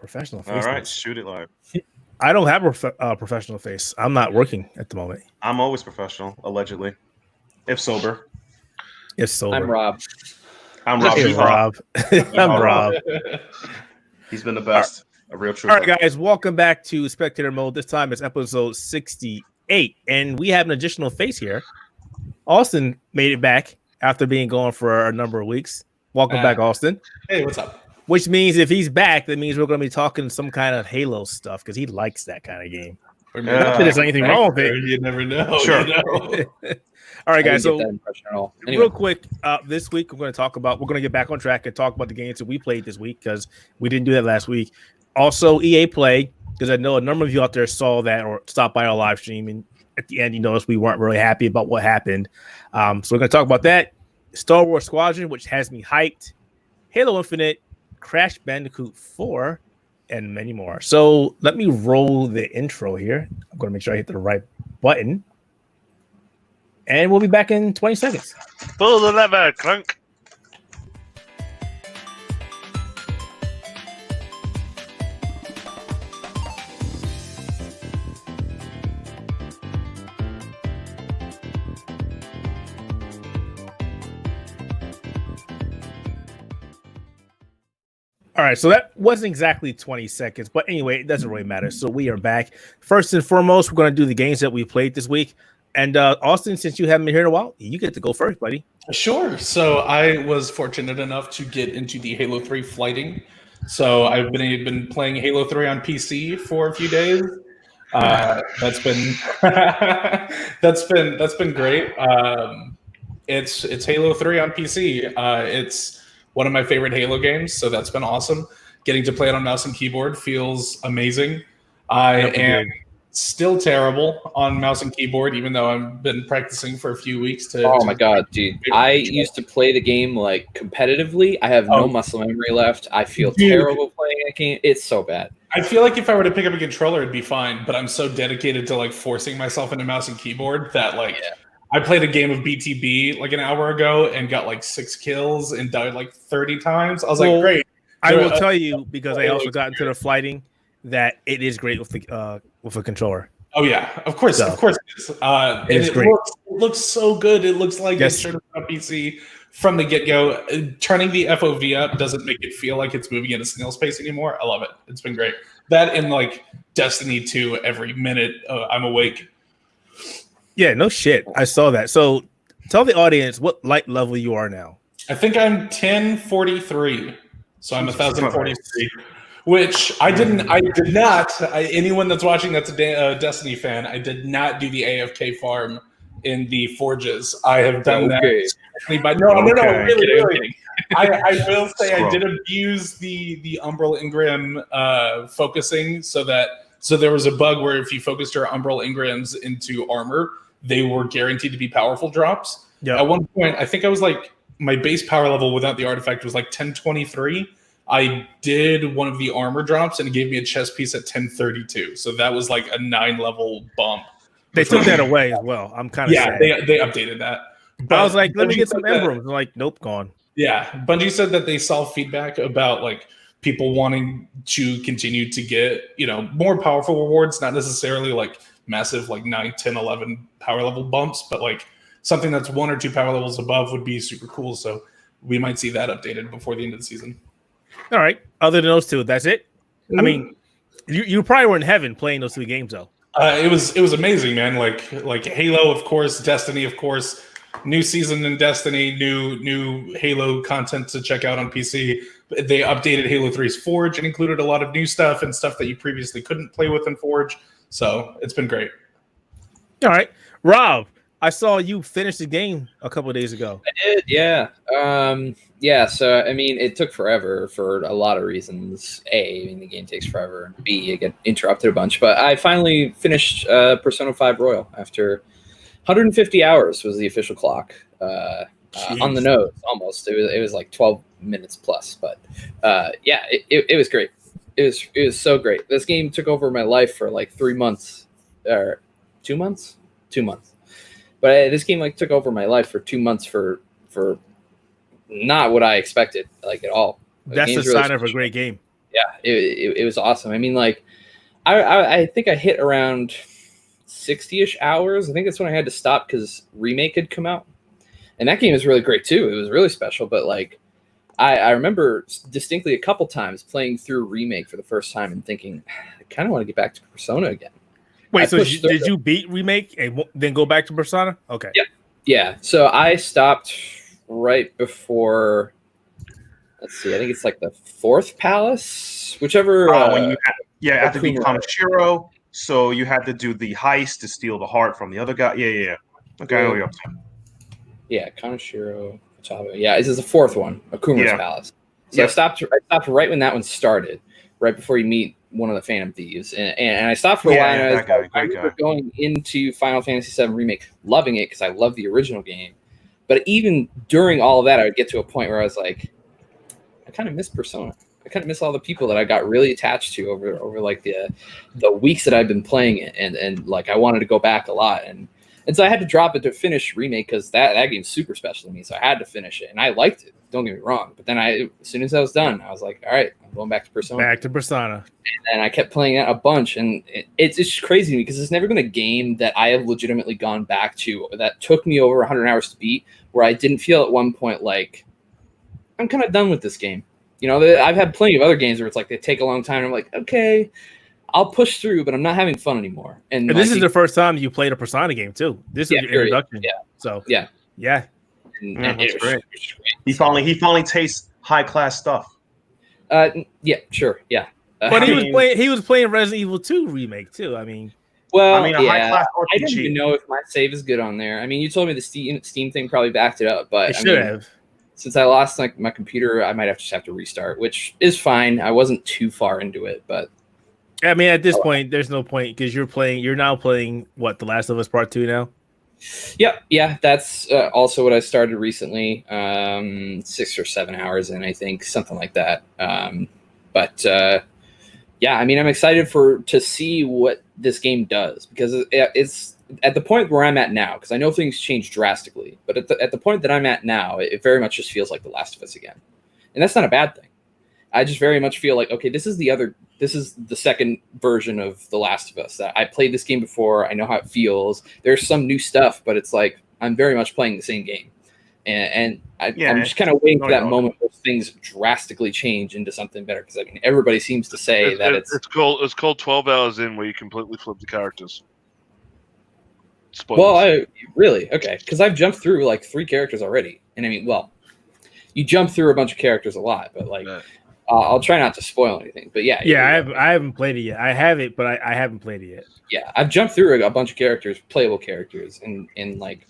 Professional face. All right, shoot it live. I don't have a professional face. I'm not working at the moment. I'm always professional, allegedly, if sober. If sober. I'm Rob. Hey, Rob. I'm Rob. He's been the best. A real trooper. All right, guys, welcome back to Spectator Mode. This time it's episode 68, and we have an additional face here. Austin made it back after being gone for a number of weeks. Welcome back, Austin. Hey, what's up? Which means if he's back, that means we're going to be talking some kind of Halo stuff because he likes that kind of game. Not that there's anything wrong with it. You never know. Sure. You know? All right, guys. So anyway. real quick, this week we're going to get back on track and talk about the games that we played this week because we didn't do that last week. Also, EA Play, because I know a number of you out there saw that or stopped by our live stream, and at the end, you noticed we weren't really happy about what happened. So we're going to talk about that. Star Wars Squadron, which has me hyped. Halo Infinite, Crash Bandicoot 4, and many more. So let me roll the intro here. I'm going to make sure I hit the right button. And we'll be back in 20 seconds. Pull the lever, Clunk. All right, so that wasn't exactly 20 seconds, but anyway, it doesn't really matter. So we are back. First and foremost, we're going to do the games that we played this week. And Austin, since you haven't been here in a while, you get to go first, buddy. Sure. So I was fortunate enough to get into the Halo 3 flighting. So I've been playing Halo 3 on PC for a few days. That's been that's been great. It's Halo 3 on PC. It's one of my favorite Halo games, so that's been awesome. Getting to play it on mouse and keyboard feels amazing. I am still terrible on mouse and keyboard, even though I've been practicing for a few weeks. Oh my god, dude! I used to play the game like competitively. I have no muscle memory left. I feel terrible playing that game. It's so bad. I feel like if I were to pick up a controller, it'd be fine. But I'm so dedicated to like forcing myself into mouse and keyboard that I played a game of BTB like an hour ago and got like 6 kills and died like 30 times. I was like, great. I will tell you, because I also got into the flighting, that it is great with a controller. Oh yeah, of course, of course it is. It looks so good. It looks like it's straight up on PC from the get-go. Turning the FOV up doesn't make it feel like it's moving at a snail's pace anymore. I love it. It's been great. That and like Destiny 2, every minute I'm awake. Yeah, no shit. I saw that. So tell the audience what light level you are now. I think I'm 1043. So I'm 1043. Which I did not. Anyone that's watching that's a Destiny fan, I did not do the AFK farm in the forges. I have done that. But no, really. I will say I did abuse the Umbral Engram focusing so there was a bug where if you focused your Umbral Engrams into armor, they were guaranteed to be powerful drops. Yep. At one point, I think I was like, my base power level without the artifact was like 1023. I did one of the armor drops and it gave me a chest piece at 1032. So that was like a 9-level bump. They took that away as well. I'm kind of sad. They updated that. But I was like, let me get some emblems. I'm like, nope, gone. Yeah, Bungie said that they saw feedback about like people wanting to continue to get, more powerful rewards, not necessarily like massive like 9, 10, 11 power level bumps, but like something that's 1 or 2 power levels above would be super cool. So we might see that updated before the end of the season. All right. Other than those two, that's it. I mean, you probably were in heaven playing those 3 games though. It was amazing, man. Like Halo, of course, Destiny, of course, new season in Destiny, new Halo content to check out on PC. They updated Halo 3's Forge and included a lot of new stuff and stuff that you previously couldn't play with in Forge. So it's been great. All right. Rob, I saw you finish the game a couple of days ago. I did, yeah. So, I mean, it took forever for a lot of reasons. A, I mean, the game takes forever. And B, I get interrupted a bunch. But I finally finished Persona 5 Royal after 150 hours was the official clock. On the nose, almost. It was like 12 minutes plus. But, it was great. It was so great. This game took over my life for like 3 months. Or 2 months? 2 months. But this game like took over my life for 2 months for not what I expected, like at all. That's a sign of a great game. Yeah, it was awesome. I mean, like, I think I hit around 60-ish hours. I think that's when I had to stop because Remake had come out. And that game is really great, too. It was really special. But, like, I remember distinctly a couple times playing through Remake for the first time and thinking, I kind of want to get back to Persona again. Wait, so did you beat Remake and then go back to Persona? Okay. Yeah. So I stopped right before, let's see, I think it's like the 4th palace, whichever. When you had to beat Kaneshiro, so you had to do the heist to steal the heart from the other guy. Yeah. Okay, I know what you're up to. Yeah, Kaneshiro. Yeah, this is the 4th one, Akuma's Palace. So I stopped right when that one started, right before you meet one of the Phantom Thieves, and I stopped for a while. And I remember going into Final Fantasy VII Remake, loving it because I love the original game. But even during all of that, I would get to a point where I was like, I kind of miss Persona. I kind of miss all the people that I got really attached to over like the weeks that I've been playing it, and like I wanted to go back a lot, and so I had to drop it to finish Remake because that game's super special to me. So I had to finish it, and I liked it. Don't get me wrong, but then as soon as I was done, I was like, all right, I'm going back to Persona. Back to Persona. And I kept playing that a bunch, and it's just crazy to me because it's never been a game that I have legitimately gone back to that took me over 100 hours to beat, where I didn't feel at one point like I'm kind of done with this game. You know, I've had plenty of other games where it's like they take a long time, and I'm like, okay, I'll push through, but I'm not having fun anymore. And this is the first time you played a Persona game too. This is your introduction. Yeah. So yeah. And that's great. He finally tastes high class stuff. Yeah, sure, yeah. But he was playing Resident Evil 2 Remake too. I mean, high class RPG. I don't even know if my save is good on there. I mean, you told me the Steam thing probably backed it up, but it should have. Since I lost like my computer, I might have to restart, which is fine. I wasn't too far into it, but I mean, at this point, there's no point because you're now playing what, The Last of Us Part 2 now? Yep. Yeah, that's also what I started recently. 6 or 7 hours in, I think, something like that. Yeah, I mean, I'm excited to see what this game does because it's at the point where I'm at now, because I know things change drastically, but at the point that I'm at now, it very much just feels like The Last of Us again. And that's not a bad thing. I just very much feel like, okay, this is the second version of The Last of Us. I played this game before. I know how it feels. There's some new stuff, but it's like I'm very much playing the same game. And I'm just kind of waiting for that moment where things drastically change into something better. Because I mean, everybody seems to say it's called 12 Hours In, where you completely flip the characters. Spoilers. Well, really? Okay, because I've jumped through like 3 characters already, and I mean, well, you jump through a bunch of characters a lot, but like. Yeah. I'll try not to spoil anything, but yeah. I haven't played it yet. I have it, but I haven't played it yet. Yeah, I've jumped through a bunch of characters, playable characters, and like,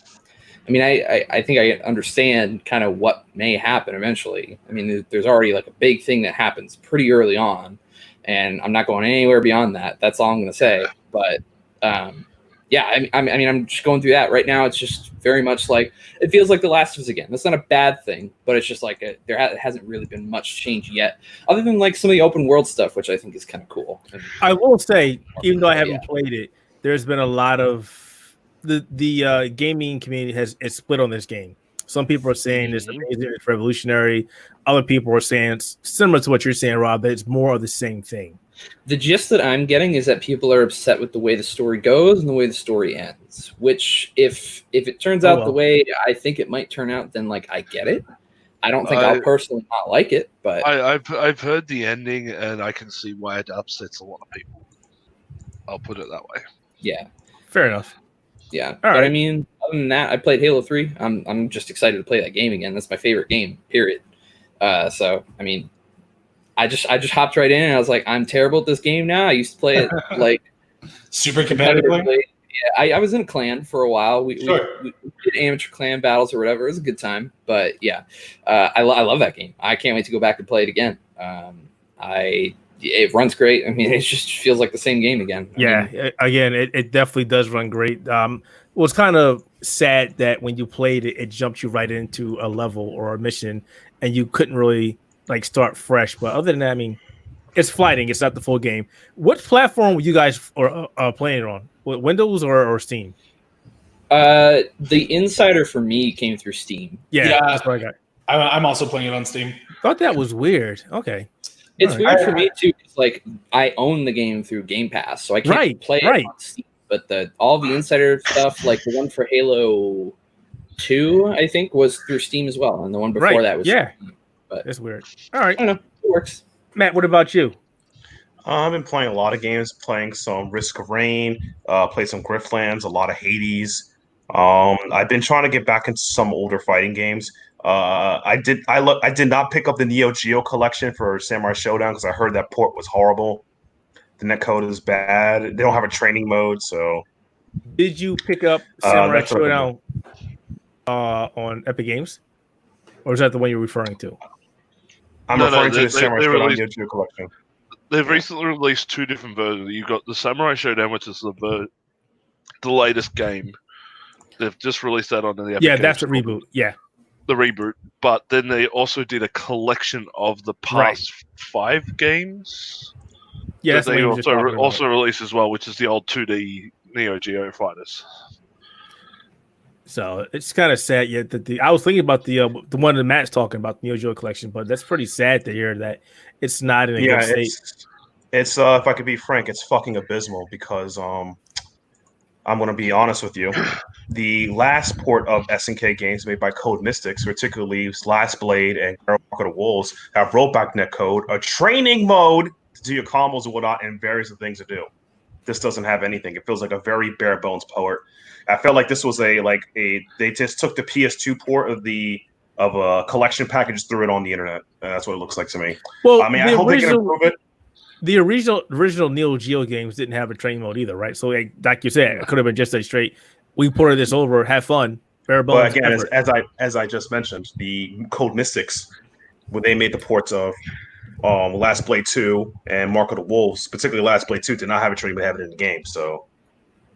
I mean, I think I understand kind of what may happen eventually. I mean, there's already like a big thing that happens pretty early on, and I'm not going anywhere beyond that. That's all I'm going to say. But yeah, I mean, I'm just going through that right now. It's just very much like it feels like The Last of Us again. That's not a bad thing, but it's just like there hasn't really been much change yet, other than like some of the open world stuff, which I think is kind of cool. I will say, even though I haven't played it, there's been a lot of the gaming community is split on this game. Some people are saying it's amazing, it's revolutionary. Other people are saying it's similar to what you're saying, Rob, that it's more of the same thing. The gist that I'm getting is that people are upset with the way the story goes and the way the story ends, which if it turns out the way I think it might turn out, then like I get it. I don't think I'll personally not like it, but I've heard the ending and I can see why it upsets a lot of people. I'll put it that way. Yeah. Fair enough. Yeah. But I mean, other than that, I played Halo 3. I'm just excited to play that game again. That's my favorite game, period. So I mean, I just hopped right in and I was like, I'm terrible at this game now. I used to play it like super competitively. Yeah, I was in a clan for a while. We did amateur clan battles or whatever. It was a good time. But yeah, I love that game. I can't wait to go back and play it again. It runs great. I mean, it just feels like the same game again. Again, it definitely does run great. It was kind of sad that when you played it, it jumped you right into a level or a mission, and you couldn't really like start fresh. But other than that, I mean, it's fighting. It's not the full game. What platform were you guys are playing it on? Windows or Steam? The Insider for me came through Steam. Yeah, that's what I got. I'm also playing it on Steam. Thought that was weird. Okay. It's weird for me too. Cause, like I own the game through Game Pass, so I can't play it on Steam. But all the insider stuff, like the one for Halo 2, I think, was through Steam as well, and the one before that was Steam. But that's weird. All right, I don't know. It works. Matt, what about you? I've been playing a lot of games, playing some Risk of Rain, played some Griftlands, a lot of Hades. I've been trying to get back into some older fighting games. I did not pick up the Neo Geo collection for Samurai Showdown because I heard that port was horrible. The netcode is bad. They don't have a training mode, so. Did you pick up Samurai Showdown on Epic Games, or is that the one you're referring to? I'm referring to the Samurai Showdown Neo Geo collection. They've recently released two different versions. You've got the Samurai Showdown, which is the latest game. They've just released that on the Epic Games. That's the reboot. Yeah. The reboot. But then they also did a collection of the past 5 games. Yeah, that's they also released as well, which is the old 2D Neo Geo fighters. So it's kind of sad. Yeah, I was thinking about the one that Matt's talking about, the Neo Geo collection, but that's pretty sad to hear that it's not in a good state. It's if I could be frank, it's fucking abysmal because I'm gonna be honest with you. The last port of SNK games made by Code Mystics, particularly Last Blade and Mark of the Wolves, have rollback netcode, a training mode to do your combos and whatnot, and various things to do. This doesn't have anything. It feels like a very bare bones port. I felt like this was they just took the PS2 port of a collection package, just threw it on the internet. That's what it looks like to me. Well, I mean, I hope they can improve it. The original Neo Geo games didn't have a training mode either, right? So, like you said, it could have been just a straight. We ported this over, have fun, bare bones. But again, as I just mentioned, the Code Mystics, when they made the ports of Last Blade 2 and Mark of the Wolves, particularly Last Blade 2, did not have a training, but have it in the game. So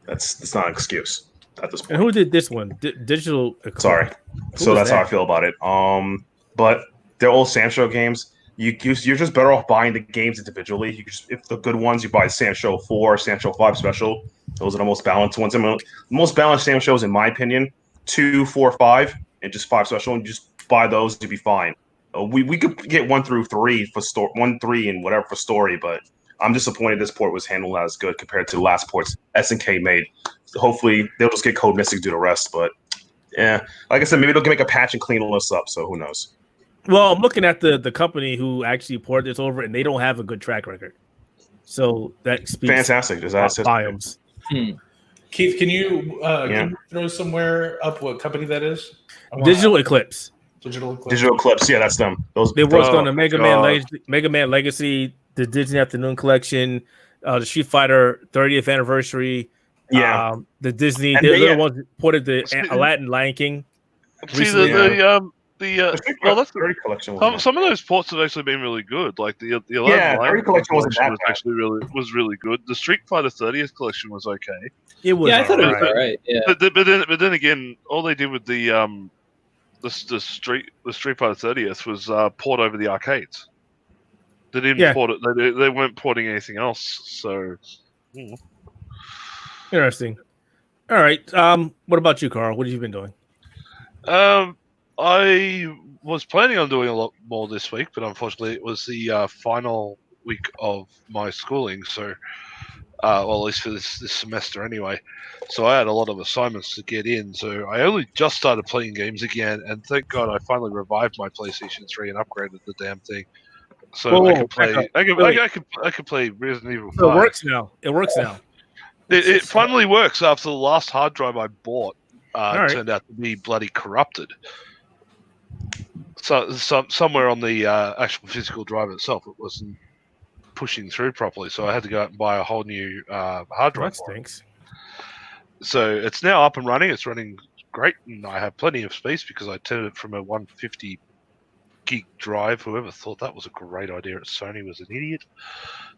that's not an excuse at this point. And who did this one? Digital. Sorry. So that's how I feel about it. But they're old Sancho games. You're just better off buying the games individually. If the good ones, you buy Sancho 4, Sancho 5 Special. Those are the most balanced ones. I mean, the most balanced Sanchos, in my opinion, 2, 4, 5, and just 5 Special, and you just buy those to be fine. We could get 1 through 3 for 1, 3, and whatever for story, but I'm disappointed this port was handled as good compared to the last ports SNK made. So hopefully they'll just get Code Mystic to do the rest. But yeah, like I said, maybe they'll make a patch and clean all this up. So who knows? Well, I'm looking at the company who actually ported this over, and they don't have a good track record. So that speaks fantastic. Volumes. Keith, can you throw somewhere up what company that is? Digital Eclipse. Digital Eclipse. Yeah, that's them. They worked on the Mega Man Legacy, the Disney Afternoon Collection, the Street Fighter 30th anniversary. Yeah, the Disney. They're the ones that ported the Aladdin Lion King. See that's the 30 collection. Some of those ports have actually been really good. Like the Aladdin Lion 30 collection wasn't that was actually really good. The Street Fighter 30th collection was okay. It was. Yeah, I thought it was alright. Yeah, but then again, all they did with the Street Fighter 30th was port over the arcades. They didn't port it. They weren't porting anything else. So interesting. All right. What about you, Carl? What have you been doing? I was planning on doing a lot more this week, but unfortunately, it was the final week of my schooling. So, well, at least for this semester anyway. So I had a lot of assignments to get in. So I only just started playing games again, and thank God I finally revived my PlayStation 3 and upgraded the damn thing. So I can play. I can play Resident Evil 5. It works now. It finally works after the last hard drive I bought turned out to be bloody corrupted. So somewhere on the actual physical drive itself, it wasn't pushing through properly. So I had to go out and buy a whole new hard drive. That stinks. So it's now up and running. It's running great, and I have plenty of space because I turned it from a 150 gig drive. Whoever thought that was a great idea at Sony was an idiot.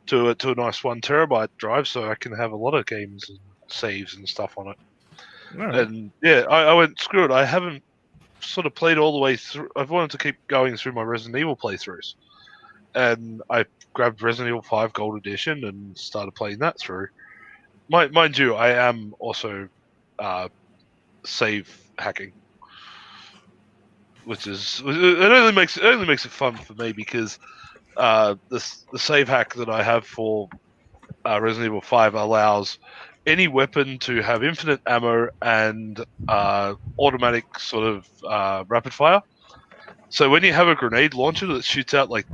To a nice 1 terabyte drive, so I can have a lot of games and saves and stuff on it. Right. And yeah, I went, screw it. I haven't sort of played all the way through. I've wanted to keep going through my Resident Evil playthroughs, and I grabbed Resident Evil 5 Gold Edition and started playing that through. Mind you, I am also save hacking, which is it only makes it fun for me because the save hack that I have for Resident Evil 5 allows any weapon to have infinite ammo and automatic sort of rapid fire. So when you have a grenade launcher that shoots out like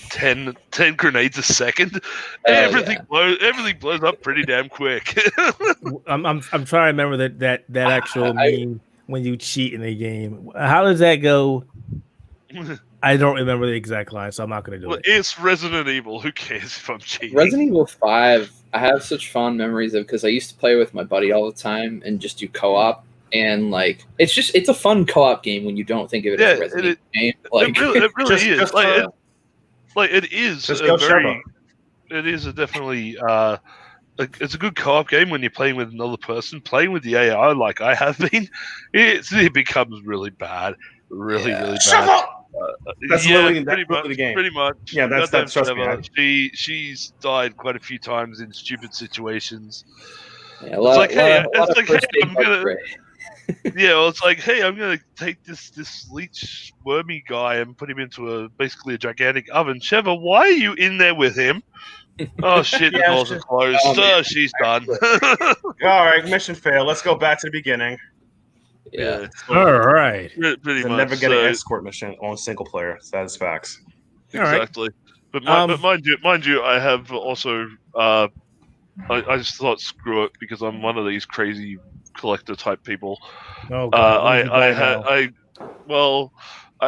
10 grenades a second, everything blows up pretty damn quick. I'm trying to remember that actual meme when you cheat in a game. How does that go? I don't remember the exact line, so I'm not going to do it. It's Resident Evil. Who cares if I'm cheating? Resident Evil 5, I have such fond memories of because I used to play with my buddy all the time and just do co-op. And like, it's a fun co-op game when you don't think of it as a Resident Evil game. Like, it really is. It is definitely. It's a good co-op game when you're playing with another person. Playing with the AI, like I have been, it becomes really bad. Really bad. Shut up! That's literally pretty much the game. Pretty much. Yeah, that's trust me. She's died quite a few times in stupid situations. Yeah, it's like, hey, I'm gonna take this leech wormy guy and put him into basically a gigantic oven. Sheva, why are you in there with him? Oh shit, the doors are closed. She's done. All right, mission failed. Let's go back to the beginning. Yeah. All right. Pretty much. Never get an escort mission on single player. That is facts. Exactly. But mind you, I have also. I just thought screw it because I'm one of these crazy collector type people. Oh, God. I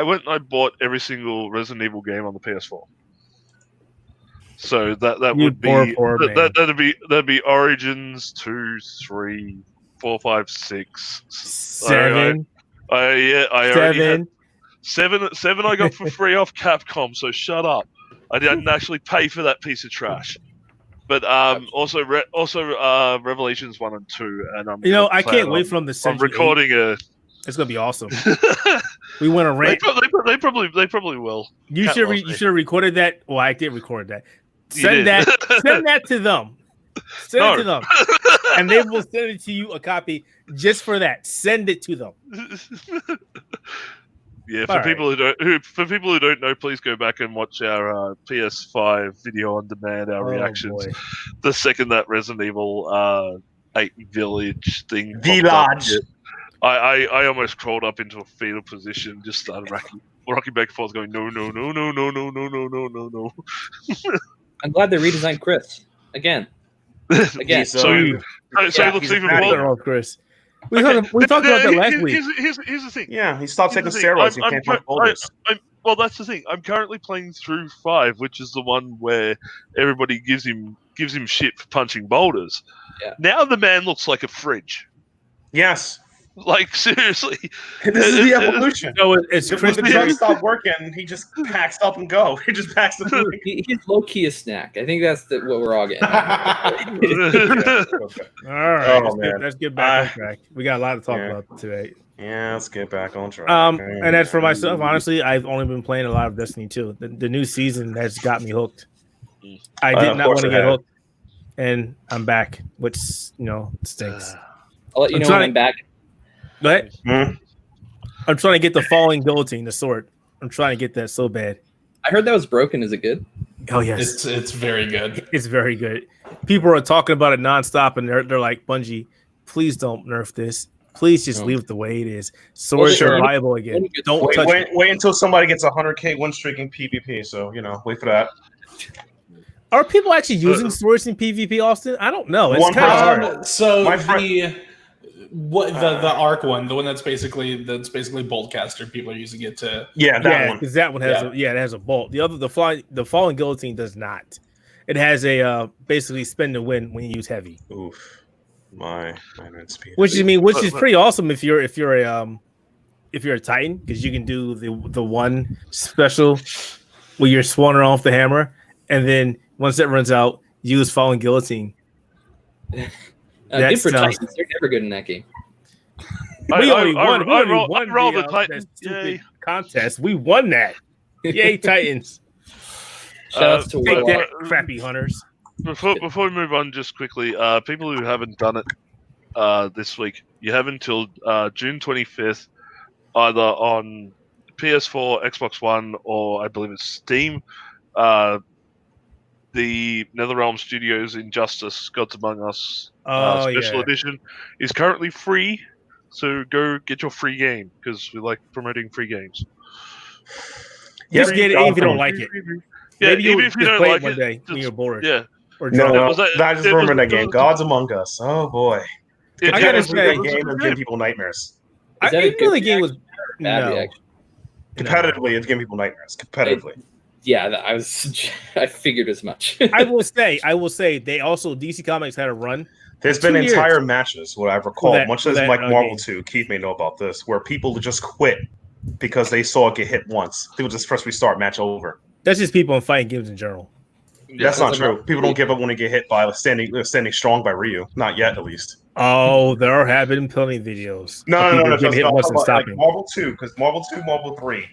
went and I bought every single Resident Evil game on the PS4. So that would be that'd be Origins 2, 3, 4, 5, 6, 7. I already had 7 I got for free off Capcom. So shut up. I didn't actually pay for that piece of trash. But also Revelations 1 and 2, and I can't wait for them to send. I'm recording It's gonna be awesome. We want to rant. They probably will. You should have recorded that. Well, I did record that. Send that to them. Send it to them, and they will send it to you a copy just for that. Send it to them. Yeah, for people who don't know, please go back and watch our PS5 video on demand, our reactions. Boy. The second that Resident Evil 8 Village thing. Village. I almost crawled up into a fetal position, just started rocking back and forth, going no. I'm glad they redesigned Chris again. So looks even more. Chris. We talked about that last week. Here's the thing. Yeah, he stopped taking steroids. You can't punch boulders. Well, that's the thing. I'm currently playing through 5, which is the one where everybody gives him shit for punching boulders. Yeah. Now the man looks like a fridge. Yes. Like seriously, this is the evolution. No, it's Chris. The drugs stop working. He just packs up and go. He just packs the food. He's low key a snack. I think that's what we're all getting. All right, man. Let's get back on track. We got a lot to talk about today. Yeah, let's get back on track. And as for myself, honestly, I've only been playing a lot of Destiny 2. The new season has got me hooked. I did not want to get hooked, and I'm back, which stinks. I'll let you know when I'm back. Go ahead. I'm trying to get the falling guillotine, the sword. I'm trying to get that so bad. I heard that was broken. Is it good? Oh yes, it's very good. It's very good. People are talking about it nonstop, and they're like, Bungie, please don't nerf this. Please just leave it the way it is. Swords are viable again. Don't touch it. Wait until somebody gets 100K win streak in PvP. So wait for that. Are people actually using swords in PvP, Austin? I don't know. It's kind of hard. So the Arc one, the one that's basically Boltcaster, people are using it to that one. Because that one has it has a bolt. The other the falling guillotine does not. It has a basically spin to win when you use heavy. Oof. My speed. Which is pretty awesome if you're a Titan, because you can do the one special where you're swanning off the hammer, and then once that runs out, use falling guillotine. Good for Titans. They're never good in that game. We only won the Titans stupid contest. We won that. Yay, Titans. Shout out to take that, crappy hunters. Before we move on, just quickly, people who haven't done it this week, you have until June 25th, either on PS4, Xbox One, or I believe it's Steam, the NetherRealm Studios Injustice Gods Among Us Oh, Special Edition is currently free. So go get your free game because we like promoting free games. Just get it even if you don't like it. Yeah, Maybe even you'll if you just don't play like it one day when just- you're bored. Yeah. Or No, drunk. I just remember that game, Gods Among Us. Oh boy, I gotta Competitively, say- that game is giving people nightmares. Is that a even though the good game was bad no. reaction? Competitively, it's giving people nightmares. Competitively, Yeah, I figured as much. I will say they also DC Comics had a run. there's been 2 years. entire matches, what I recall, that- much for as that, like Marvel game. 2. Keith may know about this, where people just quit because they saw it get hit once. They would just press restart, match over. That's just people in fighting games in general. That's not that's true. about- People don't give up when they get hit by standing strong by Ryu. Not yet, at least. Oh, there have been plenty of videos. No, of no, people no. getting hit once and Like stopping. Marvel 2, because Marvel 2, Marvel 3,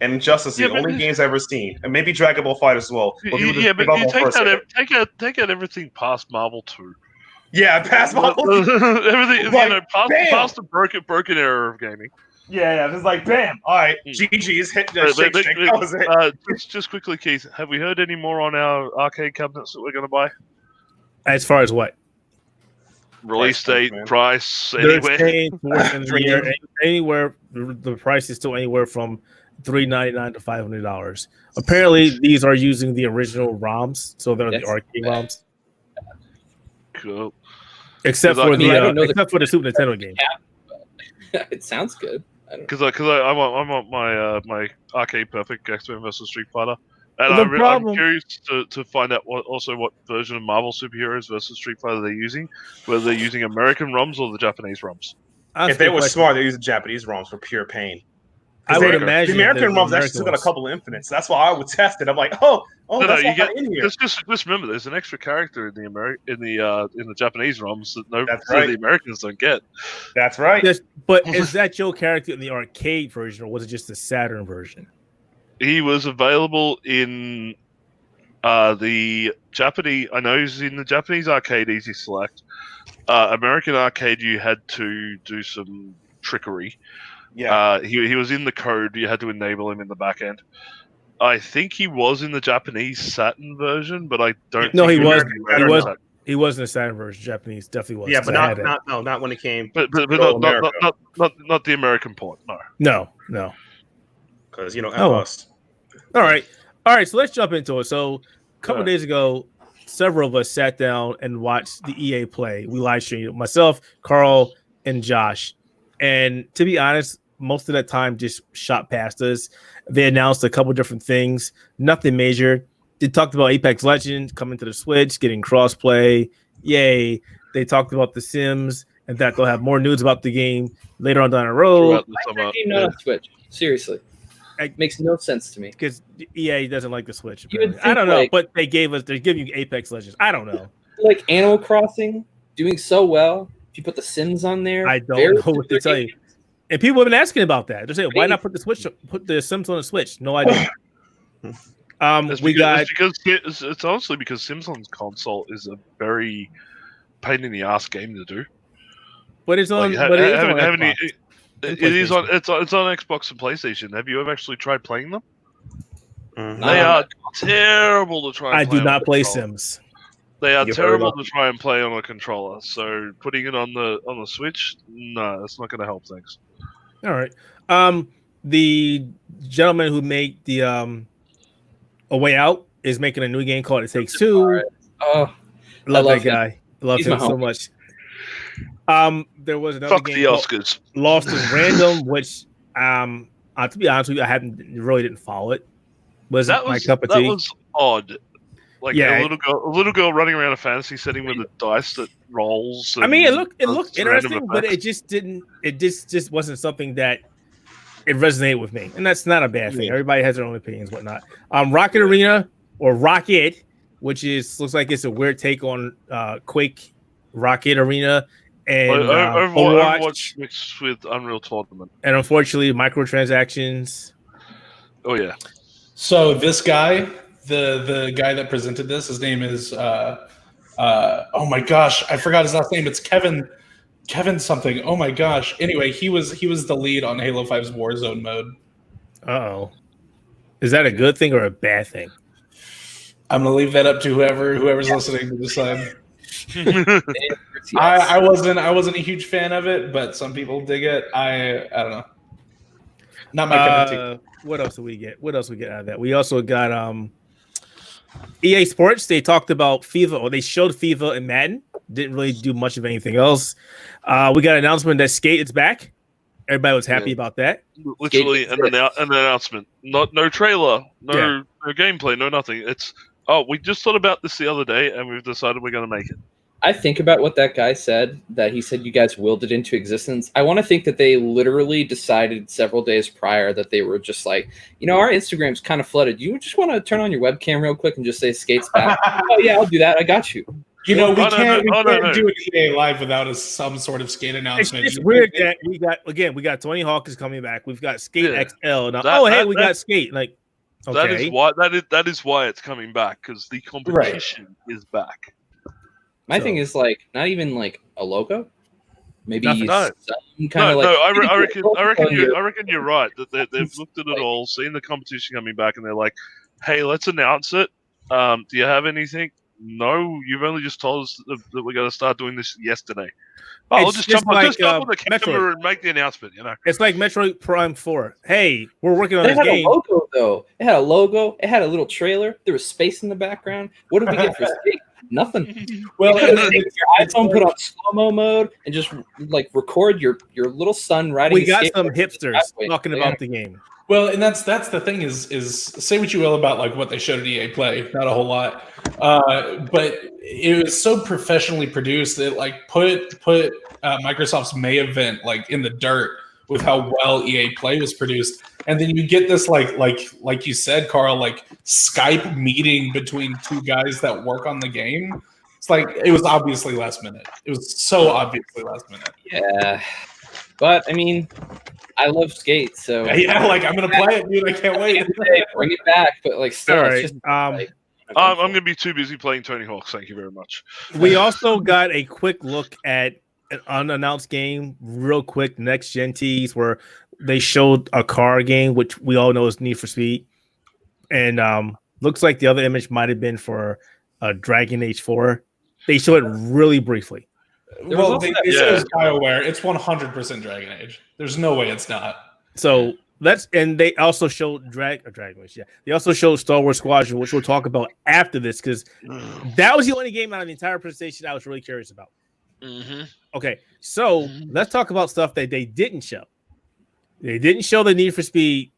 and Injustice, Yeah, the but only this- games I've ever seen, and maybe Dragon Ball Fight as well. Where people just Yeah, but give up you on first hit. take out everything past Marvel 2. Yeah, past Marvel. Everything, Like, bam! past the broken era of gaming. Yeah, it's like bam. All right, Hmm. GG's hit But- shake. but- That was it. just quickly, Keith, have we heard any more on our arcade cabinets that we're going to buy? As far as what? Release Price, date, man. price, They're anywhere? saying towards the end of the year, anywhere the price is still anywhere from $399 to $500. Apparently, these are using the original ROMs, so they're the That's arcade bad. ROMs, Cool. except Because for I don't know except for the Super Nintendo game. It sounds good. I don't know. Because I want my my arcade perfect X-Men versus Street Fighter, and The I'm problem- curious to find out what version of Marvel superheroes versus Street Fighter they're using, whether they're using American ROMs or the Japanese ROMs. That's If they the were question. smart, they're using Japanese ROMs for pure pain. I would The imagine American that ROMs the actually still got a American couple of infinites. That's why I would test it. I'm like, oh, No, that's you why get I'm in here. just remember, there's an extra character in the Japanese ROMs that That's that right. the Americans don't get. That's right. Yes, but is that Joe character in the arcade version, or was it just the Saturn version? He was available in the Japanese. I know he's in the Japanese arcade Easy Select. American arcade, you had to do some trickery. Yeah. He was in the code. You had to enable him in the back end. I think he was in the Japanese Saturn version, but I don't. No, think he was. in the He American was. Saturn. He was in the Saturn version. Japanese definitely was. Yeah, 'cause but I had it. not when it came. But Go not America. not the American port. No. No. Because F Oh. us. All right. So let's jump into it. So a couple Good. days ago, several of us sat down and watched the EA play. We live streamed it. Myself, Carl, and Josh. And to be honest, most of that time just shot past us. They announced a couple different things, nothing major. They talked about Apex Legends coming to the Switch, getting crossplay. Yay. They talked about The Sims and that they'll have more news about the game later on down the road. Throughout the Why is summer. that game not on Switch? Seriously, it makes no sense to me. Because EA doesn't like the Switch. You would apparently. I don't think, know, like- but they're giving you Apex Legends. I don't know. Like Animal Crossing doing so well. If you put The Sims on there, I don't very know what to similar tell you. games. And people have been asking about that. They're saying, why not put the Sims on the Switch? No idea. It's We got it's honestly because Sims on console is a very pain in the ass game to do. but it's on Like, but it is having- on having Xbox. it- And it is on PlayStation. it's on Xbox and PlayStation. Have you ever actually tried playing them? Mhm. They are terrible to try. And I do on not a play controller. Sims. They are You're terrible very to try and play on a controller. So putting it on the Switch, no, that's not going to help things. All right. The gentleman who made the A Way Out is making a new game called It Takes Two. All right. Oh, Love love that him. guy. Love He's him my so homie. much. There was another Fuck game the called Oscars. Lost in Random, which to be honest with you, I really didn't follow it. Wasn't my cup of that tea. was odd. Like Yeah. a little girl running around a fantasy setting with a dice that rolls. I mean, it and looked does random interesting, but effects. it just didn't. It just wasn't something that it resonated with me, and that's not a bad thing. Yeah. Everybody has their own opinions, whatnot. Rocket Arena or Rocket, which looks like it's a weird take on Quake, Rocket Arena, and Overwatch mixed with Unreal Tournament. and unfortunately microtransactions. Oh yeah, So this guy, the guy that presented this, his name is oh my gosh, I forgot his last name. It's Kevin something. Oh my gosh. Anyway, he was the lead on Halo 5's Warzone mode. Oh, is that a good thing or a bad thing? I'm gonna leave that up to whoever's listening to decide. Yes. I wasn't a huge fan of it, but some people dig it. I don't know. Not my cup of tea. What else do we get? What else we get out of that? We also got EA Sports. They talked about FIFA, or they showed FIFA and Madden. Didn't really do much of anything else. We got an announcement that Skate is back. Everybody was happy about that. Literally an announcement. No trailer, no gameplay, no nothing. It's we just thought about this the other day and we've decided we're going to make it. I think about what that guy said, that he said you guys willed it into existence. I want to think that they literally decided several days prior that they were just like, our Instagram's kind of flooded. You just want to turn on your webcam real quick and just say Skate's back? Oh, yeah, I'll do that. I got you. We can't do an EA Live without some sort of Skate announcement. It's weird that we got Tony Hawk is coming back. We've got Skate XL. Now, we got Skate. Like, okay. That is why it's coming back, because the competition is back. My thing is not even a logo. Maybe some kind of I reckon you're right that they've looked at it all, seen the competition coming back, and they're like, "Hey, let's announce it. Do you have anything?" No, you've only just told us that we're going to start doing this yesterday. I'll just jump on the camera and make the announcement. It's like Metroid Prime 4. Hey, we're working on this game. It had a logo, though. It had a logo. It had a little trailer. There was space in the background. What did we get for Skate? Nothing. Well, your iPhone put on slow-mo mode and just record your little son riding. We got some hipsters talking about the game. Well, and that's the thing is say what you will about what they showed at EA Play, not a whole lot, but it was so professionally produced that put Microsoft's May event in the dirt with how well EA Play was produced, and then you get this like you said, Carl, Skype meeting between two guys that work on the game. It's it was obviously last minute. It was so obviously last minute. Yeah, but I mean, I love Skate, so I'm gonna play it, dude. I can't wait. Bring it back, but still, right. it's just I'm gonna be too busy playing Tony Hawk. Thank you very much. We also got a quick look at an unannounced game, real quick, Next Gen Tees, where they showed a car game, which we all know is Need for Speed, and looks like the other image might have been for Dragon Age 4. They showed it really briefly. Well, they said it's BioWare. It's 100% Dragon Age. There's no way it's not. So and they also showed Dragon Age. Yeah, they also showed Star Wars Squadron, which we'll talk about after this, because that was the only game out of the entire presentation I was really curious about. Mm-hmm. Okay, so let's talk about stuff that they didn't show. They didn't show the Need for Speed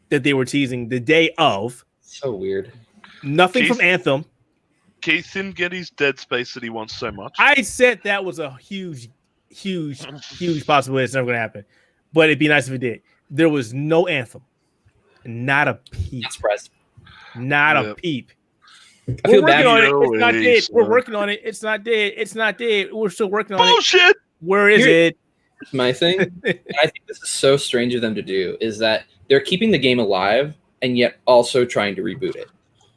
that they were teasing the day of. So weird. Nothing from Anthem. Keith didn't get his Dead Space that he wants so much. I said that was a huge possibility. It's never going to happen, but it'd be nice if it did. There was no Anthem, not a peep. Not surprised. Not a peep. I feel bad. It's not dead. We're working on it. It's not dead. It's not dead. We're still working on it. Bullshit. Where is it? My thing, and I think this is so strange of them to do, is that they're keeping the game alive and yet also trying to reboot it.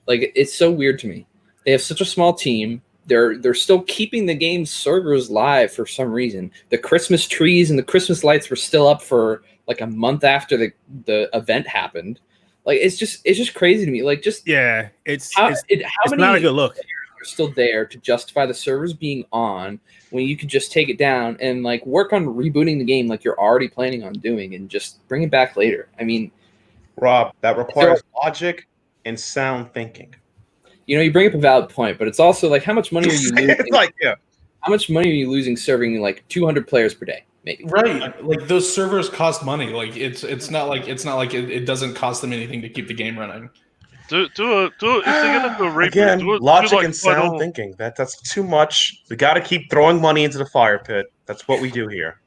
It's so weird to me. They have such a small team. They're still keeping the game's servers live for some reason. The Christmas trees and the Christmas lights were still up for a month after the event happened. It's just crazy to me. It's many not a good look. Are still there to justify the servers being on when you could just take it down and work on rebooting the game like you're already planning on doing and just bring it back later. I mean, Rob, that requires logic and sound thinking. You bring up a valid point, but it's also how much money are you losing? How much money are you losing serving 200 players per day? Maybe. Right. Those servers cost money. It's not like it doesn't cost them anything to keep the game running. Do it. If they're gonna do a reboot, again, logic and sound thinking. That's too much. We got to keep throwing money into the fire pit. That's what we do here.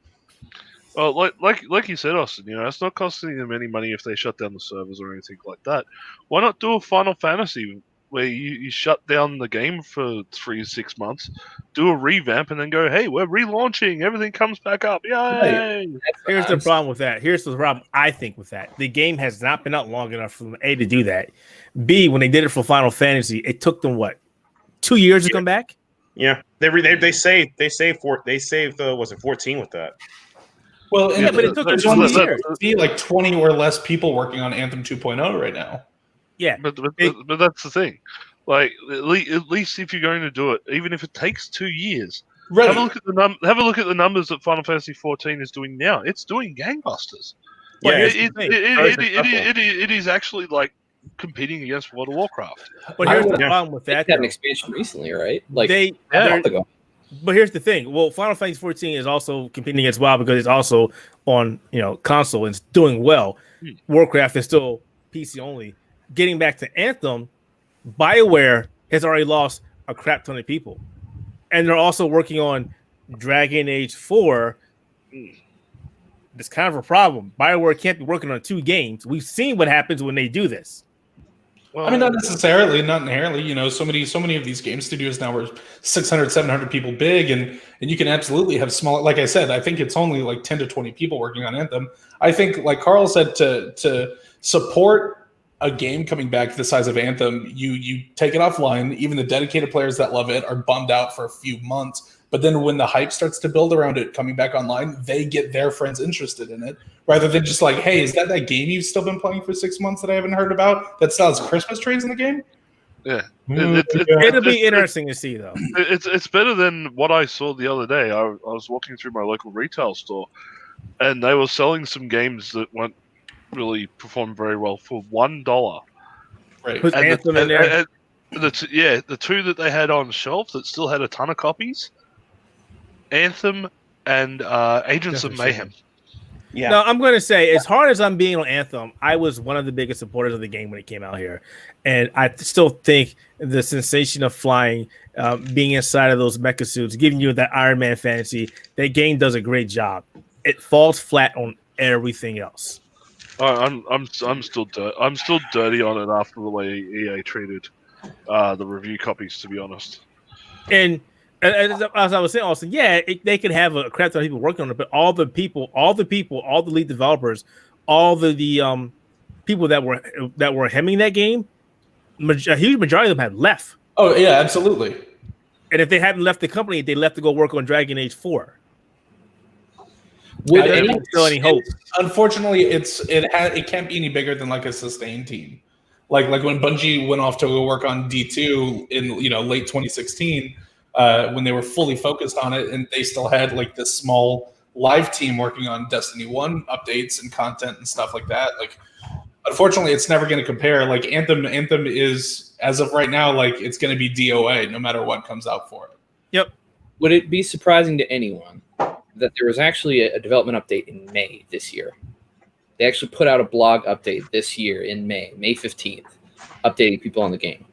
Well, like you said, Austin, it's not costing them any money if they shut down the servers or anything like that. Why not do a Final Fantasy where you shut down the game for 3 to 6 months, do a revamp, and then go, hey, we're relaunching, everything comes back up, yay! Right. Here's the problem with that. Here's the problem I think with that. The game has not been out long enough for them, A, to do that. B, when they did it for Final Fantasy, it took them, 2 years to come back? Yeah. They saved was it 14 with that? Well, but it took them 20 years. See 20 or less people working on Anthem 2.0 right now. Yeah, but that's the thing. Like at least if you're going to do it, even if it takes 2 years, Right. have a look at the numbers that Final Fantasy 14 is doing now. It's doing gangbusters. Yeah, Like, here's the thing. it is actually like competing against World of Warcraft. But here's the problem with They that. had an Though. expansion recently, right? Like They, a they're- month ago. but here's the thing. Well, Final Fantasy 14 is also competing against WoW because it's also on console and it's doing well. Warcraft is still PC only. Getting back to Anthem, BioWare has already lost a crap ton of people, and they're also working on Dragon Age 4. It's kind of a problem. BioWare can't be working on 2 games. We've seen what happens when they do this. I mean, not necessarily, not inherently. So many of these game studios now are 600, 700 people big, and you can absolutely have small. Like I said, I think it's only like 10 to 20 people working on Anthem. I think, like Carl said, to support a game coming back the size of Anthem, you take it offline. Even the dedicated players that love it are bummed out for a few months. But then when the hype starts to build around it coming back online, they get their friends interested in it, rather than just like, hey, is that game you've still been playing for 6 months that I haven't heard about that still has Christmas trees in the game? Yeah. It'll be interesting to see, though. It's better than what I saw the other day. I was walking through my local retail store, and they were selling some games that weren't really performed very well for $1. Right. Put Anthem in there. The 2 that they had on shelf that still had a ton of copies, Anthem and Agents of Mayhem. Yeah. No, I'm going to say, as hard as I'm being on Anthem, I was one of the biggest supporters of the game when it came out here. And I still think the sensation of flying, being inside of those mecha suits, giving you that Iron Man fantasy, that game does a great job. It falls flat on everything else. I'm still dirty on it after the way EA treated the review copies, to be honest. And as I was saying, Austin, they could have a crap ton of people working on it, but all the lead developers, all the people that were hemming that game, a huge majority of them had left. Oh yeah, absolutely. And if they hadn't left the company, they left to go work on Dragon Age 4. With I don't feel any hope. Unfortunately, it can't be any bigger than like a sustained team. Like when Bungie went off to go work on D2 in late 2016, when they were fully focused on it, and they still had like this small live team working on Destiny 1 updates and content and stuff like that. Like, unfortunately, it's never going to compare. Like Anthem is, as of right now, like it's going to be DOA no matter what comes out for it. Yep. Would it be surprising to anyone that there was actually a development update in May this year? They actually put out a blog update this year in May 15th, updating people on the game.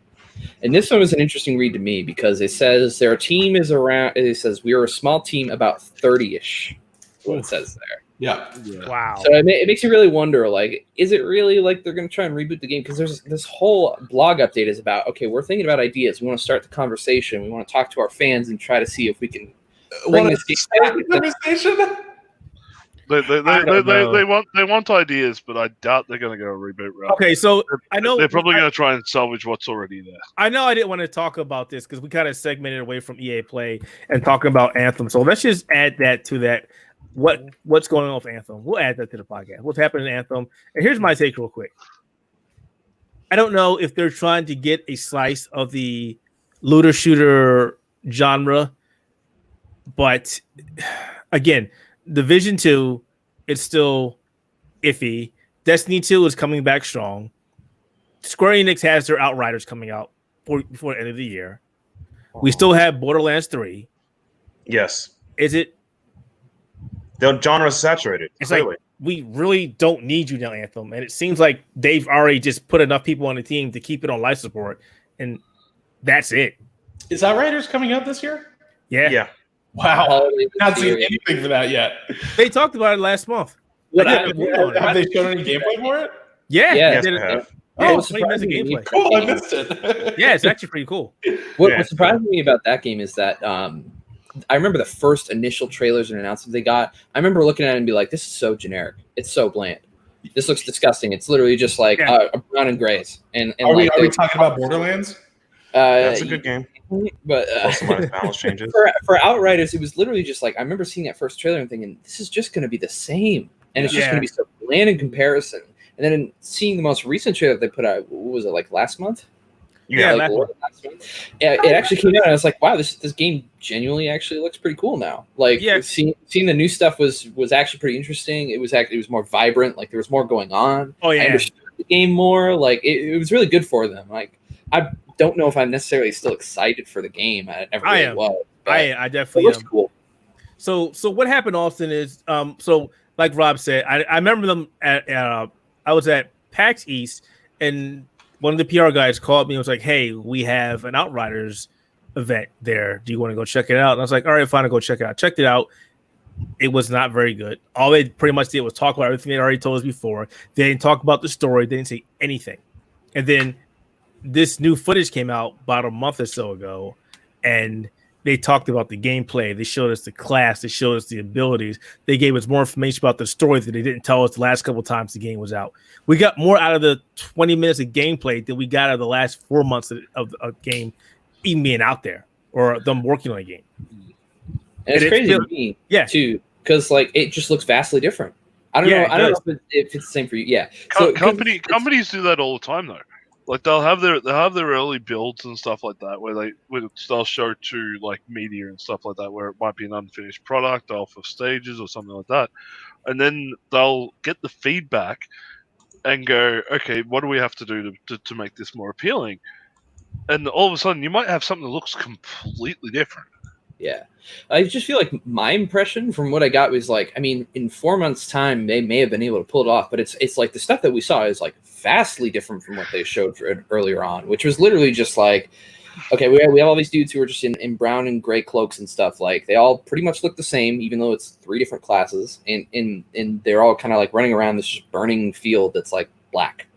And this one was an interesting read to me because it says their team is around. It says we are a small team, about 30-ish. What it says there. Yeah. Wow. So it makes you really wonder, like, is it really like they're going to try and reboot the game? Because there's this whole blog update is about, okay, we're thinking about ideas. We want to start the conversation. We want to talk to our fans and try to see if we can bring this game back. Conversation? They want ideas, but I doubt they're going to go a reboot route. Okay, so I know they're probably going to try and salvage what's already there. I know I didn't want to talk about this because we kind of segmented away from EA Play and talking about Anthem. So let's just add that to that. What's going on with Anthem? We'll add that to the podcast. What's happening in Anthem? And here's my take real quick. I don't know if they're trying to get a slice of the looter shooter genre, but again, Division 2, it's still iffy. Destiny 2 is coming back strong. Square Enix has their Outriders coming out before the end of the year. We still have Borderlands 3. Yes. Is it? The genre is saturated. It's clearly. like we really don't need you now, Anthem. And it seems like they've already just put enough people on the team to keep it on life support. And that's it. Is Outriders coming out this year? Yeah. Wow. Not seen anything for that yet. They talked about it last month. Have they shown any gameplay for it? Yeah. Yes, they they did have. Oh, it's 20 minutes of gameplay. Cool, I missed it. Yeah, it's actually pretty cool. What surprised me about that game is that I remember the first initial trailers and announcements they got. I remember looking at it and be like, this is so generic. It's so bland. This looks disgusting. It's literally just like a brown and grays. And are we talking about Borderlands? That's a good game. But balance changes. For Outriders, it was literally just like, I remember seeing that first trailer and thinking, this is just going to be the same. And it's just going to be so bland in comparison. And then seeing the most recent trailer they put out, what was it, like last month? Yeah, it actually came out, and I was like, wow, this game genuinely actually looks pretty cool now. Like, seeing the new stuff was actually pretty interesting. It was more vibrant. Like, there was more going on. Oh yeah, I understood the game more. Like, it was really good for them. Like, I don't know if I'm necessarily still excited for the game. I never really was. I definitely am. Cool. So what happened, Austin, is so like Rob said, I remember them at I was at PAX East, and one of the PR guys called me and was like, hey, we have an Outriders event there. Do you want to go check it out? And I was like, all right, fine, I'll go check it out. Checked it out. It was not very good. All they pretty much did was talk about everything they already told us before. They didn't talk about the story. They didn't say anything. And then this new footage came out about a month or so ago, and they talked about the gameplay. They showed us the class. They showed us the abilities. They gave us more information about the story that they didn't tell us the last couple of times the game was out. We got more out of the 20 minutes of gameplay than we got out of the last 4 months of a game even being out there or them working on a game. And it's crazy to me, too, because like it just looks vastly different. I don't know. I don't know if it's the same for you. Yeah. So companies do that all the time, though. Like they'll have their early builds and stuff like that, where they'll show to like media and stuff like that, where it might be an unfinished product off of stages or something like that, and then they'll get the feedback and go, okay, what do we have to do to make this more appealing? And all of a sudden, you might have something that looks completely different. Yeah, I just feel like my impression from what I got was like, I mean, in 4 months' time, they may have been able to pull it off, but it's like the stuff that we saw is like vastly different from what they showed earlier on, which was literally just like, okay, we have all these dudes who are just in brown and gray cloaks and stuff. Like they all pretty much look the same, even though it's 3 different classes, and they're all kind of like running around this burning field that's like black.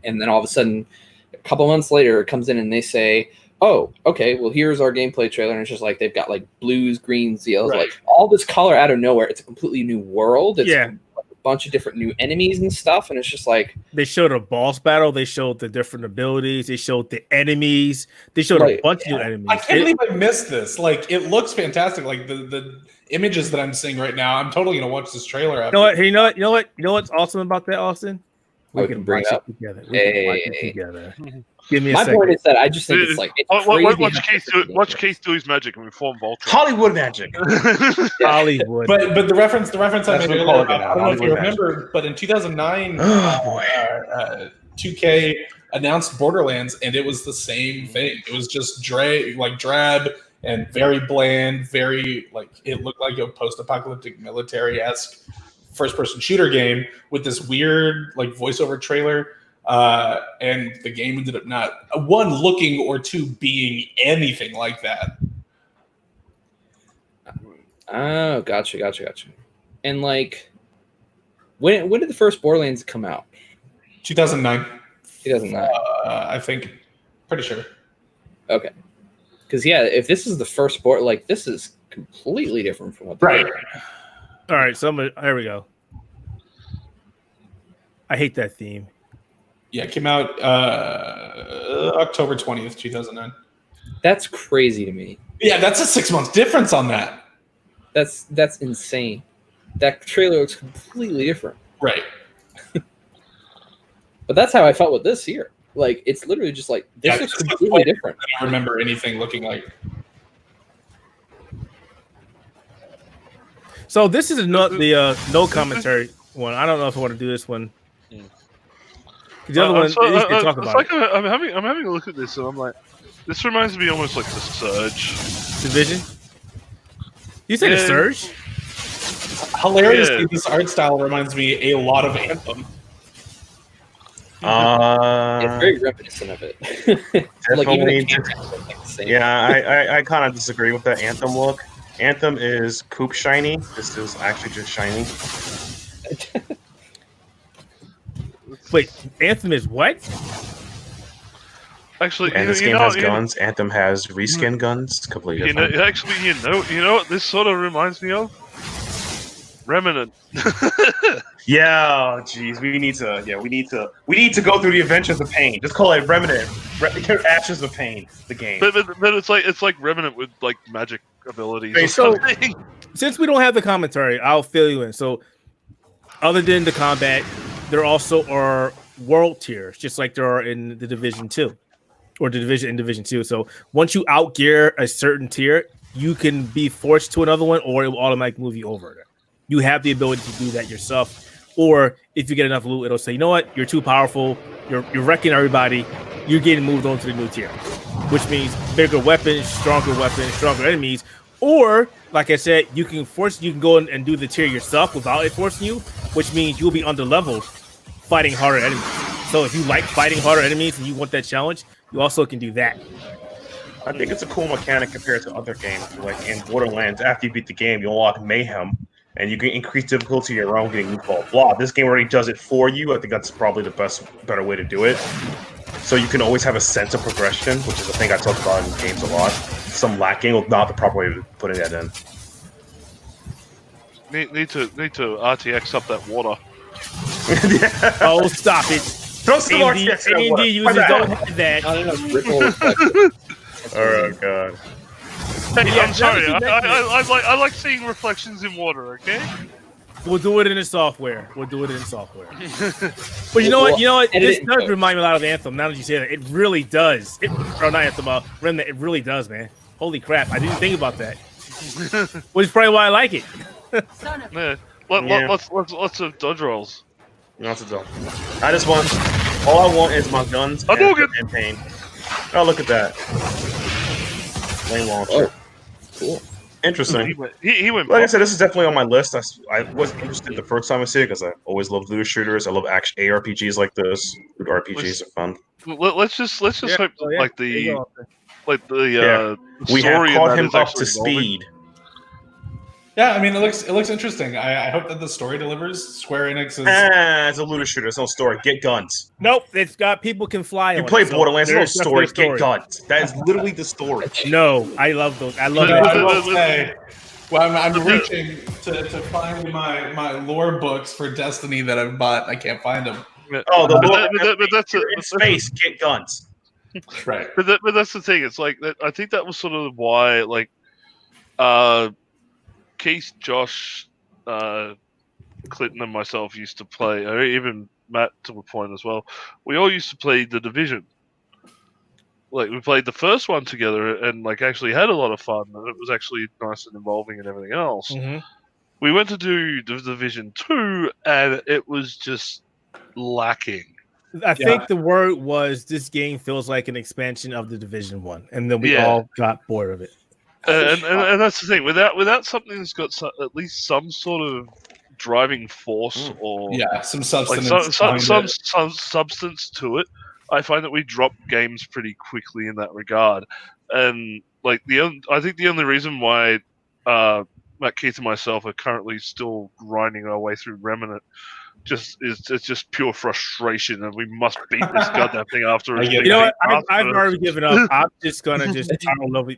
And then all of a sudden, a couple months later, it comes in and they say, oh, okay, well, here's our gameplay trailer. And it's just like they've got like blues, greens, yellows, like all this color out of nowhere. It's a completely new world. It's a bunch of different new enemies and stuff. And it's just like they showed a boss battle. They showed the different abilities. They showed the enemies. They showed a bunch of new enemies. I can't believe I missed this. Like, it looks fantastic. Like the images that I'm seeing right now, I'm totally going to watch this trailer. You know what? You know what's awesome about that, Austin? We can bring it up together. We can watch it together. Give me a second. My point is that I just think it's like watch Keith do his magic and reform Voltron. Hollywood magic. Hollywood. But the reference I made earlier, I don't know if you remember, but in 2009, 2K announced Borderlands, and it was the same thing. It was just drab and very bland, very like it looked like a post-apocalyptic military-esque first-person shooter game with this weird like voiceover trailer. And the game ended up not one looking or two being anything like that. Oh, gotcha. And like, when did the first Borderlands come out? 2009. 2009. I think. Pretty sure. Okay. Because if this is the first like this is completely different from what. Right. All right. So here we go. I hate that theme. Yeah, it came out October 20th, 2009. That's crazy to me. Yeah, that's a 6 month difference on that. That's insane. That trailer looks completely different. Right. But that's how I felt with this here. Like, it's literally just like, this looks completely different. I don't remember anything looking like. So this is the no commentary one. I don't know if I want to do this one. The other one, can talk about like I'm having a look at this, and I'm like, this reminds me almost like the Surge Division. You said the Surge? Hilariously, this art style reminds me a lot of Anthem. It's very reminiscent of it. Definitely. I kind of disagree with that Anthem look. Anthem is poop shiny. This is actually just shiny. Wait, Anthem is what? Actually, and this game has guns. Anthem has reskin guns. Completely different. You know what this sort of reminds me of? Remnant. Yeah, jeez, we need to go through the Adventures of Pain. Just call it Remnant. Ashes of Pain. The game. But it's like Remnant with like magic abilities. Okay, so since we don't have the commentary, I'll fill you in. So, other than the combat, there also are world tiers, just like there are in the Division 2. or the division in Division 2. So once you outgear a certain tier, you can be forced to another one, or it will automatically move you over. You have the ability to do that yourself, or if you get enough loot, it'll say, you know what, you're too powerful, you're wrecking everybody, you're getting moved on to the new tier, which means bigger weapons, stronger enemies, or like I said, you can go in and do the tier yourself without it forcing you, which means you'll be under leveled fighting harder enemies. So if you like fighting harder enemies and you want that challenge, you also can do that. I think it's a cool mechanic compared to other games. Like in Borderlands, after you beat the game, you unlock Mayhem, and you can increase difficulty of your own getting involved. Blah. This game already does it for you. I think that's probably the better way to do it. So you can always have a sense of progression, which is a thing I talk about in games a lot. Some lacking, or not the proper way of putting that in. Need to RTX up that water. Oh, stop it! Throw some RTX in water. AMD users don't have that. Oh god. Hey, I'm sorry. I like seeing reflections in water. Okay. We'll do it in the software. But you know what? This does remind me a lot of Anthem. Now that you say that, it really does. Not Anthem, Remnant. It really does, man. Holy crap! I didn't think about that. Which is probably why I like it. Yeah. Lots of dodge rolls. Lots of dodge. All I want is my guns and campaign. Oh, look at that. Lane launcher. Oh, cool. He Interesting. went. Like I said, this is definitely on my list. I was interested the first time I see it because I always loved looter shooters. I love action ARPGs like this. RPGs are fun. Let's just hope the we have story caught him up actually to speed. Yeah, I mean, it looks interesting. I hope that the story delivers. Square Enix is... It's a looter shooter. There's no story. Get guns. Nope, it's got people can fly. You play Borderlands, there's no story. Get guns. That is literally the story. No, I love those. I love I will that. say, well, I'm reaching to find my lore books for Destiny that I've bought. I can't find them. Oh, but that's in space. Get guns. Right. But that's the thing. It's like I think that was sort of why Keith, Josh, Clinton, and myself used to play, or even Matt to a point as well. We all used to play The Division. Like, we played the first one together and actually had a lot of fun. And it was actually nice and involving and everything else. Mm-hmm. We went to do The Division 2 and it was just lacking. I think the word was this game feels like an expansion of The Division 1, and then we all got bored of it. And that's the thing. Without something that's got at least some sort of driving force or some substance, some substance to it, I find that we drop games pretty quickly in that regard. And I think the only reason why Matt Keith and myself are currently still grinding our way through Remnant it's just pure frustration, and we must beat this goddamn thing after. You know what? I've already given up. I'm just gonna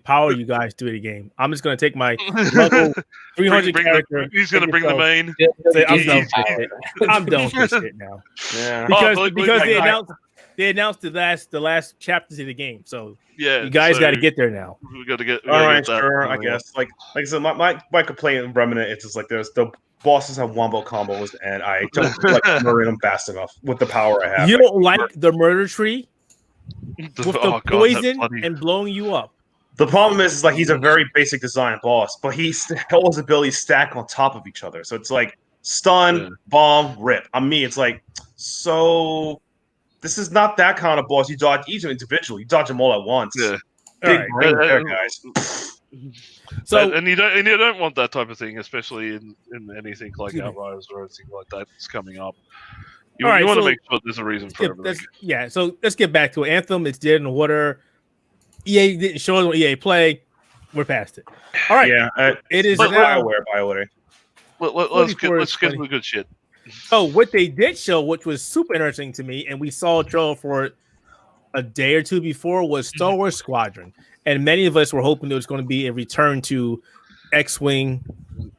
power you guys through the game. I'm just gonna take my level 300 character. He's gonna bring the main. I'm done with this shit now. Yeah, because they announced the last chapters of the game. So you guys got to get there now. We got to get. All right, sure. I guess. Like I said, my complaint in Remnant, it's just like there's the bosses have wombo combos, and I don't like murdering them fast enough with the power I have. You don't like the murder tree with the poison and blowing you up. The problem is like he's a very basic design boss, but all his abilities stack on top of each other. So it's like stun, bomb, rip. On me, it's like so. This is not that kind of boss. You dodge each individually. You dodge them all at once. Yeah, big brain there, guys. So and you don't want that type of thing, especially in anything like Outriders or anything like that that's coming up. You want to make sure there's a reason for everything. So let's get back to it. Anthem. It's dead in the water. EA didn't show us what EA play. We're past it. All right. Yeah. It is BioWare. Let's get to the good shit. Oh, what they did show, which was super interesting to me, and we saw a trailer for it a day or two before, was Star Wars Squadron. And many of us were hoping there was going to be a return to X-Wing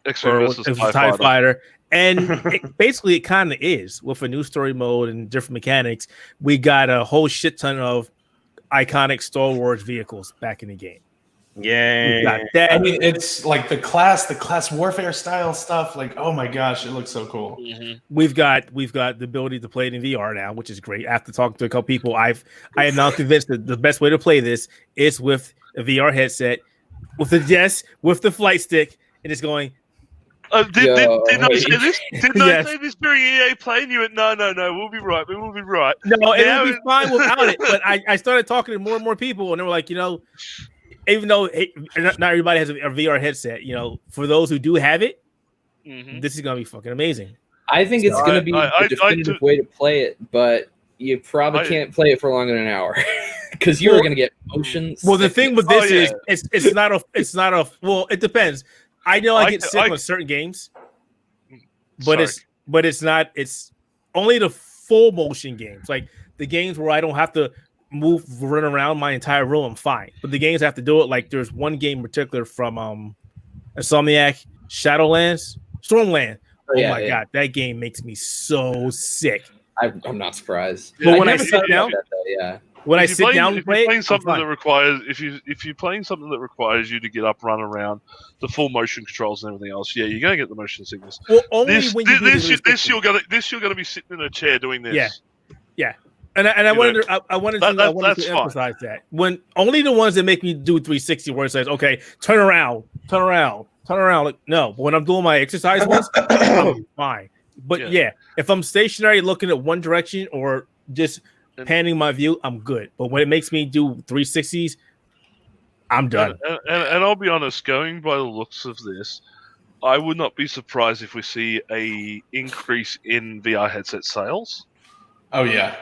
versus TIE Fighter. And it kind of is, with a new story mode and different mechanics. We got a whole shit ton of iconic Star Wars vehicles back in the game. Yeah. That. I mean, it's like the class warfare style stuff. Like, oh my gosh, it looks so cool. Mm-hmm. We've got the ability to play it in VR now, which is great. After talking to a couple people, I am now convinced that the best way to play this is with a VR headset, with the flight stick, and it's going. Did I say this? Didn't Yes. I say this during EA Play? And you went, no, we'll be right. We will be right. No, it Now would be fine without it. But I started talking to more and more people, and they were like, even though not everybody has a VR headset, for those who do have it, this is gonna be fucking amazing. I think it's going to be the definitive way to play it, but you probably can't play it for longer than an hour because you're going to get motion. Well, the thing with this is it's not a. Well, it depends. I know I get sick on certain games, but it's not. It's only the full motion games, like the games where I don't have to run around my entire room. I'm fine, but the games I have to do it. Like there's one game in particular from Insomniac, Shadowlands, Stormland. Oh my god, that game makes me so sick. I'm not surprised. But when I sit down, when I sit down and play, if you're playing something that requires you to get up, run around, the full motion controls and everything else, you're gonna get the motion sickness. Well, only when you do you're gonna be sitting in a chair doing this. Yeah. And I wanted to emphasize that when only the ones that make me do 360 where it says, okay, turn around. Like, no, but when I'm doing my exercise ones, I'm fine. But if I'm stationary looking at one direction or just panning my view, I'm good. But when it makes me do 360s, I'm done. And I'll be honest, going by the looks of this, I would not be surprised if we see a increase in VR headset sales. Oh yeah.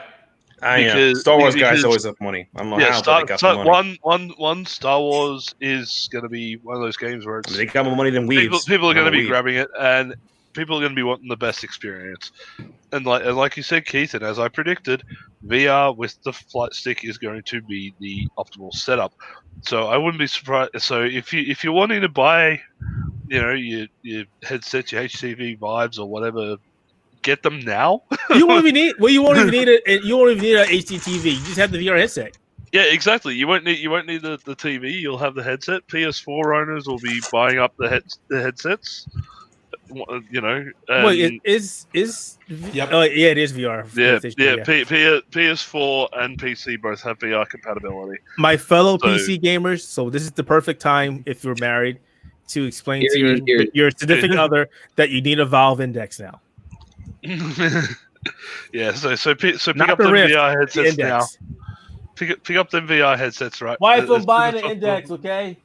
Star Wars guys always have money. I'm not how they got the money. One Star Wars is going to be one of those games where they got more money than we. People are going to be grabbing it, and people are going to be wanting the best experience. And like you said, Keith, and as I predicted, VR with the flight stick is going to be the optimal setup. So I wouldn't be surprised. So if you're wanting to buy, your headset, your HTV Vives or whatever. Get them now. You won't even need. Well, you won't even need it. You won't even need an HDTV. You just have the VR headset. Yeah, exactly. You won't need the TV. You'll have the headset. PS4 owners will be buying up the headsets. Well, it is. Yep. Oh, yeah, it is VR. PS4 and PC both have VR compatibility. My fellow PC gamers. So this is the perfect time if you're married to explain to your significant other that you need a Valve Index now. So pick up the VR headsets now. Pick up them VR headsets, right? Wife, I'm buying an Index, okay?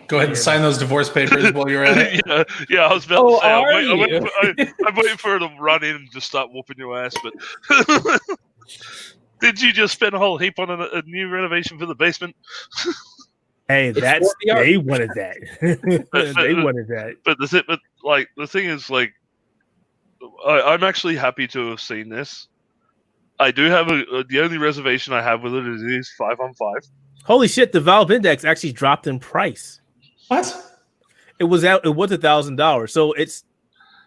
Go ahead and sign those divorce papers while you're at it. I was about to say. I'm waiting for her to run in and just start whooping your ass. But did you just spend a whole heap on a new renovation for the basement? Hey, they wanted that. They wanted that. But the thing is, like. I'm actually happy to have seen this. I do have the only reservation I have with it is 5-on-5. Holy shit! The Valve Index actually dropped in price. What? It was $1,000. So it's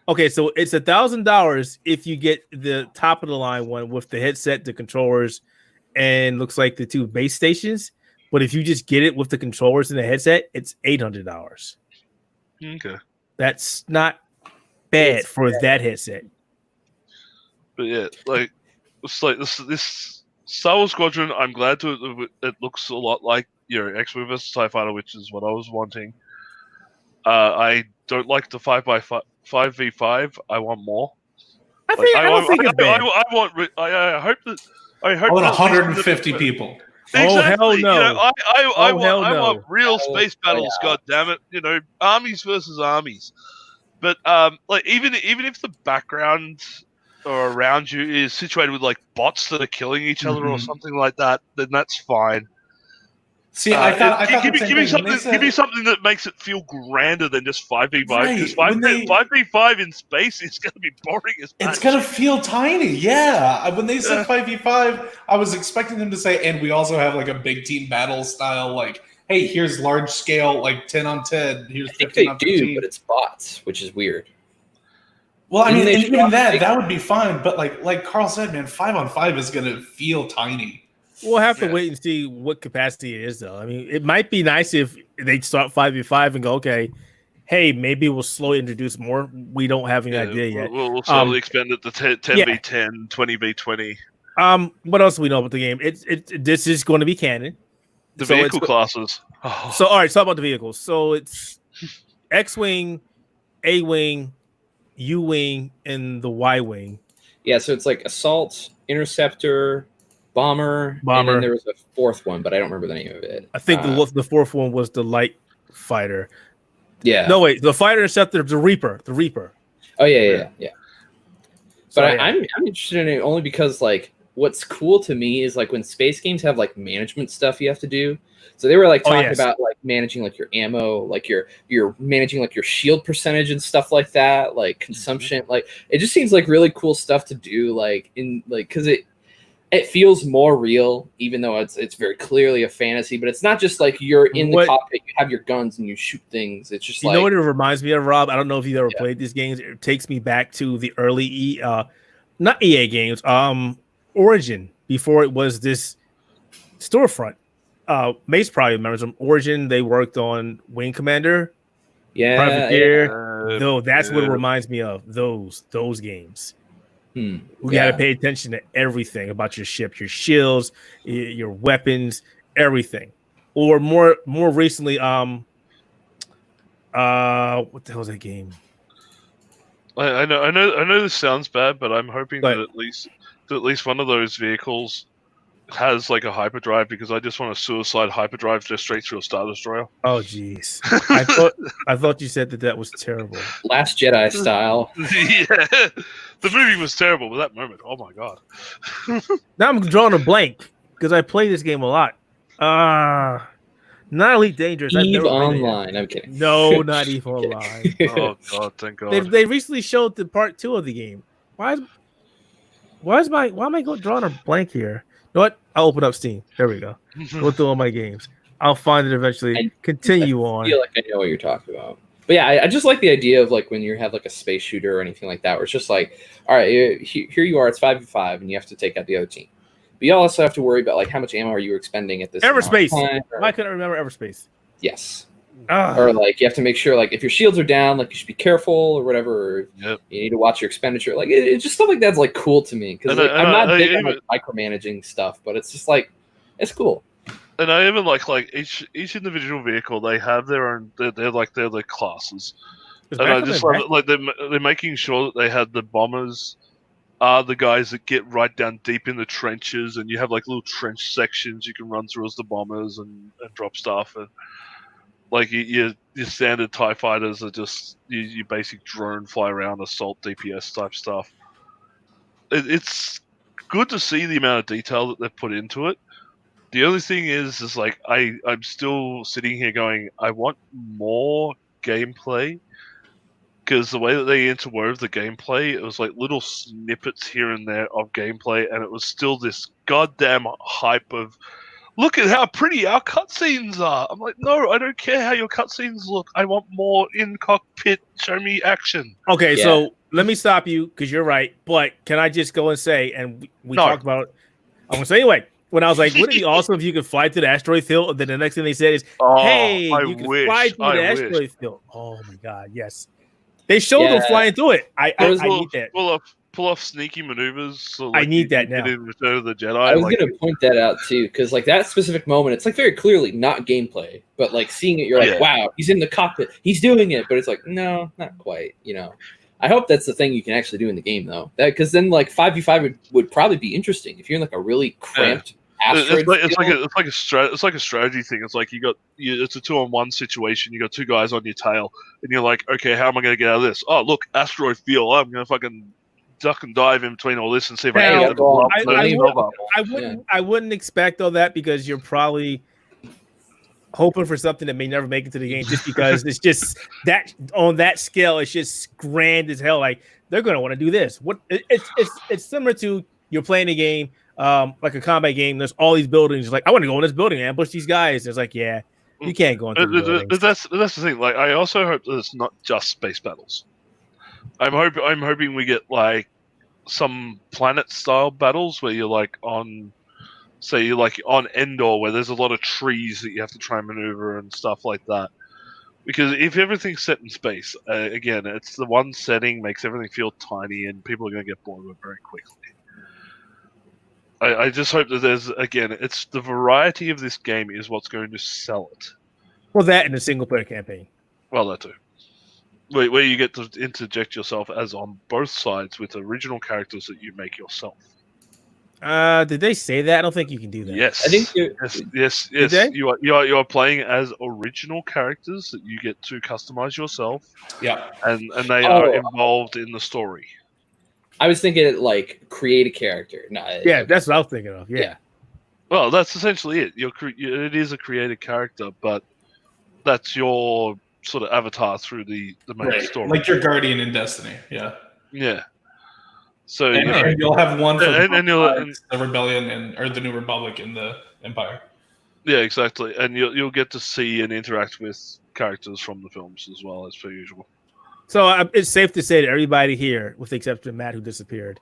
okay. So it's $1,000 if you get the top of the line one with the headset, the controllers, and looks like the 2 base stations. But if you just get it with the controllers and the headset, it's $800. Okay, that's not bad for that headset. But yeah, like it's like this Star Wars Squadron. I'm glad it looks a lot like X-Wing vs TIE Fighter, which is what I was wanting. I don't like the 5v5. I want more. I think it's bad. I hope that. I want 150 people. Exactly. Oh hell no! I want real space battles. Yeah. God damn it! Armies versus armies. But even if the background or around you is situated with like bots that are killing each other or something like that, then that's fine. See, I thought give me something that makes it feel grander than just 5v5. Because 5v5 in space is going to be boring as much. It's going to feel tiny. Yeah, when they said 5v5, I was expecting them to say, and we also have like a big team battle style, like. Hey, here's large scale, like 10 on 10. Here's 15 on 15. But it's bots, which is weird. Well, I mean, even that would be fine. But like Carl said, man, 5-on-5 is going to feel tiny. We'll have to wait and see what capacity it is, though. I mean, it might be nice if they start 5v5 and go, okay, hey, maybe we'll slowly introduce more. We don't have any idea yet. We'll slowly expand it to 10v10, 20v20. What else do we know about the game? This is going to be canon. The vehicle classes. Oh. So, all right, talk about the vehicles. So it's X-Wing, A-Wing, U-Wing, and the Y-Wing. Yeah, so it's like Assault, Interceptor, Bomber, and then there was a fourth one, but I don't remember the name of it. I think the fourth one was the Light Fighter. Yeah. No, wait, the Fighter Interceptor, the Reaper. Oh, yeah. So, but I'm interested in it only because, like, what's cool to me is, like, when space games have, like, management stuff you have to do. So they were, like, talking about, like, managing, like, your ammo, like, you're managing, like, your shield percentage and stuff like that, like, consumption. Like, it just seems like really cool stuff to do, like, because it feels more real, even though it's very clearly a fantasy. But it's not just like you're in the cockpit, you have your guns and you shoot things. It's just you know what it reminds me of, Rob. I don't know if you've ever played these games. It takes me back to the early not EA games, Origin, before it was this storefront. Mace probably remembers them. Origin, they worked on Wing Commander, Privateer. No, that's what it reminds me of. Those games. We got to pay attention to everything about your ship, your shields, your weapons, everything. Or more recently, what the hell is that game? I know this sounds bad, but I'm hoping that at least one of those vehicles has like a hyperdrive, because I just want a suicide hyperdrive just straight through a Star Destroyer. Oh jeez. I thought you said that was terrible. Last Jedi style. Yeah. The movie was terrible, but that moment, oh my god. Now I'm drawing a blank because I play this game a lot. Not Elite Dangerous. EVE Online. I'm kidding. No, not EVE Online. Oh god, thank god. They recently showed the part 2 of the game. Why am I drawing a blank here? You know what? I'll open up Steam. There we go. Go through all my games. I'll find it eventually. Continue on. I feel like I know what you're talking about. But yeah, I just like the idea of like when you have like a space shooter or anything like that, where it's just like, all right, here you are, it's 5v5, and you have to take out the other team. But you also have to worry about like how much ammo are you expending at this Everspace. Why couldn't I remember Everspace? Yes. Or like you have to make sure like if your shields are down, like you should be careful or whatever. Or you need to watch your expenditure. Like it just stuff like that's like cool to me because like, I'm not big on like, micromanaging stuff, but it's just like it's cool. And I even like each individual vehicle, they have their own. They're their classes, and I just love it. Like they're making sure that they had the bombers are the guys that get right down deep in the trenches, and you have like little trench sections you can run through as the bombers and drop stuff. And like your standard TIE fighters are just your basic drone fly around assault DPS type stuff. It's good to see the amount of detail that they've put into it. The only thing is like I'm still sitting here going, I want more gameplay, because the way that they interwove the gameplay, it was like little snippets here and there of gameplay, and it was still this goddamn hype of, look at how pretty our cutscenes are. I'm like, no, I don't care how your cutscenes look. I want more in cockpit. Show me action. Okay, so let me stop you because you're right. But can I just go and say, and we talked about it. I'm gonna say anyway. When I was like, wouldn't it be awesome if you could fly to the asteroid field? And then the next thing they said is, hey, you can fly through the asteroid field. Oh my god, yes. They showed them flying through it. I need that. Pull off sneaky maneuvers. So I need that now. In Return of the Jedi. I was going to point that out too, because like that specific moment, it's like very clearly not gameplay, but like seeing it, you're like, wow, he's in the cockpit, he's doing it, but it's like, no, not quite. You know, I hope that's the thing you can actually do in the game though, because then like 5v5 would probably be interesting if you're in like a really cramped. It's like a strategy thing. It's like it's a 2-on-1 situation. You got two guys on your tail, and you're like, okay, how am I going to get out of this? Oh, look, asteroid field. I'm going to fucking duck and dive in between all this and see if I can get them. I wouldn't expect all that because you're probably hoping for something that may never make it to the game, just because it's just that on that scale, it's just grand as hell. Like they're going to want to do this. It's similar to you're playing a game. Like a combat game, there's all these buildings. Like, I want to go in this building and ambush these guys. It's like, yeah, you can't go into the buildings. But that's the thing. Like, I also hope that it's not just space battles. I'm hoping we get like some planet style battles where you're like on say like on Endor, where there's a lot of trees that you have to try and maneuver and stuff like that. Because if everything's set in space, again, it's the one setting makes everything feel tiny, and people are going to get bored of it very quickly. I just hope that it's the variety of this game is what's going to sell it. Well, that and the single player campaign. Well, that too. Where you get to interject yourself as on both sides with original characters that you make yourself. Did they say that? I don't think you can do that. Yes, I think yes. You are playing as original characters that you get to customize yourself. Yeah, and they are involved in the story. I was thinking like create a character. No, yeah, that's what I was thinking of. Yeah. Well, that's essentially it. It is a created character, but that's your sort of avatar through the main story, like your guardian in Destiny. Yeah. So and you'll have one for the Rebellion or the New Republic in the Empire. Yeah, exactly, and you'll get to see and interact with characters from the films as well as per usual. So it's safe to say that everybody here, with the exception of Matt, who disappeared,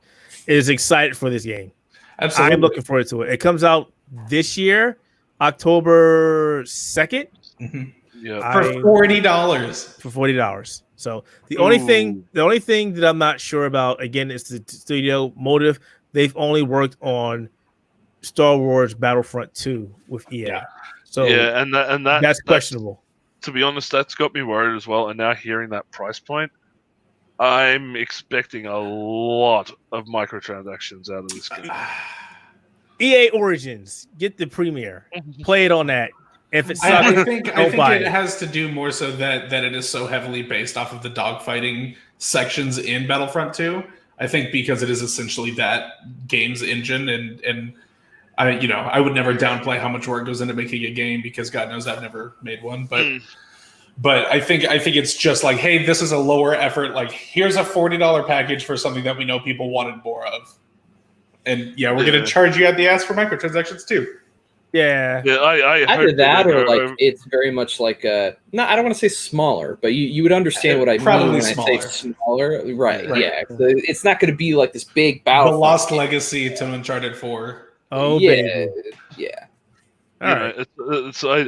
is excited for this game. Absolutely, I'm looking forward to it. It comes out this year, October 2nd. Mm-hmm. Yeah, for $40. For $40. So the only thing that I'm not sure about, again, is the studio Motive. They've only worked on Star Wars Battlefront 2 with EA. Yeah. So and that's questionable. To be honest, that's got me worried as well. And now hearing that price point, I'm expecting a lot of microtransactions out of this game. EA Origins, get the premiere, play it on that. If it's I think it has to do more so that it is so heavily based off of the dogfighting sections in Battlefront 2. I think because it is essentially that game's engine, and I would never downplay how much work goes into making a game because God knows I've never made one, but I think it's just like, hey, this is a lower effort. Like, here's a $40 package for something that we know people wanted more of, and we're going to charge you at the ass for microtransactions too. Yeah. I either that or like it's very much like I don't want to say smaller, but you would understand what I mean when I say smaller, right? Yeah, it's not going to be like this big battle. The Lost Legacy to Uncharted 4. Oh, yeah, baby. Yeah. All right.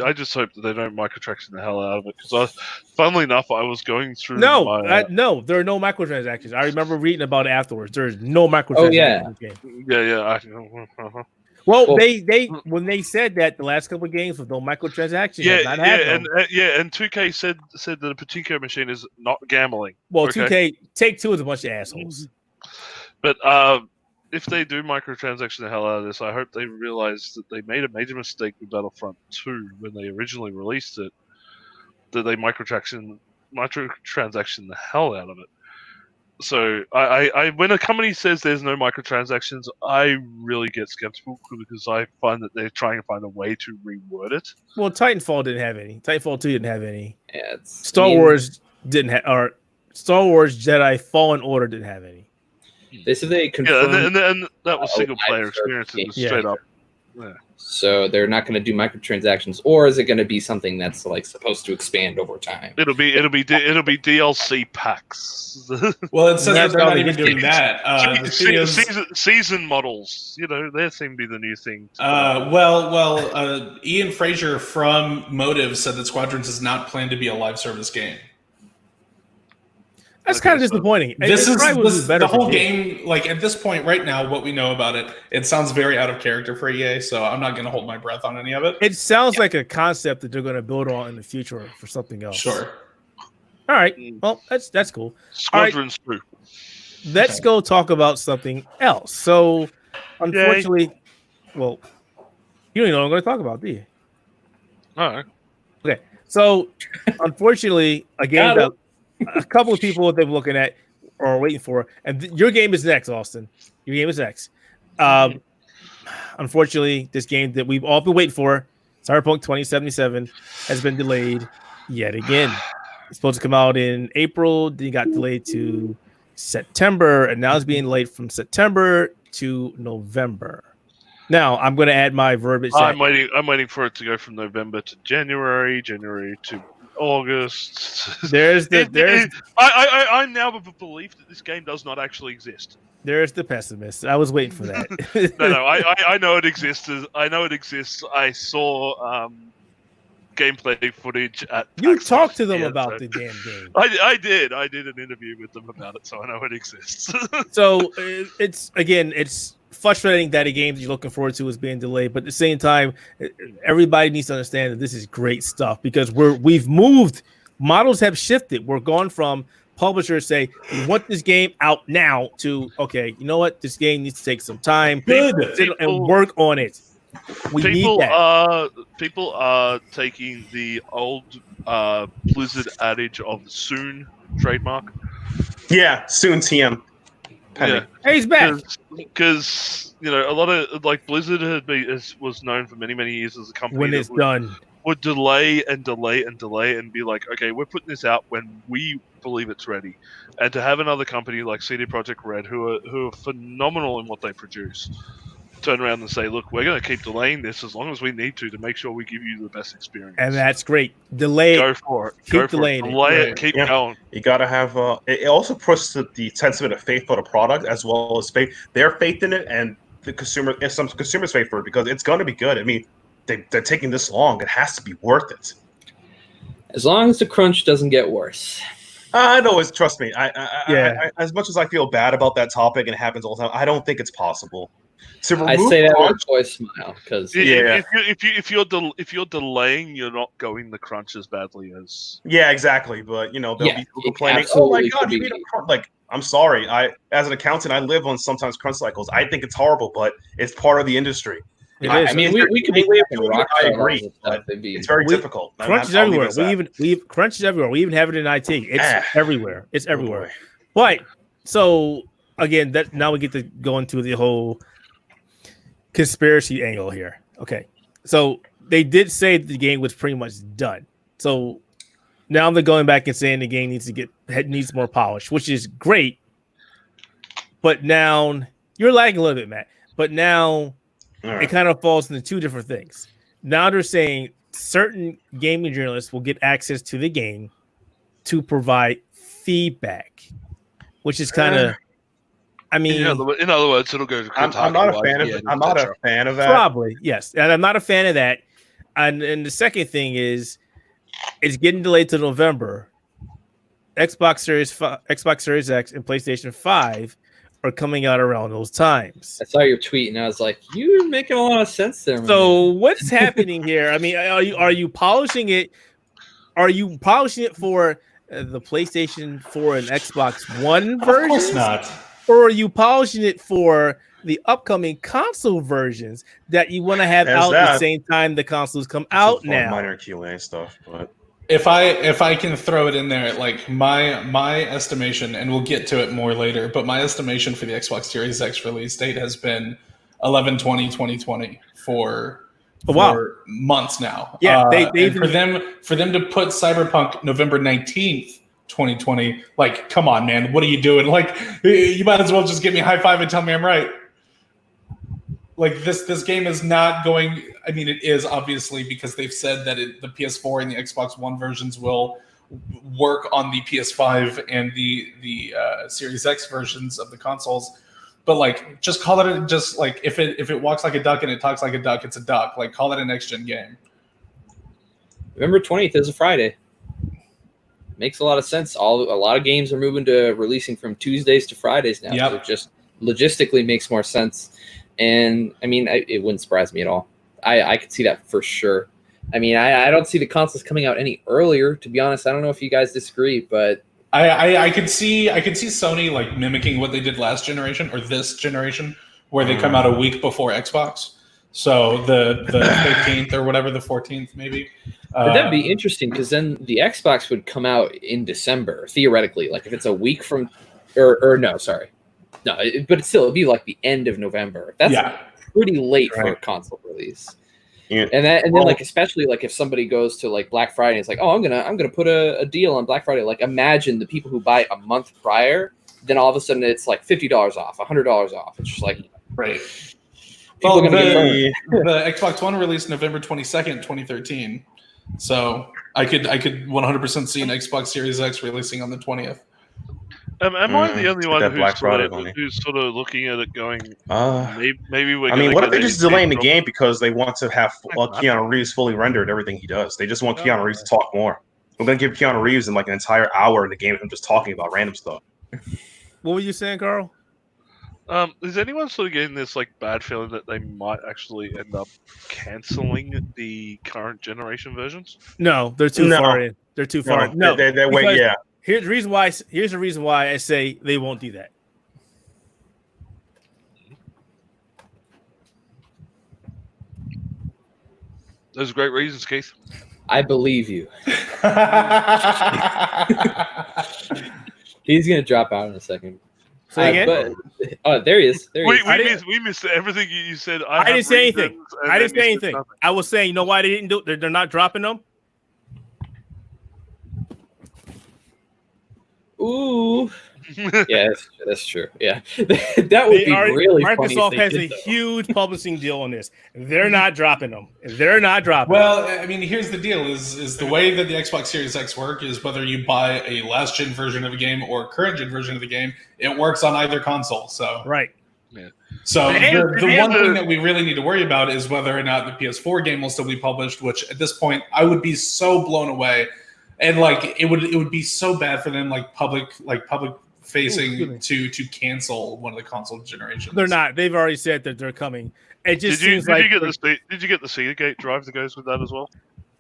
I just hope that they don't microtransaction the hell out of it because, funnily enough, I was going through. No, there are no microtransactions. I remember reading about it afterwards. There's no microtransactions in this game. Yeah. Well, they when they said that the last couple of games with no microtransactions, and 2K said that a particular machine is not gambling. Well, okay? 2K Take-Two is a bunch of assholes. But if they do microtransaction the hell out of this, I hope they realize that they made a major mistake with Battlefront 2 when they originally released it. That they microtransaction the hell out of it. So I when a company says there's no microtransactions, I really get skeptical because I find that they're trying to find a way to reword it. Well, Titanfall didn't have any. Titanfall 2 didn't have any. Yeah, Star Wars didn't have, or Star Wars Jedi Fallen Order didn't have any. They said they confirmed. Yeah, and that was single player experiences straight up. Yeah. So they're not going to do microtransactions, or is it going to be something that's like supposed to expand over time? It'll be DLC packs. Well, it says that they're not even doing that. Season models, they seem to be the new thing. Ian Fraser from Motive said that Squadrons is not planned to be a live service game. That's kind of disappointing. The whole game, like at this point right now, what we know about it, it sounds very out of character for EA, so I'm not going to hold my breath on any of it. It sounds like a concept that they're going to build on in the future for something else. Sure. All right. Well, that's cool. Squadrons 2. Let's go talk about something else. So, unfortunately, you don't even know what I'm going to talk about, do you? All right. Okay. So, unfortunately, a game that a couple of people they've been looking at or waiting for, and your game is next, Austin. Your game is next. Unfortunately, this game that we've all been waiting for, Cyberpunk 2077, has been delayed yet again. It's supposed to come out in April, then it got delayed to September, and now it's being delayed from September to November. Now I'm going to add my verbiage. I'm waiting for it to go from November to January to August. I'm now of a belief that this game does not actually exist. There's the pessimist. I was waiting for that. No, I know it exists. I know it exists. I saw gameplay footage at. You talked to them about the damn game. I did. I did an interview with them about it, so I know it exists. So it's frustrating that a game that you're looking forward to is being delayed, but at the same time, everybody needs to understand that this is great stuff because we've moved. Models have shifted. We're gone from publishers say we want this game out now to okay, you know what? This game needs to take some time and work on it. People are taking the old Blizzard adage of soon trademark. Yeah, soon TM. Yeah. Hey, he's back. Because a lot of Blizzard was known for many years as a company when it's done would delay and be like, okay, we're putting this out when we believe it's ready. And to have another company like CD Projekt Red, who are phenomenal in what they produce, turn around and say, look, we're going to keep delaying this as long as we need to make sure we give you the best experience. And that's great. Delay. Go for it. Keep delaying it. Delay it. Keep going. You got to have. It also puts the sentiment of faith for the product as well as faith. Their faith in it and the consumer, and some consumers' faith for it because it's going to be good. I mean, they're taking this long. It has to be worth it. As long as the crunch doesn't get worse. I know. Trust me. I as much as I feel bad about that topic and it happens all the time, I don't think it's possible. I say that with a boy smile because if you're delaying, you're not going the crunch as badly as exactly. But there'll be people complaining. Oh my god, you need a crunch! Like I'm sorry, as an accountant, I live on sometimes crunch cycles. I think it's horrible, but it's part of the industry. I mean, we could be rock. I agree. It's very difficult. Crunch is everywhere. Crunch is everywhere. We even have it in IT. It's everywhere. It's everywhere. But so again, that now we get to go into the whole conspiracy angle here. Okay, so they did say the game was pretty much done. So now they're going back and saying the game needs more polish, which is great. But now you're lagging a little bit, Matt. But now it kind of falls into two different things. Now they're saying certain gaming journalists will get access to the game to provide feedback, which is kind of. I mean, in other words, it'll go to Kotaku. I'm not a fan of. I'm not a fan of that. Probably yes, and I'm not a fan of that. And the second thing is, it's getting delayed to November. Xbox Series X, and PlayStation 5 are coming out around those times. I saw your tweet and I was like, "You're making a lot of sense there." So what's happening here? I mean, are you polishing it? Are you polishing it for the PlayStation 4 and Xbox One version? Of course not. Or are you polishing it for the upcoming console versions that you want to have out at the same time the consoles come out now? Minor QA stuff, but if I can throw it in there, like my estimation, and we'll get to it more later, but my estimation for the Xbox Series X release date has been 11/20/2020 for months now. Yeah, for them to put Cyberpunk November 19th. 2020, like, come on, man, what are you doing? Like, you might as well just give me a high five and tell me I'm right. Like, this game is not going. I mean, it is obviously because they've said that the PS4 and the Xbox One versions will work on the PS5 and the Series X versions of the consoles. But like, just call it just like if it walks like a duck and it talks like a duck, it's a duck. Like, call it a next gen game. November 20th is a Friday. Makes a lot of sense. A lot of games are moving to releasing from Tuesdays to Fridays now. Yep. So it just logistically makes more sense. And I mean, it wouldn't surprise me at all. I could see that for sure. I mean, I don't see the consoles coming out any earlier, to be honest. I don't know if you guys disagree, but I could see Sony like mimicking what they did last generation or this generation, where they come out a week before Xbox. So the 15th or whatever, the 14th maybe. But that'd be interesting because then the Xbox would come out in December, theoretically. Like if it's a week from, but it'd be like the end of November. That's pretty late for a console release. Yeah. And then like especially like if somebody goes to like Black Friday, it's like, oh, I'm gonna put a deal on Black Friday. Like imagine the people who buy a month prior, then all of a sudden it's like $50 off, $100 off. It's just like right. Well, the Xbox One released November 22nd, 2013. So I could 100% see an Xbox Series X releasing on the 20th. Am I the only one that Black Friday money. who's sort of looking at it going, maybe we're I mean, what if they're just delaying the game because they want to have Keanu Reeves fully rendered everything he does? They just want Keanu Reeves to talk more. We're going to give Keanu Reeves in like an entire hour in the game of him just talking about random stuff. What were you saying, Carl? Is anyone sort of getting this like bad feeling that they might actually end up canceling the current generation versions? No, they're too far in. They're too far. No, they're way, yeah. Here's the reason why. Here's the reason why I say they won't do that. Those are great reasons, Keith. I believe you. He's gonna drop out in a second. There he is. We missed everything you said. I didn't say anything. I was saying, you know why they didn't do it? They're not dropping them. Ooh. Yeah, that's true. Yeah, that would be really funny. Microsoft has a huge publishing deal on this. They're not dropping them. Well, I mean, here's the deal: is the way that the Xbox Series X work is whether you buy a last gen version of a game or a current gen version of the game, it works on either console. So right. Yeah. So the one thing that we really need to worry about is whether or not the PS4 game will still be published. Which at this point, I would be so blown away, and like it would be so bad for them, public facing to cancel one of the console generations. They're not. They've already said that they're coming. It just did you get the Seagate drive that goes with that as well?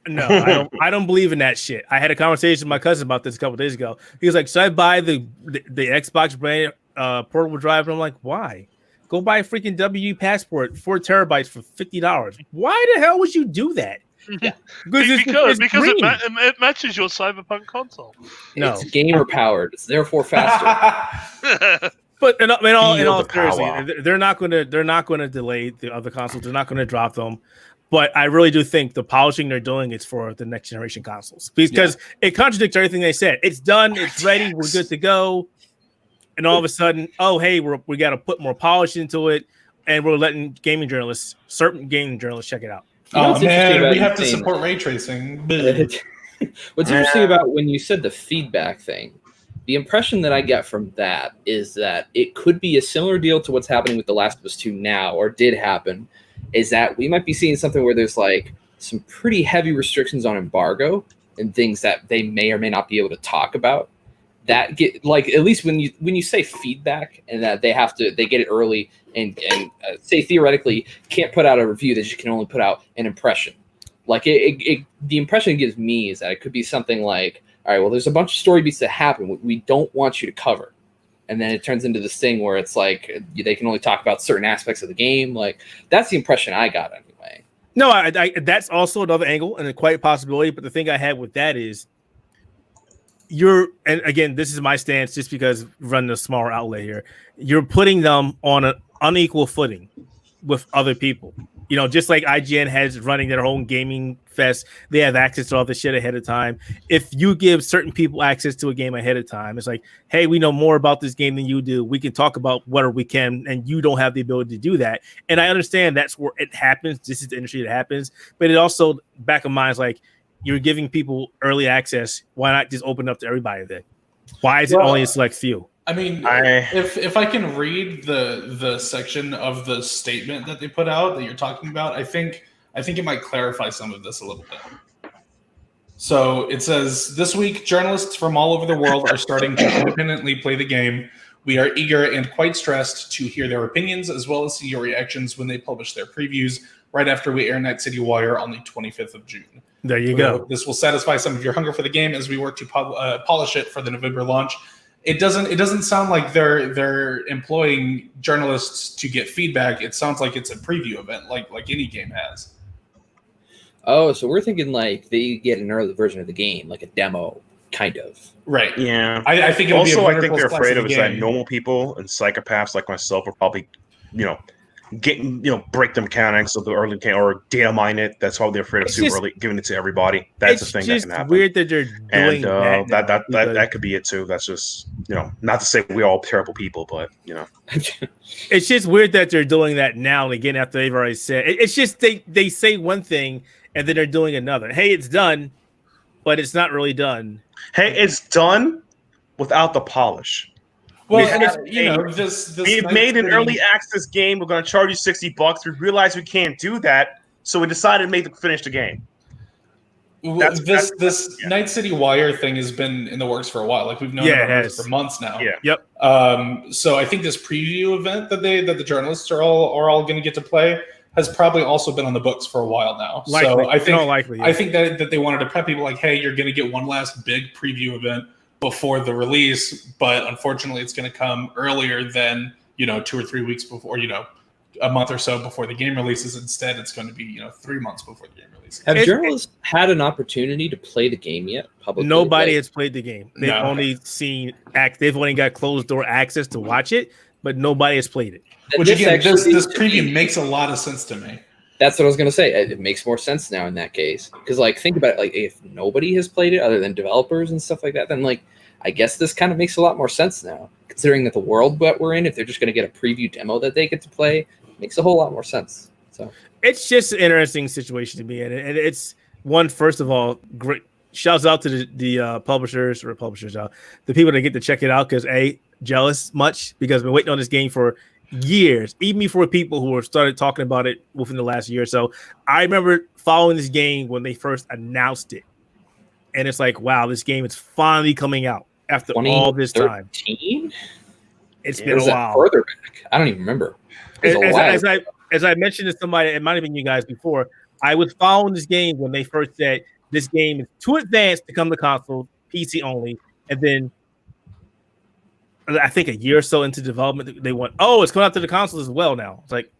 No, I don't believe in that shit. I had a conversation with my cousin about this a couple days ago. He was like, "Should I buy the Xbox brand portable drive?" And I'm like, "Why? Go buy a freaking WE Passport, 4 terabytes for $50. Why the hell would you do that?" Yeah. because it matches your Cyberpunk console. No, it's gamer powered. It's therefore faster. But in all seriousness, they're not going to delay the other consoles. They're not going to drop them. But I really do think the polishing they're doing is for the next generation consoles because it contradicts everything they said. It's done. It's ready. We're good to go. And all of a sudden, oh hey, we got to put more polish into it, and we're letting certain gaming journalists check it out. Oh man, we have to support ray tracing. What's interesting about when you said the feedback thing, the impression that I get from that is that it could be a similar deal to what's happening with The Last of Us 2 now, or did happen, is that we might be seeing something where there's like some pretty heavy restrictions on embargo and things that they may or may not be able to talk about. That get like at least when you say feedback and that they get it early and say theoretically can't put out a review, that you can only put out an impression. Like the impression it gives me is that it could be something like, all right, well, there's a bunch of story beats that happen we don't want you to cover, and then it turns into this thing where it's like they can only talk about certain aspects of the game. Like that's the impression I got anyway. No, I that's also another angle and a quite possibility. But the thing I had with that is. And again, this is my stance just because running a smaller outlet here, you're putting them on an unequal footing with other people. You know, just like IGN has running their own gaming fest, they have access to all this shit ahead of time. If you give certain people access to a game ahead of time, it's like, hey, we know more about this game than you do. We can talk about whatever we can, and you don't have the ability to do that. And I understand that's where it happens. This is the industry that happens. But it also, back of mind, is like, you're giving people early access. Why not just open up to everybody then? Why is it only a select few? I mean, if I can read the section of the statement that they put out that you're talking about, I think it might clarify some of this a little bit. So it says, this week, journalists from all over the world are starting to independently play the game. We are eager and quite stressed to hear their opinions as well as see your reactions when they publish their previews right after we air Night City Wire on the 25th of June. There you go. This will satisfy some of your hunger for the game as we work to polish it for the November launch. It doesn't sound like they're employing journalists to get feedback. It sounds like it's a preview event, like any game has. Oh, so we're thinking like they get an early version of the game, like a demo, kind of. Right. Yeah. I think it'll also, be a I think they're afraid of is that normal people and psychopaths like myself are probably, break the mechanics of the early game or data mine it. That's why they're afraid of super early giving it to everybody. That's the thing that can happen. It's weird that they're doing that could be it too. That's just not to say we're all terrible people, but it's just weird that they're doing that now and again after they've already said. It's just they say one thing and then they're doing another. Hey, it's done, but it's not really done. Hey, it's done without the polish. Well, this we've made an early access game. We're going to charge you $60. We realized we can't do that, so we decided to finish the game. This Night City Wire thing has been in the works for a while. Like we've known about this for months now. Yeah. Yep. So I think this preview event that the journalists are all going to get to play has probably also been on the books for a while now. Likely. So I think yeah. I think that they wanted to prep people like, hey, you're going to get one last big preview event before the release, but unfortunately, it's going to come earlier than 2 or 3 weeks before, a month or so before the game releases. Instead, it's going to be 3 months before the game releases. Have journalists had an opportunity to play the game yet? Publicly? Nobody has played the game. They've No. only seen They've only got closed door access to watch it, but nobody has played it. Which again, this preview makes a lot of sense to me. That's what I was going to say. It makes more sense now in that case. Because, think about it. If nobody has played it other than developers and stuff like that, then, I guess this kind of makes a lot more sense now. Considering that the world that we're in, if they're just going to get a preview demo that they get to play, it makes a whole lot more sense. So it's just an interesting situation to be in. And it's one, first of all, great. Shouts out to the publishers, the people that get to check it out because, jealous much because I've been waiting on this game for years, even before people who started talking about it within the last year or so. I remember following this game when they first announced it, and it's like, wow, this game is finally coming out after all this time. It's been a while. Further back, I don't even remember. As I mentioned to somebody, it might have been you guys before. I was following this game when they first said this game is too advanced to come to console, PC only, and then I think a year or so into development, they went, it's coming out to the console as well now. It's like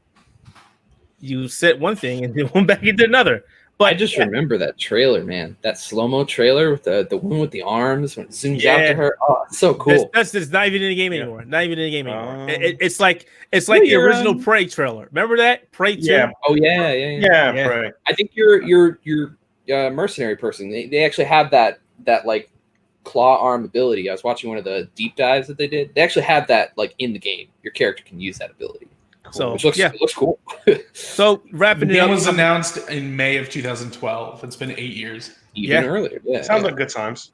you said one thing and then went back into another. But I just remember that trailer, man. That slow-mo trailer with the woman with the arms when it zooms out to her. Oh, it's so cool. That's not even in the game anymore. Not even in the game anymore. It's like the original Prey trailer. Remember that? Prey 2? Yeah. Oh, yeah. Prey. I think your mercenary person, they actually have that claw arm ability. I was watching one of the deep dives that they did. They actually have that in the game. Your character can use that ability. So which looks cool. So wrapping the it up, game was announced in May of 2012. It's been 8 years. Even earlier. Yeah. Sounds like good times.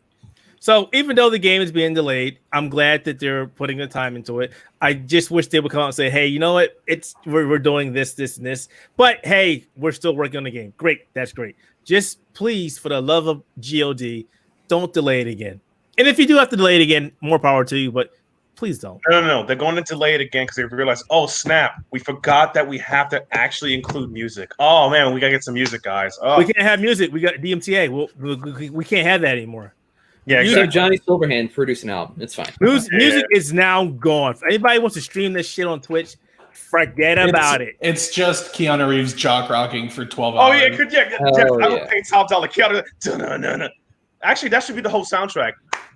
So even though the game is being delayed, I'm glad that they're putting the time into it. I just wish they would come out and say, hey, you know what? We're doing this, and this. But hey, we're still working on the game. Great. That's great. Just please, for the love of GOD, don't delay it again. And if you do have to delay it again, more power to you, but please don't. No. They're going to delay it again because they realize, oh, snap. We forgot that we have to actually include music. Oh, man, we got to get some music, guys. Oh. We can't have music. We got DMCA. We can't have that anymore. Yeah, exactly. Johnny Silverhand produced an album. It's fine. Music is now gone. If anybody wants to stream this shit on Twitch, forget about it. It's just Keanu Reeves jock rocking for 12 hours. Oh, yeah. I would pay top dollar. Keanu. Actually, that should be the whole soundtrack.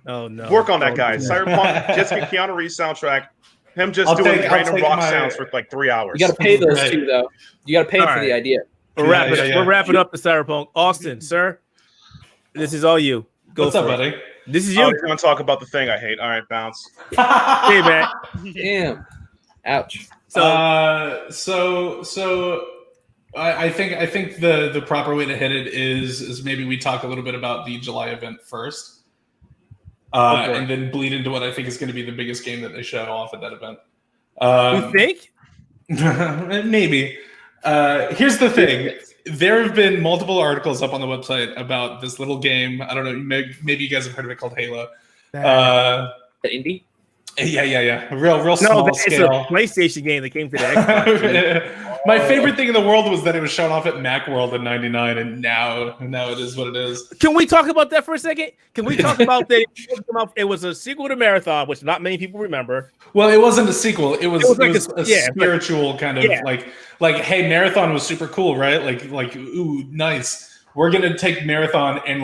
Oh, no. Work on that, guys. Cyberpunk, just get Keanu Reeves soundtrack. Him just doing random rock sounds for 3 hours. You got to pay those two, though. You got to pay for the idea. We're wrapping up the Cyberpunk. Austin, sir, this is all you. What's up, buddy? This is you. We're going to talk about the thing I hate. All right, bounce. Hey, man. Damn. Ouch. I think the proper way to hit it is maybe we talk a little bit about the July event first. And then bleed into what I think is going to be the biggest game that they show off at that event. You think? Maybe. Here's the thing. There have been multiple articles up on the website about this little game. I don't know. Maybe you guys have heard of it called Halo. The indie? Yeah. Real small scale. It's a PlayStation game that came to the Xbox. My favorite thing in the world was that it was shown off at Macworld in '99, and now it is what it is. Can we talk about that for a second? Can we talk about that? It was a sequel to Marathon, which not many people remember. Well, it wasn't a sequel. It was a spiritual kind of like, hey, Marathon was super cool, right? Like, ooh, nice. We're gonna take Marathon and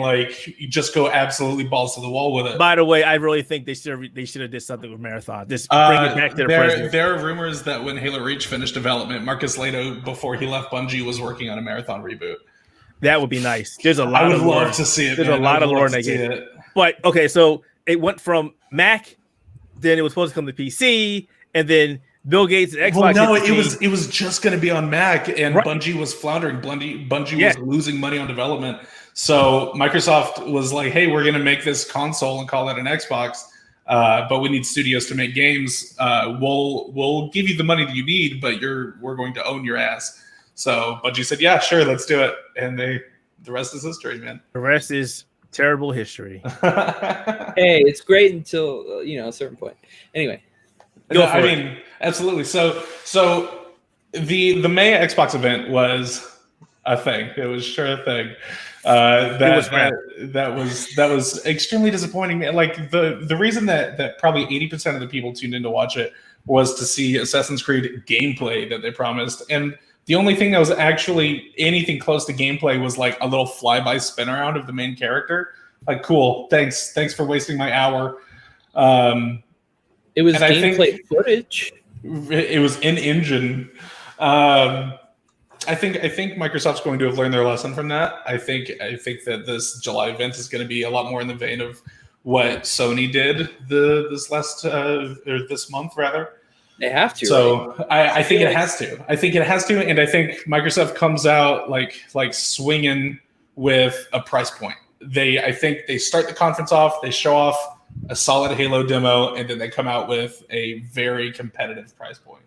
just go absolutely balls to the wall with it. By the way, I really think they should have did something with Marathon. Just bring it back to the present. There are rumors that when Halo Reach finished development, Marcus Lato, before he left Bungie, was working on a Marathon reboot. That would be nice. There's a lot. I would love to see it. There's a lot of lore in that game. But okay, so it went from Mac, then it was supposed to come to PC, and then Bill Gates and Xbox. Well, no, it was just going to be on Mac, and right. Bungie was floundering. Bungie was losing money on development. So Microsoft was like, "Hey, we're going to make this console and call it an Xbox." but we need studios to make games. We'll give you the money that you need, but we're going to own your ass. So Bungie said, yeah, sure, let's do it. And the rest is history, man. The rest is terrible history. Hey, it's great until a certain point. Anyway, I mean, absolutely. So the May Xbox event was a thing. It was sure a thing. That was extremely disappointing. Like the reason that probably 80% of the people tuned in to watch it was to see Assassin's Creed gameplay that they promised, and the only thing that was actually anything close to gameplay was like a little flyby spin around of the main character. Like, cool, thanks for wasting my hour. It was gameplay footage. It was in engine. I think Microsoft's going to have learned their lesson from that. I think that this July event is going to be a lot more in the vein of what Sony did this month rather. They have to. So right? I think it has to. I think it has to, and I think Microsoft comes out like swinging with a price point. I think they start the conference off. They show off a solid Halo demo, and then they come out with a very competitive price point.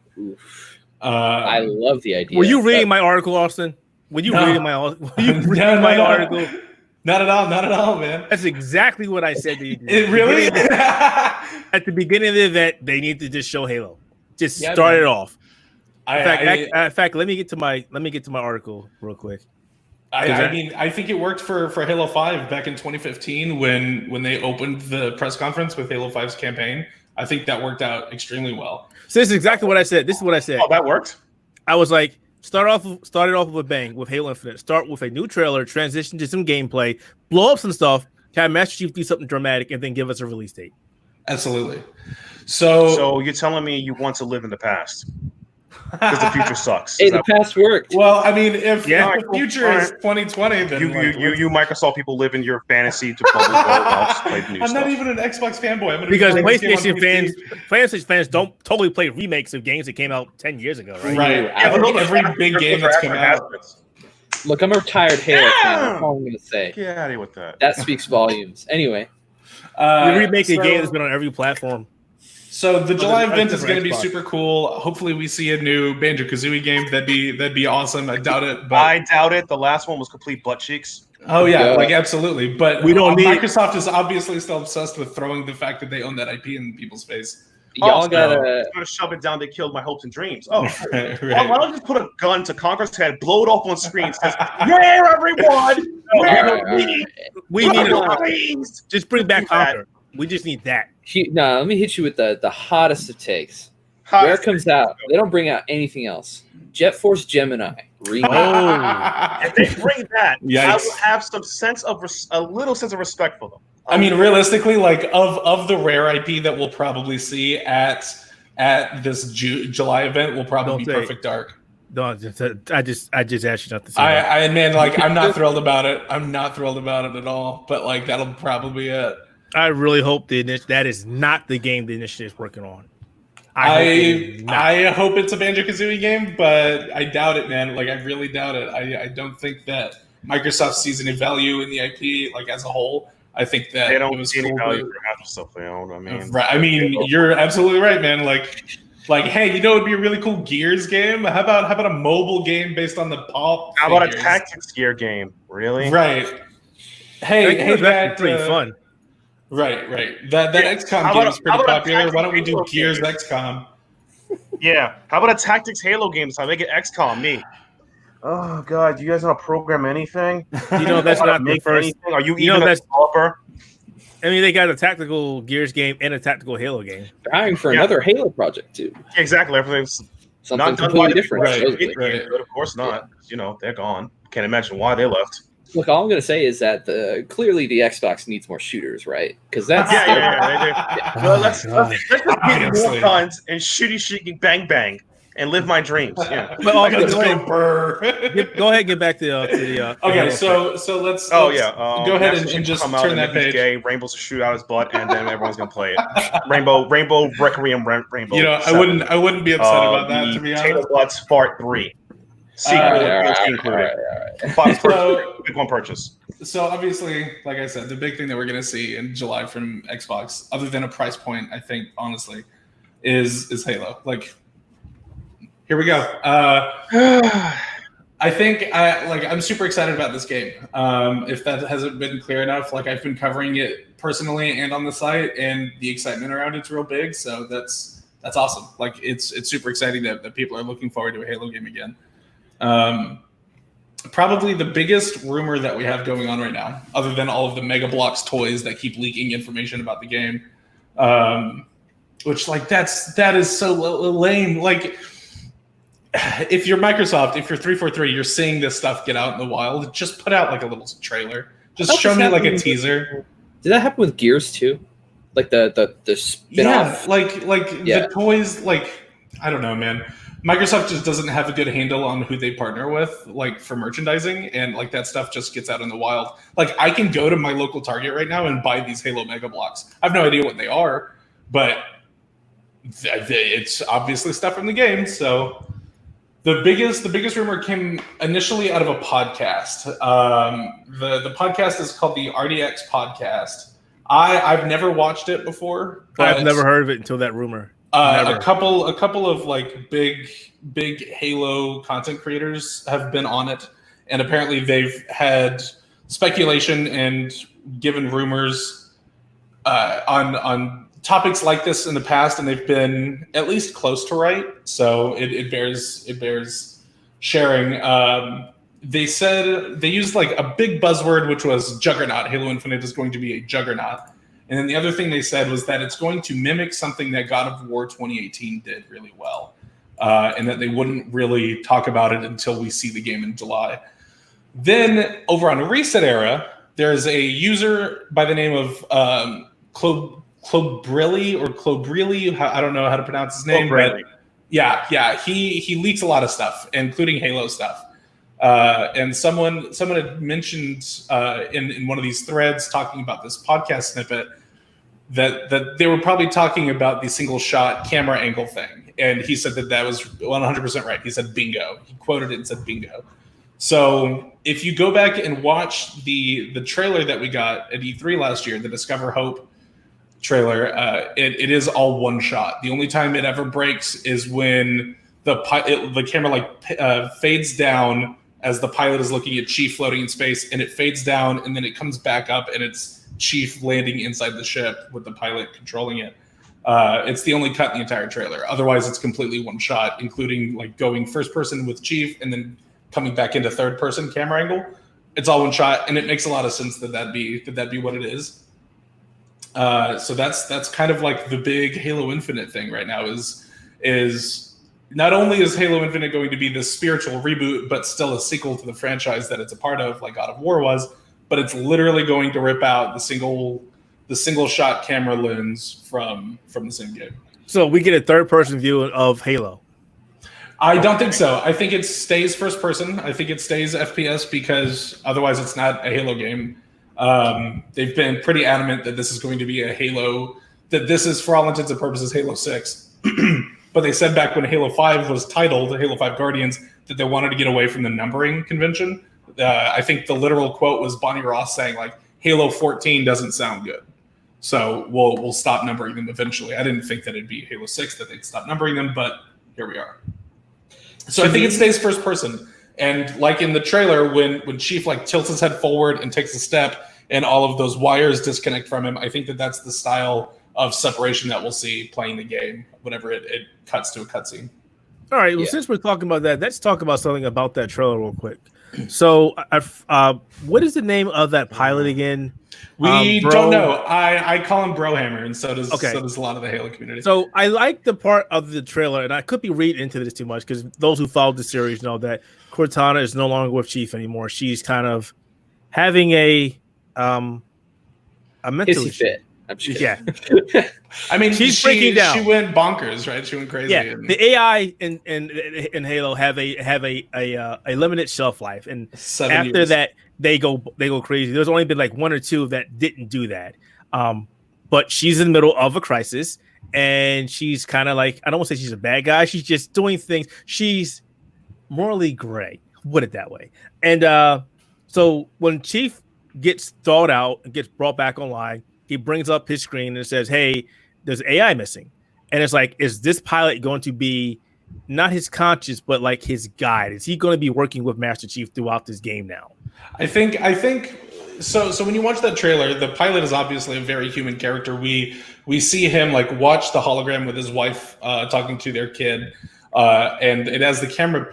I love the idea. Were you reading my article, Austin? Were you reading my article? Not at all, man. That's exactly what I said to you. It really? At the beginning of the event, they need to just show Halo. Just start it off. In fact, let me get to my article real quick. I think it worked for Halo 5 back in 2015 when they opened the press conference with Halo 5's campaign. I think that worked out extremely well. So this is exactly what I said. This is what I said. Oh, that worked? I was like, started off with a bang with Halo Infinite. Start with a new trailer, transition to some gameplay, blow up some stuff, have Master Chief do something dramatic, and then give us a release date. Absolutely. So you're telling me you want to live in the past? Because the future sucks. Hey, the past worked. Well, I mean, if the future is 2020, then you Microsoft people live in your fantasy to bubble play the new I'm stuff. not even an Xbox fanboy. Because PlayStation fans don't totally play remakes of games that came out 10 years ago, right? Right. Every big game that's come out. Look, I'm a retired Halo fan. That's all I'm going to say. Get out of here with that. That speaks volumes. Anyway. We remake a game that's been on every platform. So the July event is going to be super cool. Hopefully, we see a new Banjo-Kazooie game. That'd be awesome. I doubt it. But I doubt it. The last one was complete butt cheeks. Oh yeah, like absolutely. But we don't need. Microsoft is obviously still obsessed with throwing the fact that they own that IP in people's face. Y'all gotta shove it down. They killed my hopes and dreams. Oh, right. Why don't you just put a gun to Conqueror's head, blow it off on screen? Says, "Where everyone? We need it. Just bring back Conqueror. We just need that. No, let me hit you with the hottest it takes. Where it comes out, they don't bring out anything else. Jet Force Gemini. If they bring that, Yikes. I will have a little sense of respect for them. I mean, realistically, like of the rare IP that we'll probably see at this July event, will probably be Perfect Dark. No, I just asked you not to say that. I'm not thrilled about it. I'm not thrilled about it at all. But like, that'll probably be it. I really hope that is not the game the initiative is working on. I hope it's a Banjo-Kazooie game, but I doubt it, man. Like, I really doubt it. I don't think that Microsoft sees any value in the IP, like, as a whole. I think that they don't see any value for half the stuff they own. I mean, you're absolutely right, man. Like, hey, you know, it'd be a really cool Gears game. How about a mobile game based on the pop? How about a tactics gear game? Really? Right. Hey, that's pretty fun. Right. That XCOM game is pretty popular. Why don't we do Gears XCOM? Yeah. How about a tactics Halo game? So I make it XCOM. Me. Oh God, you guys know how to program anything? You know that's not the first. Anything? Are you even a developer? I mean, they got a tactical Gears game and a tactical Halo game. They're hiring for another Halo project too. Exactly. Everything's something completely different. Right. But of course not. You know, they're gone. Can't imagine why they left. Look, all I'm going to say is that clearly the Xbox needs more shooters, right? Because that's Well, let's just get more guns and shooty bang and live my dreams. Yeah. But go ahead and get back to the okay. So let's go ahead and just turn that page. Gay, Rainbow's to shoot out his butt, and then everyone's gonna play it. Rainbow Requiem, Rainbow. You know, 7. I wouldn't be upset about that, to be honest. Tater Butts Part 3. Sequel included. Pick one purchase. So obviously, like I said, the big thing that we're going to see in July from Xbox, other than a price point, I think honestly, is Halo. Like, here we go. I think I'm super excited about this game. If that hasn't been clear enough, like I've been covering it personally and on the site, and the excitement around it's real big. So that's awesome. Like it's super exciting that people are looking forward to a Halo game again. Probably the biggest rumor that we have going on right now, other than all of the Mega Bloks toys that keep leaking information about the game, which like that is so lame. Like, if you're Microsoft, if you're 343, you're seeing this stuff get out in the wild, just put out like a little trailer. Just show me like a teaser. Did that happen with Gears too? Like the spin-off? Yeah, like the toys, like, I don't know, man. Microsoft just doesn't have a good handle on who they partner with, like for merchandising, and like that stuff just gets out in the wild. Like I can go to my local Target right now and buy these Halo Mega Bloks. I have no idea what they are, but it's obviously stuff from the game, so... The biggest rumor came initially out of a podcast. The podcast is called the RDX Podcast. I've never watched it before. I've never heard of it until that rumor. A couple of like big Halo content creators have been on it, and apparently they've had speculation and given rumors on topics like this in the past, and they've been at least close to right. So it bears sharing. They said they used like a big buzzword, which was juggernaut. Halo Infinite is going to be a juggernaut. And then the other thing they said was that it's going to mimic something that God of War 2018 did really well, and that they wouldn't really talk about it until we see the game in July. Then over on Reset Era, there's a user by the name of Clobrilli, I don't know how to pronounce his name. But yeah, he leaks a lot of stuff, including Halo stuff. And someone had mentioned in one of these threads talking about this podcast snippet that they were probably talking about the single shot camera angle thing. And he said that was 100% right. He said bingo. He quoted it and said bingo. So if you go back and watch the trailer that we got at E3 last year, the Discover Hope trailer, it is all one shot. The only time it ever breaks is when the camera fades down as the pilot is looking at Chief floating in space, and it fades down, and then it comes back up, and it's Chief landing inside the ship with the pilot controlling it. It's the only cut in the entire trailer. Otherwise, it's completely one shot, including like going first person with Chief and then coming back into third person camera angle. It's all one shot, and it makes a lot of sense that be what it is. So that's kind of like the big Halo Infinite thing right now is not only is Halo Infinite going to be this spiritual reboot, but still a sequel to the franchise that it's a part of, like God of War was, but it's literally going to rip out the single shot camera lens from the same game. So we get a third person view of Halo. I don't think so. I think it stays first person. I think it stays FPS because otherwise it's not a Halo game. They've been pretty adamant that this is going to be a Halo, that this is for all intents and purposes Halo 6. But they said back when Halo 5 was titled Halo 5 Guardians that they wanted to get away from the numbering convention. I think the literal quote was Bonnie Ross saying like Halo 14 doesn't sound good. So we'll stop numbering them eventually. I didn't think that it'd be Halo 6 that they'd stop numbering them, but here we are. So I think it stays first person. And like in the trailer, when Chief like tilts his head forward and takes a step and all of those wires disconnect from him, I think that's the style of separation that we'll see playing the game whenever it cuts to a cutscene. All right. Well, since we're talking about that, let's talk about something about that trailer real quick. So, what is the name of that pilot again? We don't know. I call him Brohammer, and so does a lot of the Halo community. So I like the part of the trailer, and I could be reading into this too much because those who followed the series know that Cortana is no longer with Chief anymore. She's kind of having a mental fit. I'm just kidding. I mean, she's breaking down. She went bonkers, right? She went crazy. Yeah, the AI in Halo have a limited shelf life, and after that they go crazy. There's only been like one or two that didn't do that. But she's in the middle of a crisis, and she's kind of like, I don't want to say she's a bad guy. She's just doing things. She's morally gray, put it that way. And so when Chief gets thawed out and gets brought back online. He brings up his screen and says, "Hey, there's AI missing," and it's like, is this pilot going to be not his conscience, but like his guide? Is he going to be working with Master Chief throughout this game now? I think so. So when you watch that trailer, the pilot is obviously a very human character. We see him like watch the hologram with his wife talking to their kid, and as the camera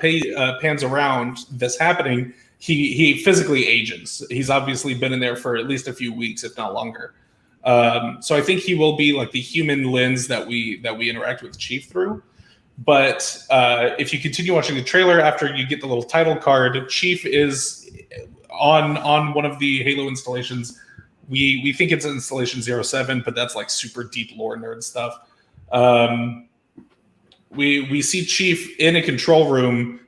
pans around this happening, he physically ages. He's obviously been in there for at least a few weeks, if not longer. So I think he will be like the human lens that we interact with Chief through. But if you continue watching the trailer after you get the little title card, Chief is on one of the Halo installations. We think it's installation 07, but that's like super deep lore nerd stuff. We see Chief in a control room,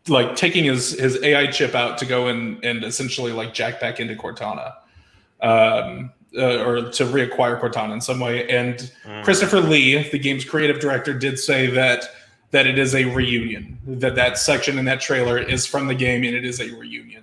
like taking his AI chip out to go and essentially like jack back into Cortana, or to reacquire Cortana in some way. And Christopher Lee, the game's creative director, did say that it is a reunion. That section in that trailer is from the game, and it is a reunion.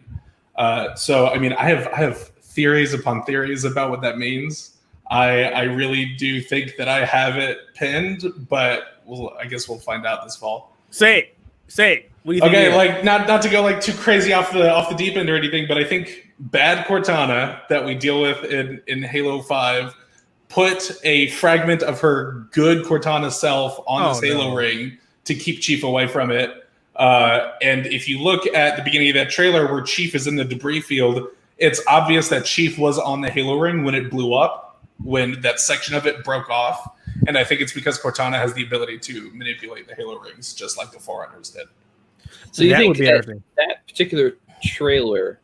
So I mean, I have theories upon theories about what that means. I really do think that I have it pinned, but I guess we'll find out this fall. Say it. What do you think? Okay, like not to go like too crazy off the deep end or anything, but I think bad Cortana that we deal with in Halo 5 put a fragment of her good Cortana self on this Halo ring to keep Chief away from it. And if you look at the beginning of that trailer where Chief is in the debris field, it's obvious that Chief was on the Halo ring when it blew up, when that section of it broke off. And I think it's because Cortana has the ability to manipulate the Halo rings just like the Forerunners did. So you think that particular trailer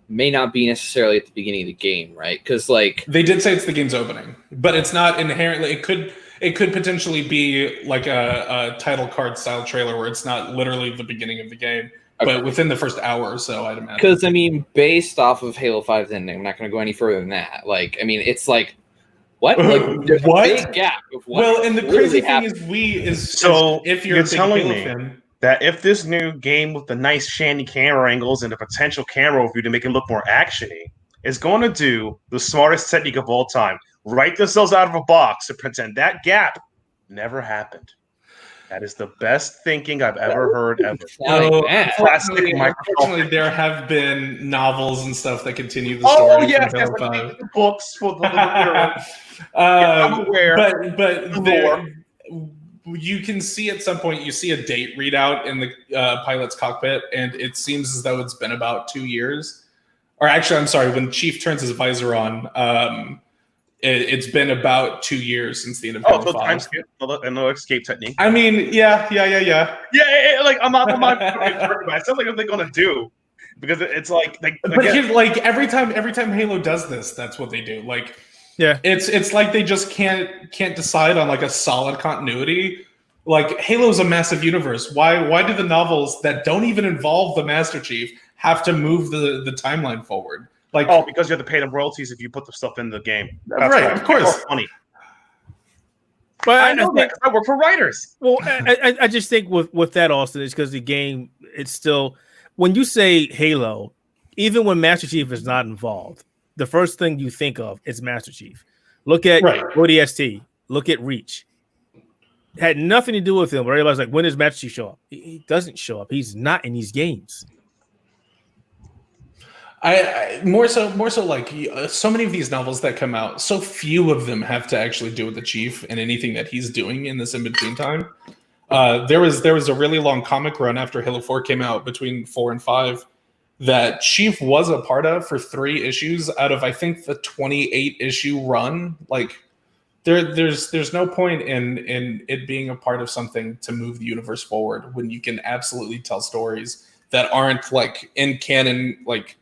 may not be necessarily at the beginning of the game, right? Because like they did say it's the game's opening, but it's not inherently. It could potentially be like a title card style trailer where it's not literally the beginning of the game, but within the first hour or so, I'd imagine. Because I mean, based off of Halo 5's ending, I'm not going to go any further than that. Like, I mean, it's like what? Like, there's a big gap of what. Well, and the crazy thing is, if you're telling me that if this new game with the nice shiny camera angles and the potential camera overview to make it look more actiony is going to do the smartest technique of all time, write themselves out of a box and pretend that gap never happened. That is the best thinking I've ever heard ever. Unfortunately, there have been novels and stuff that continue the story. Oh, yes, like the books for the I'm aware. But you can see at some point, you see a date readout in the pilot's cockpit, and it seems as though it's been about 2 years. Or actually, I'm sorry, when Chief turns his visor on, it's been about 2 years since the end of Halo 5. Time skip, another escape technique. I mean, yeah. Like I'm not it sounds like what they're gonna do, because it's like every time Halo does this, that's what they do. Like, yeah, it's like they just can't decide on like a solid continuity. Like, Halo's a massive universe. Why do the novels that don't even involve the Master Chief have to move the timeline forward? Like, because you have to pay them royalties if you put the stuff in the game. That's right, of course. Funny. But I know that I work for writers. Well, I just think with that, Austin, is because the game, it's still, when you say Halo, even when Master Chief is not involved, the first thing you think of is Master Chief. Look at ODST. Look at Reach. It had nothing to do with him. But everybody's like, when does Master Chief show up? He doesn't show up. He's not in these games. I more so like so many of these novels that come out, so few of them have to actually do with the Chief and anything that he's doing in this in-between time. There was a really long comic run after Halo 4 came out, between 4 and 5, that Chief was a part of for 3 issues out of, I think, the 28 issue run. Like, there's no point in it being a part of something to move the universe forward when you can absolutely tell stories that aren't like in canon, like,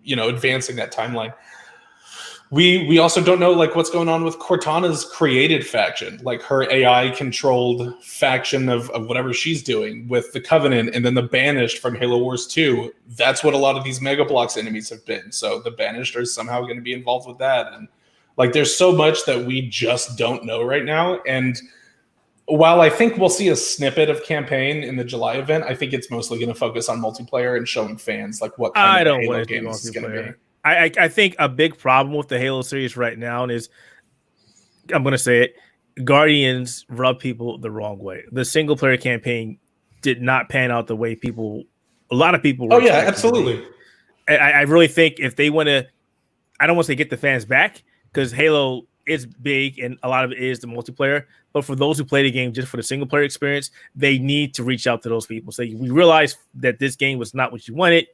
you know, advancing that timeline. We also don't know like what's going on with Cortana's created faction, like her AI controlled faction of whatever she's doing with the Covenant, and then the Banished from Halo Wars 2. That's what a lot of these Mega Bloks enemies have been. So the Banished are somehow going to be involved with that. And like, there's so much that we just don't know right now. And while I think we'll see a snippet of campaign in the July event, I think it's mostly going to focus on multiplayer and showing fans like what kind of Halo games it's going to be. I think a big problem with the Halo series right now is, I'm going to say it, Guardians rub people the wrong way. The single player campaign did not pan out the way a lot of people were. Oh yeah, absolutely. I really think if they want to, I don't want to say get the fans back, because Halo is big and a lot of it is the multiplayer. But for those who play the game just for the single player experience, they need to reach out to those people. Say, we realize that this game was not what you wanted.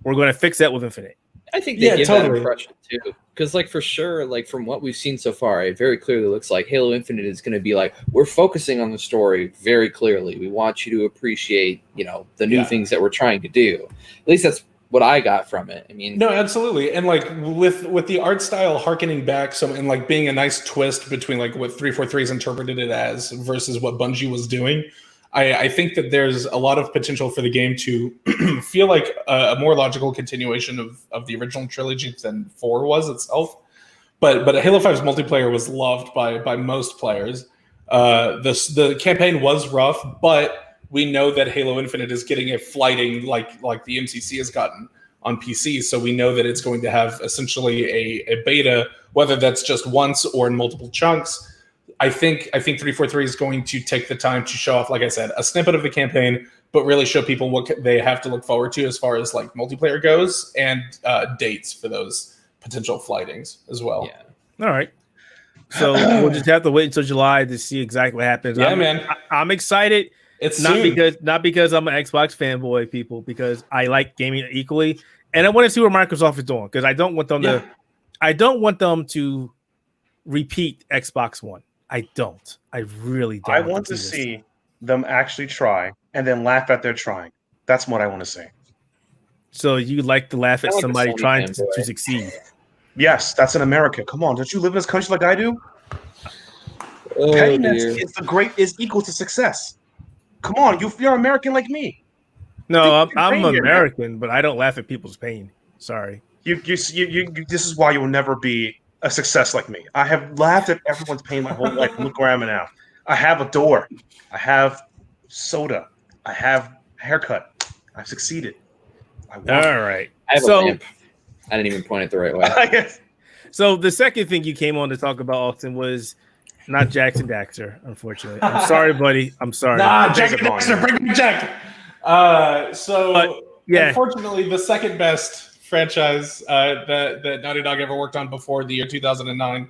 We're going to fix that with Infinite. I think they give that impression too, because like for sure, like from what we've seen so far, it very clearly looks like Halo Infinite is going to be like, we're focusing on the story very clearly. We want you to appreciate, the new things that we're trying to do. At least that's what I got from it. I mean, no, absolutely, and like with the art style harkening back some and like being a nice twist between like what 343's interpreted it as versus what Bungie was doing. I think that there's a lot of potential for the game to feel like a more logical continuation of the original trilogy than 4 was itself. But Halo 5's multiplayer was loved by most players. The campaign was rough, but we know that Halo Infinite is getting a flighting like the MCC has gotten on PC. So we know that it's going to have essentially a beta, whether that's just once or in multiple chunks. I think 343 is going to take the time to show off, like I said, a snippet of the campaign, but really show people what they have to look forward to as far as like multiplayer goes, and dates for those potential flightings as well. Yeah. All right. So we'll just have to wait until July to see exactly what happens. Yeah, man. I'm excited. It's not soon. not because I'm an Xbox fanboy, people, because I like gaming equally, and I want to see what Microsoft is doing, because I don't want them to repeat Xbox One. I don't. I really don't. I want to see them actually try and then laugh at their trying. That's what I want to see. So you like to laugh at somebody trying to succeed? Yes, that's in America. Come on, don't you live in this country like I do? Oh, Pettiness is equal to success. Come on, you're American like me. No, I'm American, but I don't laugh at people's pain. Sorry. You. This is why you will never be a success like me. I have laughed at everyone's pain my whole life. Look where I'm at now. I have a door. I have soda. I have a haircut. I've succeeded. All right. I have a lamp. I didn't even point it the right way. So the second thing you came on to talk about, Austin, was not Jackson Daxter, unfortunately. I'm sorry, buddy. I'm sorry. Nah, Jackson Daxter, bring me Jack. Unfortunately, the second best franchise that Naughty Dog ever worked on before the year 2009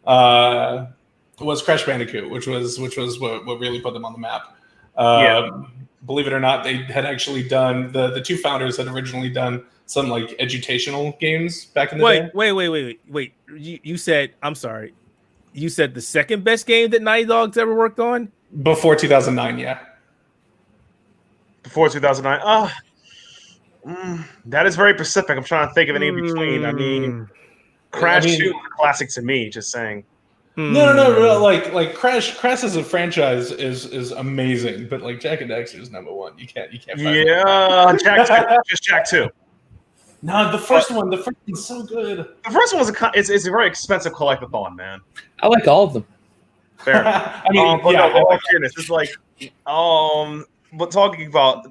was Crash Bandicoot, which was what really put them on the map. Believe it or not, they had actually done the two founders had originally done some like edutational games back in the day. Wait. You said, I'm sorry. You said the second best game that Naughty Dog's ever worked on? Before 2009, yeah. Before 2009. That is very specific. I'm trying to think of any in between. I mean, Crash 2 is a classic to me, just saying. No. Like Crash as a franchise is amazing, but like Jack and Daxter is number one. You can't find it. Jack 2. Just Jack 2. No, the first one's so good. The first one was it's a very expensive collectathon, man. I like all of them. Fair. I mean, it's like but talking about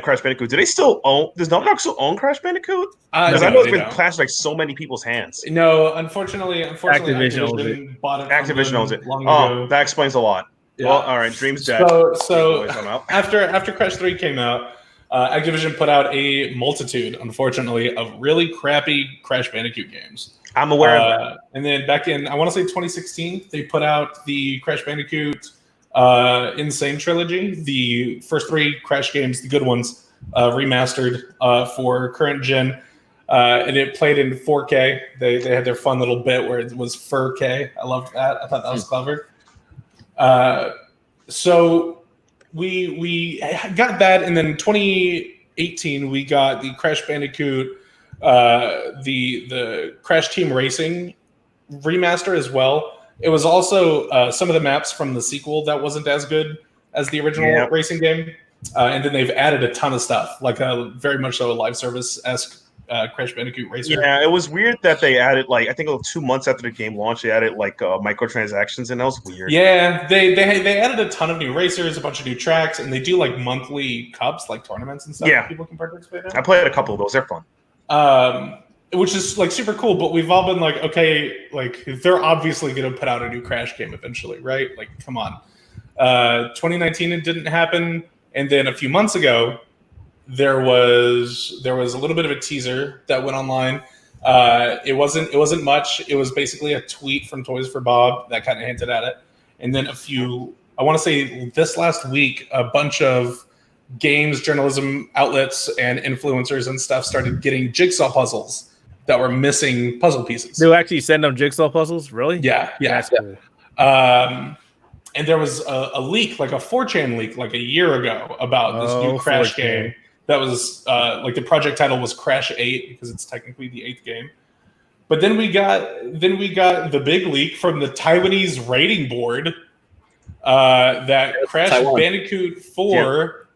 Crash Bandicoot, do they still own? Does Naughty Dog still own Crash Bandicoot? Because I know it's been passed like so many people's hands. No, unfortunately, Activision bought it. Activision owns it. Long ago. That explains a lot. Yeah. Well, all right, Dream's dead. So after Crash 3 came out, Activision put out a multitude, unfortunately, of really crappy Crash Bandicoot games. I'm aware of that. And then back in, I want to say 2016, they put out the Crash Bandicoot Insane Trilogy, the first 3 Crash games, the good ones, remastered for current gen. And it played in 4K. They had their fun little bit where it was 4K. I loved that. I thought that was clever. So we got that, and then in 2018 we got the Crash Bandicoot, the Crash Team Racing remaster as well. It was also some of the maps from the sequel that wasn't as good as the original racing game, and then they've added a ton of stuff, like a very much so a live service-esque Crash Bandicoot Racer. Yeah, it was weird that they added, like, I think 2 months after the game launched, they added like microtransactions, and that was weird. Yeah, they added a ton of new racers, a bunch of new tracks, and they do like monthly cups, like tournaments and stuff that people can participate in. I played a couple of those. They're fun. which is like super cool. But we've all been like, okay, like they're obviously going to put out a new Crash game eventually, right? Like, come on. 2019 it didn't happen, and then a few months ago there was a little bit of a teaser that went online. It wasn't much. It was basically a tweet from Toys for Bob that kind of hinted at it, and then I want to say this last week, a bunch of games journalism outlets and influencers and stuff started getting jigsaw puzzles that were missing puzzle pieces. They'll actually send them jigsaw puzzles, really? Yeah. That's cool. And there was a leak, like a 4chan leak, like a year ago about this new Crash 4chan. game. That was like the project title was Crash 8 because it's technically the 8th game. But then we got the big leak from the Taiwanese rating board that Crash Bandicoot 4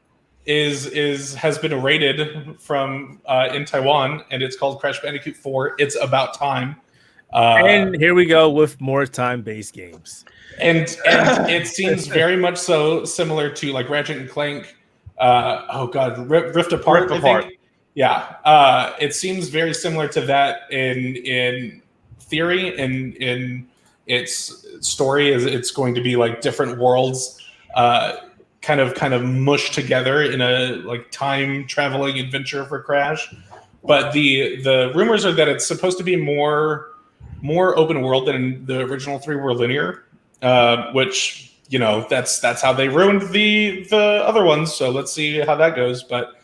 has been rated from in Taiwan, and it's called Crash Bandicoot 4. It's about time. And here we go with more time-based games. And it seems very much so similar to like Ratchet and Clank. Rift Apart. I think. Yeah, it seems very similar to that in theory. In its story, is it's going to be like different worlds, kind of mushed together in a like time traveling adventure for Crash. But the rumors are that it's supposed to be more open world than the original 3 were linear. Which, you know, that's how they ruined the other ones. So let's see how that goes. But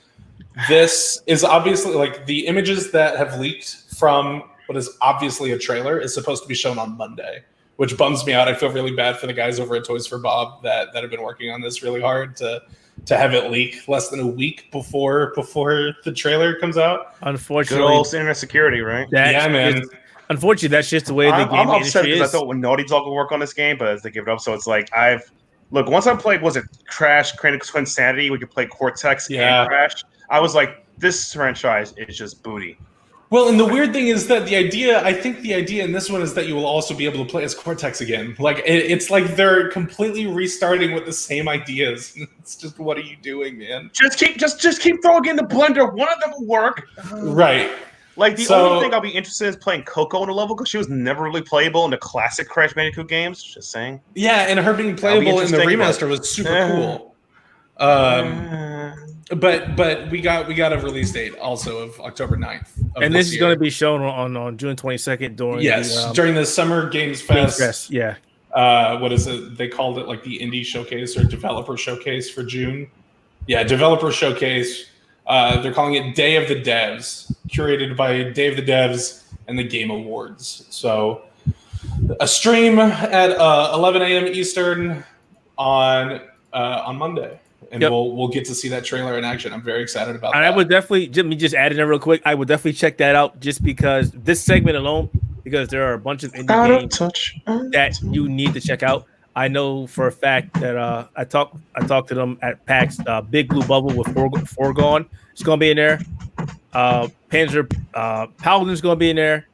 this is obviously like the images that have leaked from what is obviously a trailer is supposed to be shown on Monday, which bums me out. I feel really bad for the guys over at Toys for Bob that have been working on this really hard to have it leak less than a week before the trailer comes out. Unfortunately, good old internet security, right? Yeah, man. Unfortunately, that's just the way the game I'm upset industry because I is. thought when Naughty Dog would work on this game, but as they give it up, so it's like once I played, was it Crash, Chronicle of Insanity, we could play Cortex and Crash. I was like, this franchise is just booty. Well, and the weird thing is that I think the idea in this one is that you will also be able to play as Cortex again. Like it's like they're completely restarting with the same ideas. It's just, what are you doing, man? Just keep throwing in the blender. One of them will work. Right. Like, the only thing I'll be interested in is playing Coco in a level because she was never really playable in the classic Crash Bandicoot games. Just saying. Yeah, and her being playable in the remaster was super cool. But we got a release date also of October 9th. And this is going to be shown on June 22nd during the Summer Games Fest. Yeah. What is it? They called it like the Indie Showcase or Developer Showcase for June. Yeah, Developer Showcase. They're calling it Day of the Devs, curated by Day of the Devs and the Game Awards. So a stream at 11 a.m. Eastern on Monday. And we'll get to see that trailer in action. I'm very excited about that. I would definitely, just add it in real quick, I would definitely check that out just because this segment alone, because there are a bunch of indie games that you need to check out. I know for a fact that I talked to them at PAX. Big Blue Bubble with Foregone. It's going to be in there. Panzer Paladin's going to be in there.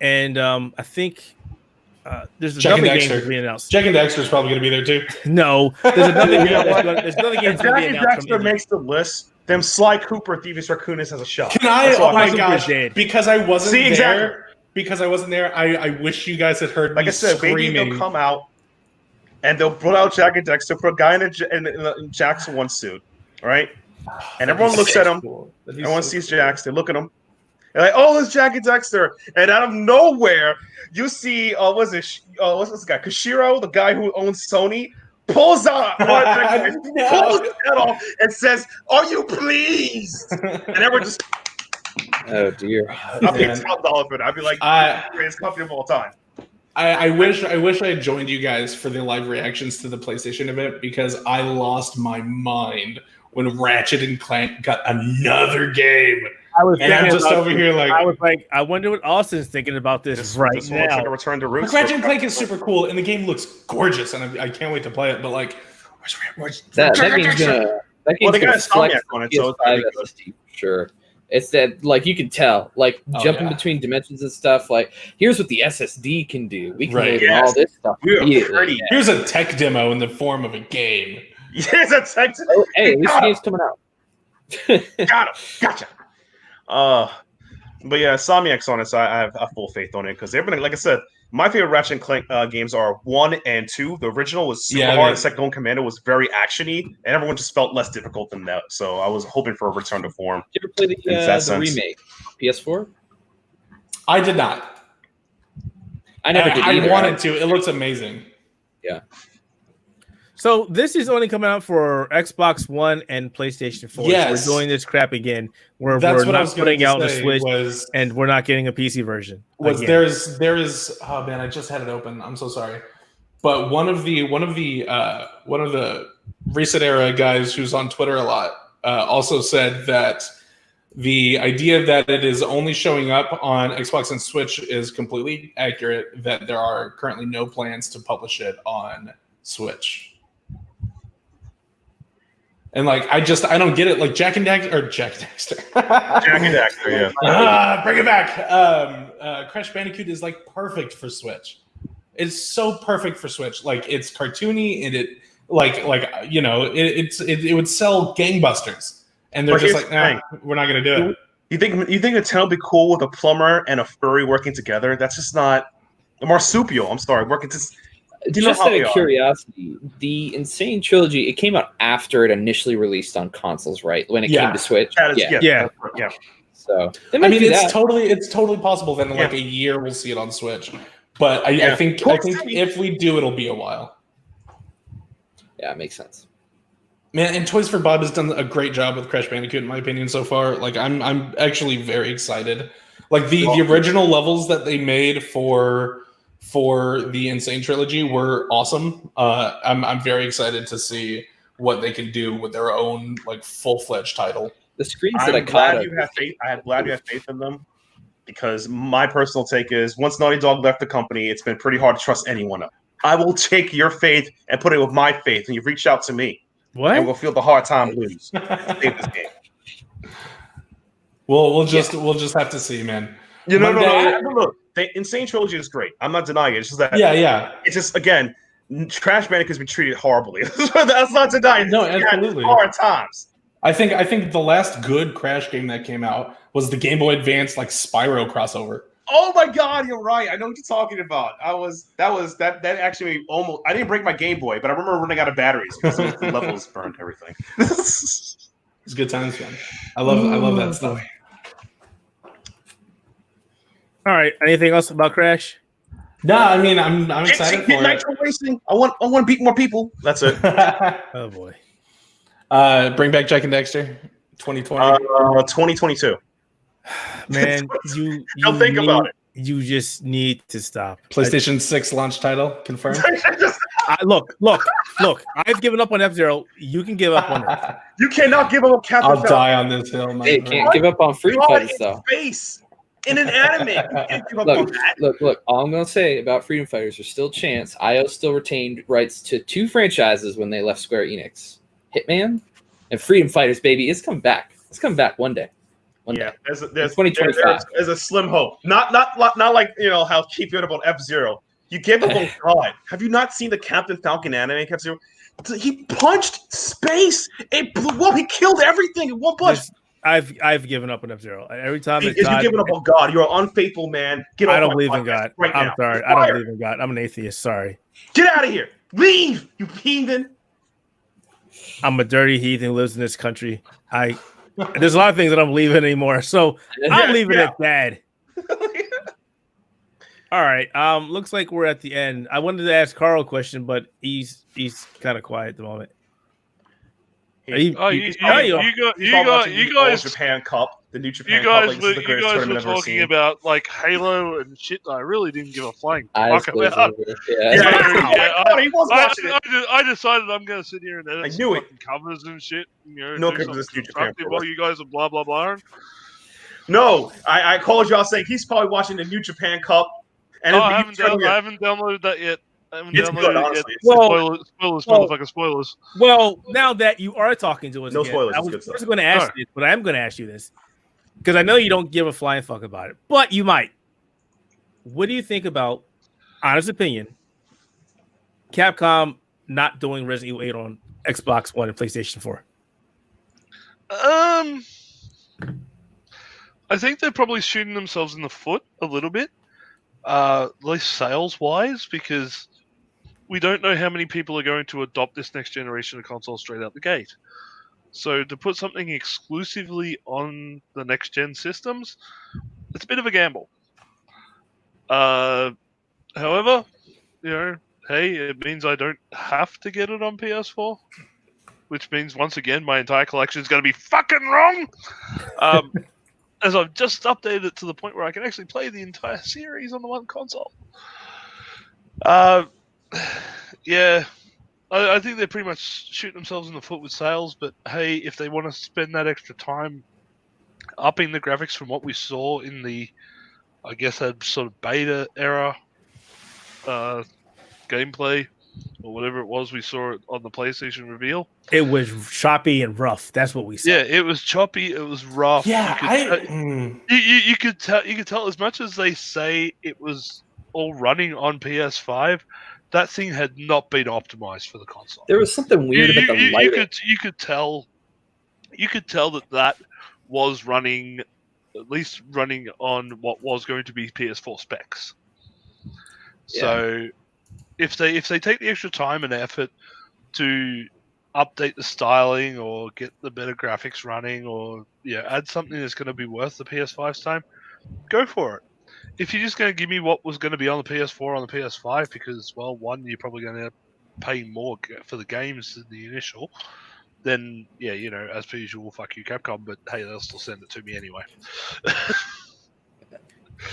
And I think there's another game that's being announced. Jack and Dexter's probably going to be there too. No, there's another game that's going to be announced. Jack and Dexter makes the list. Them Sly Cooper, Thievius Raccoonus has a shot. Can I? Oh my gosh! Because I wasn't there. Exactly. Because I wasn't there. I wish you guys had heard. Like I said, maybe they'll come out and they'll put out Jack and Dexter, put a guy in Jack's one suit, right? And everyone looks at him. Everyone sees Jax. They look at him. They're like, "Oh, it's Jack and Dexter!" And out of nowhere, you see, what's this guy? Kashiro, the guy who owns Sony, pulls out, pulls his head off, and says, "Are you pleased?" And everyone just, oh dear. I'll be $12 for it. I'd be like, greatest company of all time. I wish I had joined you guys for the live reactions to the PlayStation event because I lost my mind when Ratchet and Clank got another game. I'm just over here like, I was like, I wonder what Austin's thinking about this now. Looks like a return to roots. Ratchet and Clank is super cool, and the game looks gorgeous, and I can't wait to play it. But like, that game's gonna they got a Insomniac on it, so it's SSD, sure. It's that, like, you can tell, like, jumping between dimensions and stuff. Like, here's what the SSD can do. We can do all this stuff. Here's a tech demo in the form of a game. Here's a tech demo. Oh, hey, at least the game's coming out. Got him. Gotcha. But yeah, Insomniac's on it, so I have full faith on it because they've been, like I said, my favorite Ratchet and Clank games are 1 and 2. The original was super hard. The second one, Commando, was very actiony, and everyone just felt less difficult than that. So I was hoping for a return to form. Did you ever play the remake PS4? I did not. I never did either. I wanted to. It looks amazing. Yeah. So this is only coming out for Xbox One and PlayStation 4. Yes. So we're doing this crap again. We're That's what I not was putting out the Switch, was, and we're not getting a PC version. There is oh man, I just had it open. I'm so sorry. But one of the recent era guys who's on Twitter a lot also said that the idea that it is only showing up on Xbox and Switch is completely accurate. That there are currently no plans to publish it on Switch. And like, I don't get it. Like Jack and Daxter. Jack and Daxter, yeah. Bring it back. Crash Bandicoot is like perfect for Switch. It's so perfect for Switch. Like it's cartoony and it it would sell gangbusters. And they're just like, nah, we're not gonna do it. You think Nintendo would be cool with a plumber and a furry working together? That's just not a marsupial. I'm sorry, working to. Just out of curiosity, the Insane Trilogy, it came out after it initially released on consoles, right? When it came to Switch. Yeah. So I mean, it's totally possible that in like a year we'll see it on Switch. But I think if we do, it'll be a while. Yeah, it makes sense. Man, and Toys for Bob has done a great job with Crash Bandicoot, in my opinion, so far. Like, I'm actually very excited. Like the original levels that they made for the Insane Trilogy were awesome. I'm very excited to see what they can do with their own like full-fledged title. The screens I'm glad you have faith in them, because my personal take is once Naughty Dog left the company, it's been pretty hard to trust anyone else. I will take your faith and put it with my faith, and you've reached out to me. What? And we'll feel the hard time blues. Save this game. We'll just have to see, man. Look, the Insane Trilogy is great. I'm not denying it. It's just that it's just, again, Crash Bandicoot has been treated horribly. That's not denying. No, absolutely. Hard times. I think the last good Crash game that came out was the Game Boy Advance like Spyro crossover. Oh my God, you're right. I know what you're talking about. That actually almost. I didn't break my Game Boy, but I remember running out of batteries because the levels burned everything. It's good times, man. I love that stuff. All right. Anything else about Crash? No, I mean I'm excited for it. Nitro Racing. I want to beat more people. That's it. Oh boy. Bring back Jack and Dexter 2020. 2022. Man, you don't think about it. You just need to stop. PlayStation 6 launch title confirmed. Look. I've given up on F-Zero. You can give up on it. You cannot give up on Captain I'll die on this hill. They can't give up on Freedom Fighters though. Space in an anime. You can't give up on that. Look. All I'm gonna say about Freedom Fighters, there's still a chance. IO still retained rights to 2 franchises when they left Square Enix: Hitman and Freedom Fighters. Baby, it's coming back. It's coming back one day. There's 2025. There's a slim hope. Not like how keep it about F-Zero. You gave up on God. Have you not seen the Captain Falcon anime? F-Zero? He punched space. It blew up. He killed everything in one punch. I've given up on F-Zero. Every time you've given up on God. You're an unfaithful man. I don't believe in God. I'm sorry. I don't believe in God. I'm an atheist. Sorry. Get out of here. Leave, you heathen. I'm a dirty heathen who lives in this country. There's a lot of things that I don't believe in anymore. So I'm leaving it bad. All right. Looks like we're at the end. I wanted to ask Carl a question, but he's kind of quiet at the moment. You guys, Japan Cup, the new Japan Cup. You guys were talking about like Halo and shit that I really didn't give a flying fuck about. He was watching it. I decided I'm going to sit here and edit some covers and shit. No covers, New Japan. While you guys are blah blah blah. No, I called y'all saying he's probably watching the New Japan Cup. And I haven't downloaded that yet. It's good, honestly. Spoilers. Well, now that you are talking to us, no again, spoilers. I was first going to ask you this, but I am going to ask you this because I know you don't give a flying fuck about it, but you might. What do you think about, honest opinion, Capcom not doing Resident Evil 8 on Xbox One and PlayStation 4? I think they're probably shooting themselves in the foot a little bit, at least sales-wise, because we don't know how many people are going to adopt this next generation of console straight out the gate. So to put something exclusively on the next-gen systems, it's a bit of a gamble. However, hey, it means I don't have to get it on PS4, which means, once again, my entire collection is going to be fucking wrong. As I've just updated it to the point where I can actually play the entire series on the one console. Yeah, I think they're pretty much shooting themselves in the foot with sales, but hey, if they want to spend that extra time upping the graphics from what we saw in the, I guess, that sort of beta era gameplay, or whatever it was we saw on the PlayStation reveal. It was choppy and rough. That's what we saw. Yeah, it was choppy. It was rough. Yeah, you could tell. You could tell, as much as they say it was all running on PS5, that thing had not been optimized for the console. There was something weird about the lighting. You could tell that was running, at least running on what was going to be PS4 specs. Yeah. So if they take the extra time and effort to update the styling or get the better graphics running, or add something that's going to be worth the PS5's time, go for it. If you're just going to give me what was going to be on the PS4 on the PS5, because, well, one, you're probably going to end up paying more for the games than the initial, then, as per usual, fuck you, Capcom, but hey, they'll still send it to me anyway.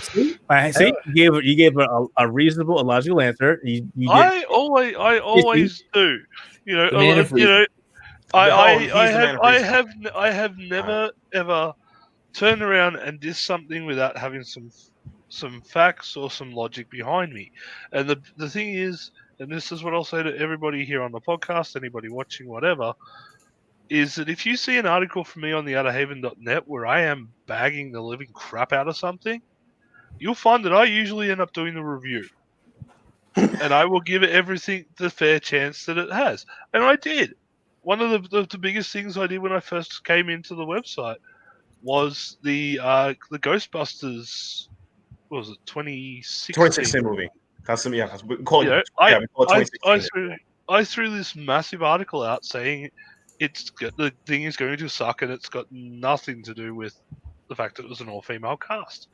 See, you gave a reasonable, a logical answer. I always do. I have never ever turned around and did something without having some facts or some logic behind me. And the thing is, and this is what I'll say to everybody here on the podcast, anybody watching, whatever, is that if you see an article from me on the Outerhaven.net where I am bagging the living crap out of something, you'll find that I usually end up doing the review. And I will give it everything the fair chance that it has. And I did. One of the biggest things I did when I first came into the website was the Ghostbusters, what was it, 2016 movie. That's we call it 2016. I threw this massive article out saying the thing is going to suck, and it's got nothing to do with the fact that it was an all-female cast.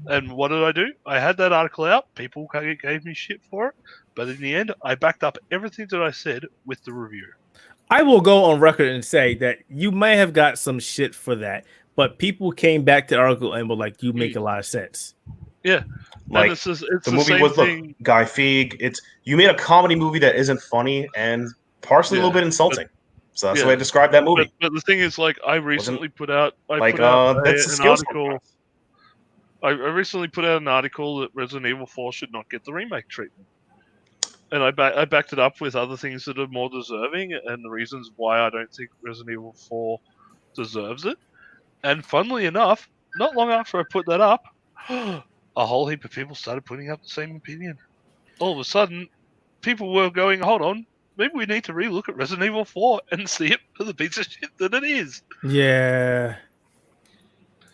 And what did I do? I had that article out. People gave me shit for it. But in the end, I backed up everything that I said with the review. I will go on record and say that you may have got some shit for that, but people came back to the article and were like, you make a lot of sense. Yeah. Like, it's the movie was, look, Guy Fieg. You made a comedy movie that isn't funny and partially a little bit insulting. So that's the way I describe that movie. But the thing is, like, I recently put out an article. I recently put out an article that Resident Evil 4 should not get the remake treatment. And I backed it up with other things that are more deserving and the reasons why I don't think Resident Evil 4 deserves it. And funnily enough, not long after I put that up, a whole heap of people started putting up the same opinion. All of a sudden, people were going, hold on, maybe we need to relook at Resident Evil 4 and see it for the piece of shit that it is. Yeah.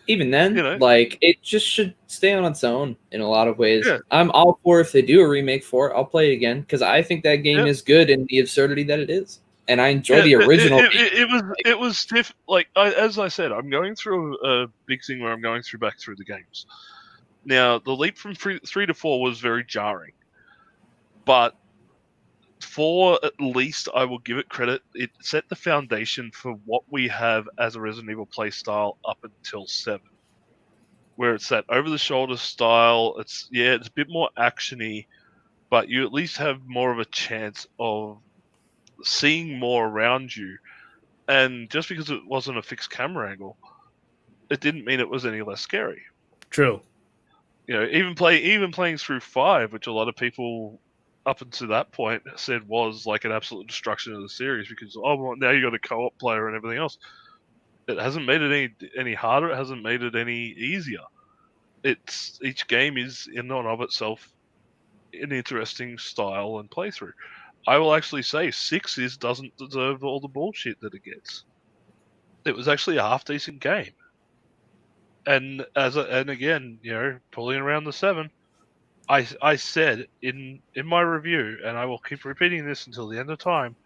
Even then, it just should stay on its own in a lot of ways. Yeah. I'm all for if they do a remake for it, I'll play it again because I think that game is good in the absurdity that it is, and I enjoy the original. It was stiff. Like as I said, I'm going through a big thing where I'm going back through the games. Now, the leap from 3 to 4 was very jarring, but 4, at least, I will give it credit. It set the foundation for what we have as a Resident Evil playstyle up until 7, where it's that over-the-shoulder style. It's a bit more actiony, but you at least have more of a chance of seeing more around you. And just because it wasn't a fixed camera angle, it didn't mean it was any less scary. True. Even playing through 5, which a lot of people up until that point said was like an absolute destruction of the series because now you got a co-op player and everything else. It hasn't made it any harder. It hasn't made it any easier. Each game is in and of itself an interesting style and playthrough. I will actually say 6 doesn't deserve all the bullshit that it gets. It was actually a half decent game, And again, pulling around the 7, I said in my review, and I will keep repeating this until the end of time,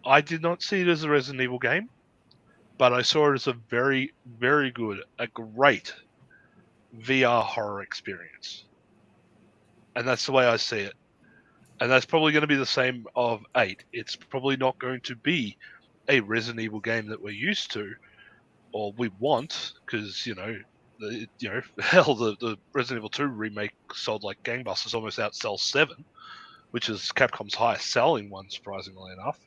I did not see it as a Resident Evil game, but I saw it as a very, very good, a great VR horror experience. And that's the way I see it. And that's probably going to be the same of 8. It's probably not going to be a Resident Evil game that we're used to, or we want, because, hell, the Resident Evil 2 remake sold like gangbusters, almost outsells 7, which is Capcom's highest selling one, surprisingly enough.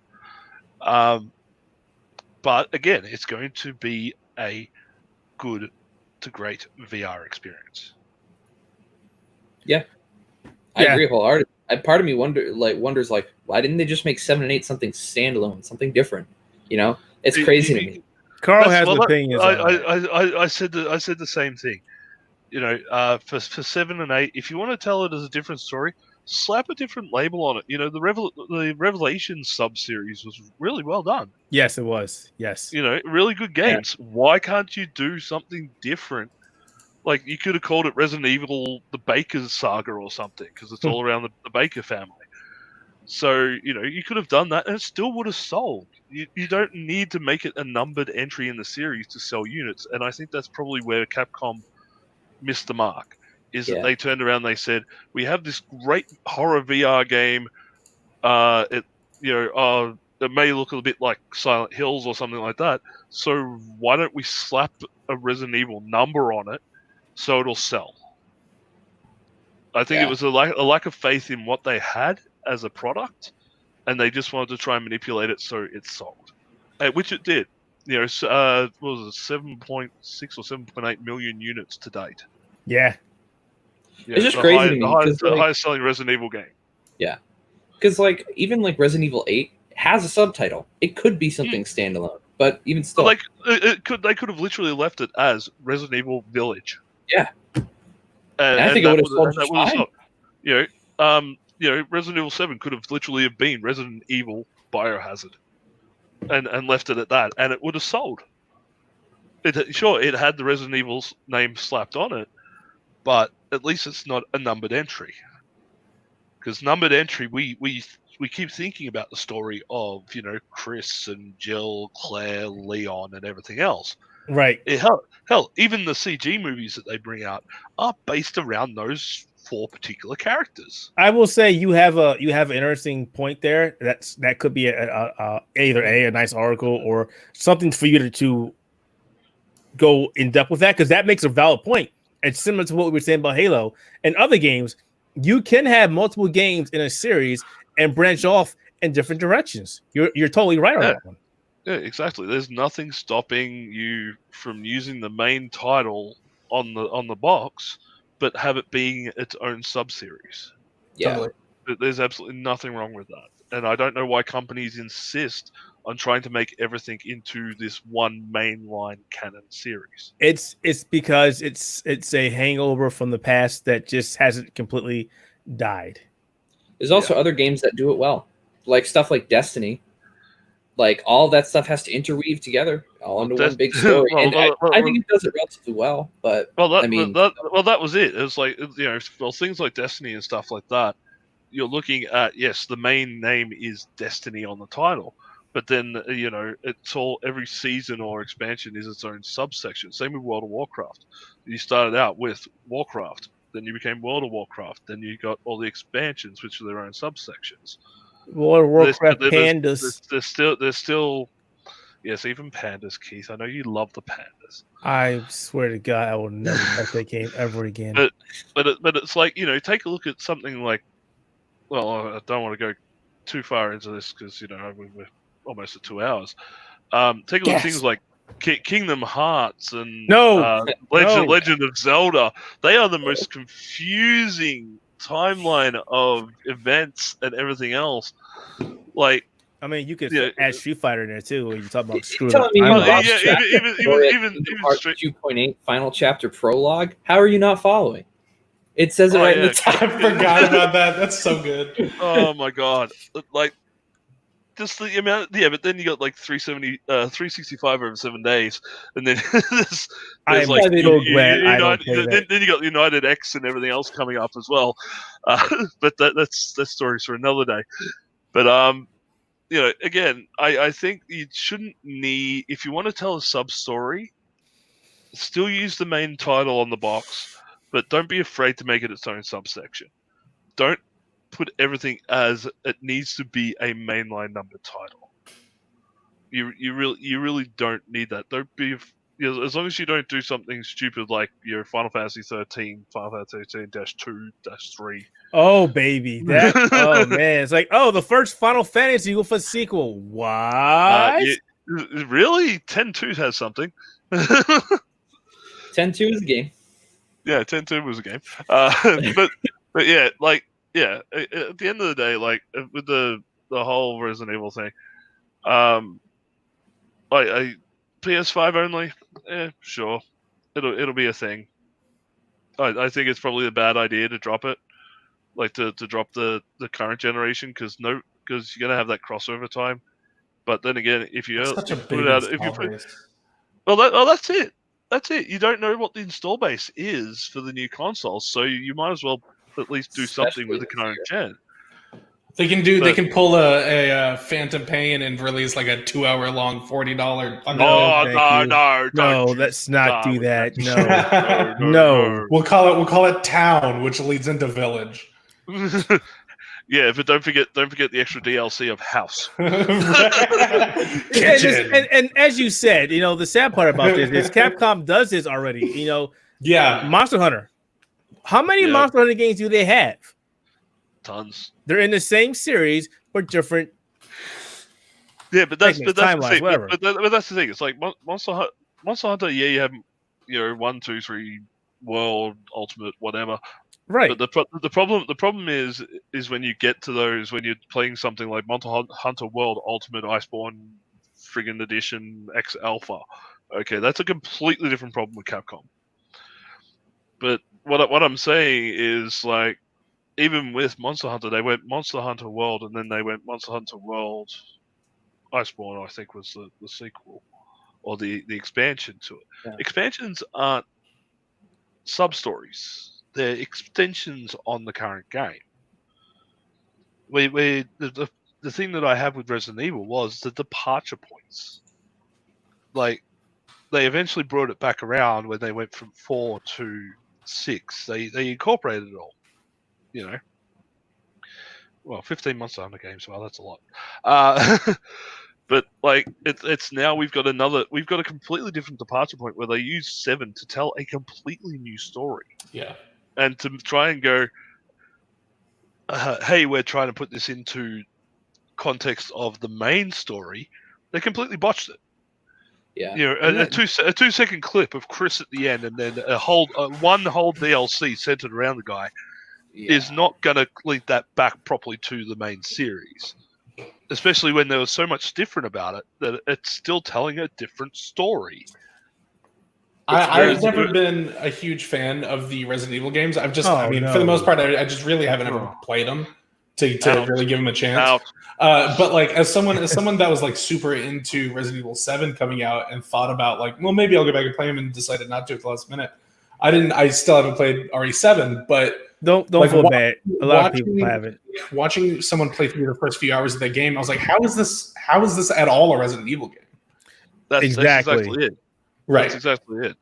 But again, it's going to be a good to great VR experience. Yeah, I agree wholeheartedly. Part of me wonders why didn't they just make 7 and 8 something standalone, something different? It's crazy to me. Carl has an opinion. I said the same thing. For 7 and 8, if you want to tell it as a different story, slap a different label on it. The Revelation sub-series was really well done. Yes, it was. Yes. Really good games. Yeah. Why can't you do something different? Like, you could have called it Resident Evil The Baker's Saga or something, because it's all around the Baker family. So, you could have done that and it still would have sold. You don't need to make it a numbered entry in the series to sell units. And I think that's probably where Capcom missed the mark, is that they turned around and they said, we have this great horror VR game. It may look a bit like Silent Hills or something like that. So why don't we slap a Resident Evil number on it so it'll sell? I think it was a lack of faith in what they had as a product, and they just wanted to try and manipulate it so it sold, which it did. What was it, 7.6 or 7.8 million units to date. Yeah. It's just crazy to me. The highest selling Resident Evil game. Yeah. Because even Resident Evil 8 has a subtitle. It could be something standalone, but even still, they could have literally left it as Resident Evil Village. Yeah. And I think it would have sold just fine. Resident Evil 7 could have literally have been Resident Evil Biohazard, and left it at that, and it would have sold. It had the Resident Evil's name slapped on it, but at least it's not a numbered entry. Because numbered entry, we keep thinking about the story of Chris and Jill, Claire, Leon, and everything else. Right. Hell, even the CG movies that they bring out are based around those 4 particular characters. I will say you have an interesting point there. That could be either a nice article or something for you to go in depth with that, because that makes a valid point. It's similar to what we were saying about Halo and other games. You can have multiple games in a series and branch off in different directions. You're totally right on that one. Yeah, exactly. There's nothing stopping you from using the main title on the box, but have it being its own sub-series. Yeah. Totally. There's absolutely nothing wrong with that. And I don't know why companies insist on trying to make everything into this one mainline canon series. It's because it's a hangover from the past that just hasn't completely died. There's also other games that do it well, like stuff like Destiny. Like, all that stuff has to interweave together all into one big story. I think it does it relatively well. But that was it. It was like, things like Destiny and stuff like that. You're looking at, yes, the main name is Destiny on the title, but then it's all, every season or expansion is its own subsection. Same with World of Warcraft. You started out with Warcraft, then you became World of Warcraft, then you got all the expansions, which are their own subsections. World of Warcraft pandas. There's still, yes, even pandas, Keith. I know you love the pandas. I swear to God, I will never touch that game ever again. But it's like, take a look at something like, well, I don't want to go too far into this because we're almost at 2 hours. Take a look at things like Kingdom Hearts and Legend of Zelda. They are the most confusing timeline of events and everything else. Like, I mean, you could add Street Fighter in there too when you talk about screwing up. Even 2.8 final chapter prologue. How are you not following? It says it right in the top. I forgot about that. That's so good. Oh my God! Like, just the amount. Yeah, but then you got like 365 over 7 days, and then there's I'm like so glad I don't play that. then you got United X and everything else coming up as well. But that's stories for another day. But again, I think you shouldn't need, if you want to tell a sub story, still use the main title on the box, but don't be afraid to make it its own subsection. Don't put everything as it needs to be a mainline number title. You really don't need that. Don't be, as long as you don't do something stupid like your Final Fantasy 13, Final Fantasy 13-2-3. Oh baby, oh man, it's like, the first Final Fantasy with a sequel. What? Really? 10-2 has something. 10-2 is a game. Yeah, 10-2 was a game. But yeah, like, yeah, at the end of the day, like, with the whole Resident Evil thing, I PS5 only, sure, it'll be a thing. I think it's probably a bad idea to drop it, like to drop the current generation, because you're gonna have that crossover time. But then again, if you Such a put big it out, that's it. That's it. You don't know what the install base is for the new consoles, so you might as well at least do something with the current gen. They can pull a Phantom Pain and release like a 2-hour long $40. No, let's not do that. No. We'll call it Town, which leads into Village. Yeah, but don't forget the extra DLC of House. and as you said, the sad part about this is Capcom does this already. Yeah, Monster Hunter. How many Monster Hunter games do they have? Tons. They're in the same series but different. Yeah, but that's the thing. Whatever. But that's the thing. It's like Monster Hunter. Yeah, you have 1, 2, 3 World Ultimate whatever. Right. But the problem is when you get to those, when you're playing something like Monster Hunter World Ultimate Iceborne friggin' Edition X Alpha. Okay, that's a completely different problem with Capcom. But what I'm saying is, like, even with Monster Hunter, they went Monster Hunter World, and then they went Monster Hunter World Iceborne, I think was the sequel or the expansion to it. Yeah. Expansions aren't sub-stories. They're extensions on the current game. The thing that I have with Resident Evil was the departure points. Like, they eventually brought it back around when they went from 4 to 6. They incorporated it all. Well, 15 Monster Hunter games. Well, that's a lot. But like, it's now we've got a completely different departure point where they use 7 to tell a completely new story. Yeah. And to try and go, hey, we're trying to put this into context of the main story, they completely botched it. Yeah, a 2-second clip of Chris at the end, and then one whole DLC centered around the guy is not going to link that back properly to the main series. Especially when there was so much different about it that it's still telling a different story. I've never been a huge fan of the Resident Evil games. I've just, for the most part, I just really haven't ever played them to really give them a chance. But like, as someone that was like super into Resident Evil 7 coming out and thought about like, well, maybe I'll go back and play them, and decided not to at the last minute. I still haven't played RE7, but don't like, feel bad. A lot of people haven't. Watching someone play through the first few hours of the game, I was like, how is this at all a Resident Evil game? That's exactly it. Right. That's exactly it.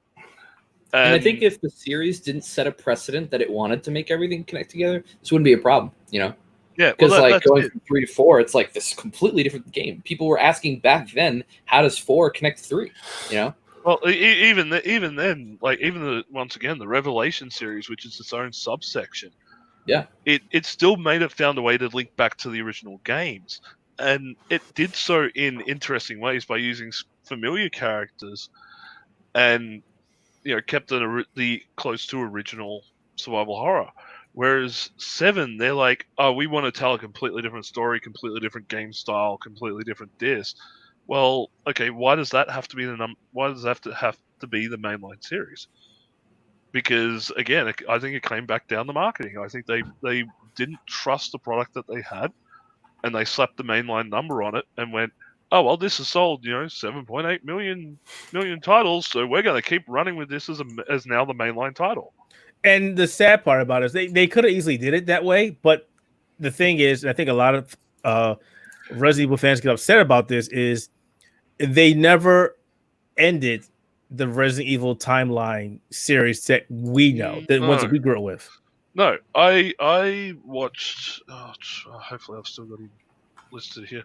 And I think if the series didn't set a precedent that it wanted to make everything connect together, this wouldn't be a problem, Yeah. Because going from 3 to 4, it's like this completely different game. People were asking back then, how does 4 connect to 3? Well, even then, like, once again, the Revelation series, which is its own subsection, it still found a way to link back to the original games, and it did so in interesting ways by using familiar characters, and kept the close to original survival horror. Whereas 7, they're like, oh, we want to tell a completely different story, completely different game style, completely different this. Well, okay, why does that have to be why does that have to be the mainline series? Because again, I think it came back down to marketing. I think they didn't trust the product that they had, and they slapped the mainline number on it and went, oh, well, this has sold, 7.8 million titles, so we're going to keep running with this as now the mainline title. And the sad part about it is they could have easily did it that way, but the thing is, and I think a lot of Resident Evil fans get upset about this, is they never ended the Resident Evil timeline series that we know, the ones that we grew up with. No, I watched. Hopefully, I've still got him listed here.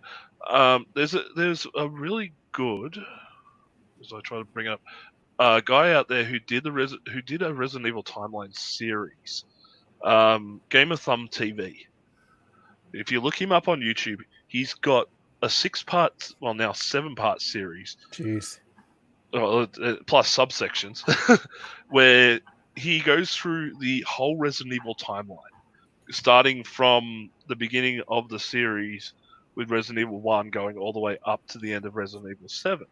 There's a really good, as I try to bring up, guy out there who did a Resident Evil timeline series, Game of Thumb TV. If you look him up on YouTube, he's got a 6-part, well now 7-part series. Jeez. Plus subsections, where he goes through the whole Resident Evil timeline, starting from the beginning of the series with Resident Evil 1 going all the way up to the end of Resident Evil 7,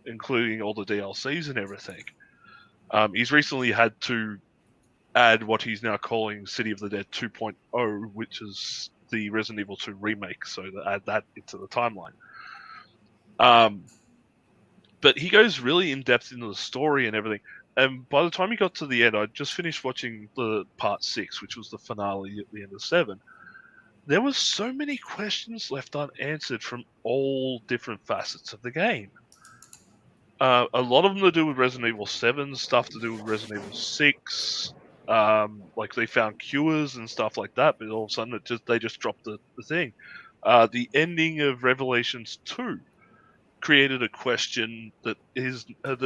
including all the DLCs and everything. He's recently had to add what he's now calling City of the Dead 2.0, which is the Resident Evil 2 remake, so to add that into the timeline. But he goes really in depth into the story and everything. And by the time he got to the end, I just finished watching the part 6, which was the finale at the end of 7. There were so many questions left unanswered from all different facets of the game. A lot of them to do with Resident Evil 7, stuff to do with Resident Evil 6. Like they found cures and stuff like that, but all of a sudden they just dropped the thing. The ending of Revelations 2 created a question that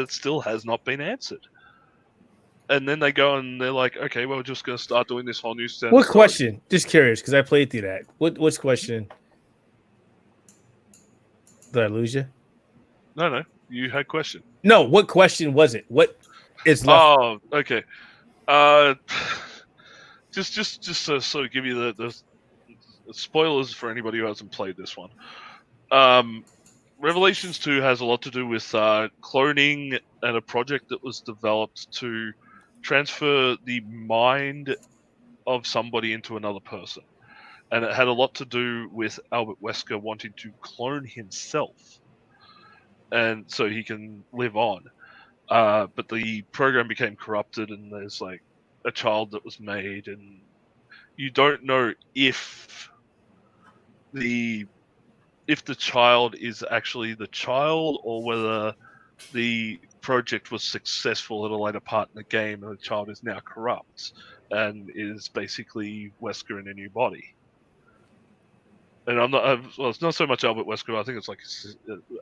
still has not been answered. And then they go and they're like, okay, well, we're just going to start doing this whole new set. What question? Just curious, because I played through that. What's question? Did I lose you? No, you had question. No, what question was it? What is left? Oh, okay. Just to sort of give you the spoilers for anybody who hasn't played this one. Revelations 2 has a lot to do with cloning and a project that was developed to transfer the mind of somebody into another person. And it had a lot to do with Albert Wesker wanting to clone himself, and so he can live on. But the program became corrupted, and there's like a child that was made, and you don't know if the child is actually the child, or whether the project was successful at a later part in the game and the child is now corrupt and is basically Wesker in a new body. And well, it's not so much Albert Wesker. I think it's like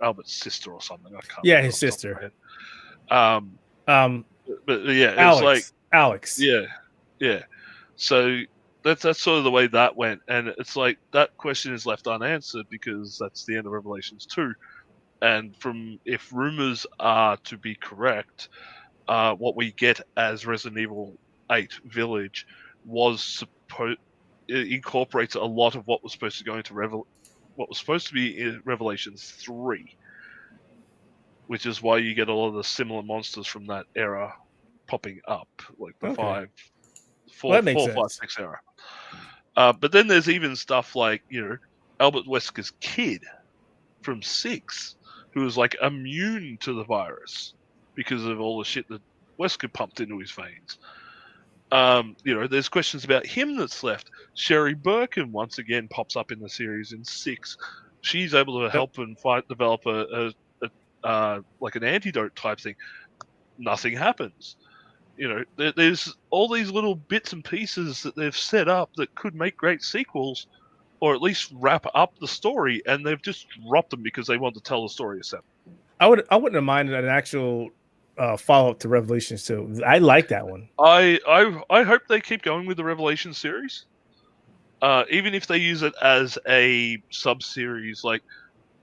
Albert's sister or something. I can't. Yeah, his sister. But yeah, Alex. It's like Alex. Yeah. So that's sort of the way that went, and it's like that question is left unanswered because that's the end of Revelations 2. And if rumors are to be correct, what we get as Resident Evil 8 Village incorporates a lot of what was supposed to go into what was supposed to be in Revelations 3, which is why you get a lot of the similar monsters from that era popping up, like the 4, 5, 6 era. But then there's even stuff like, Albert Wesker's kid from 6, who was like immune to the virus because of all the shit that Wesker pumped into his veins. There's questions about him that's left. Sherry Birkin once again pops up in the series in 6. She's able to help and develop like an antidote type thing. Nothing happens. There's all these little bits and pieces that they've set up that could make great sequels, or at least wrap up the story, and they've just dropped them because they want to tell the story itself. I wouldn't have minded an actual follow-up to Revelations 2. I like that one. I hope they keep going with the Revelation series, even if they use it as a sub-series. Like,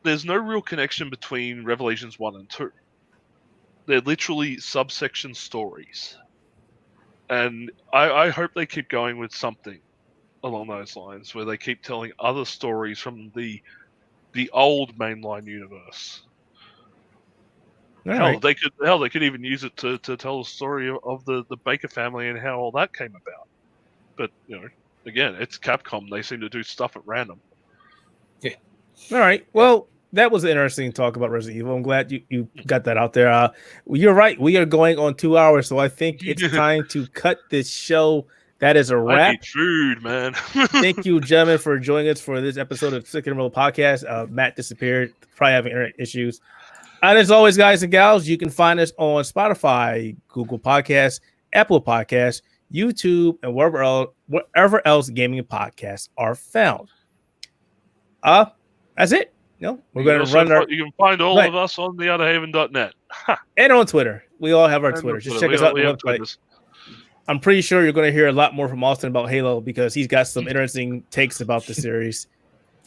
there's no real connection between Revelations 1 and 2. They're literally subsection stories, and I hope they keep going with something along those lines, where they keep telling other stories from the old mainline universe. Hell, they could even use it to tell the story of the Baker family and how all that came about. But again, it's Capcom; they seem to do stuff at random. All right. Well, that was an interesting talk about Resident Evil. I'm glad you got that out there. You're right. We are going on 2 hours, so I think it's time to cut this show. That is a wrap. I need food, man. Thank you, gentlemen, for joining us for this episode of Spectator Mode Podcast. Matt disappeared, probably having internet issues. And as always, guys and gals, you can find us on Spotify, Google Podcasts, Apple Podcasts, YouTube, and wherever else gaming podcasts are found. That's it. No, we're going to run our. You can find all of us on the Outerhaven.net. And on Twitter. We all have our Twitter. Just check us out on the website. I'm pretty sure you're going to hear a lot more from Austin about Halo because he's got some interesting takes about the series.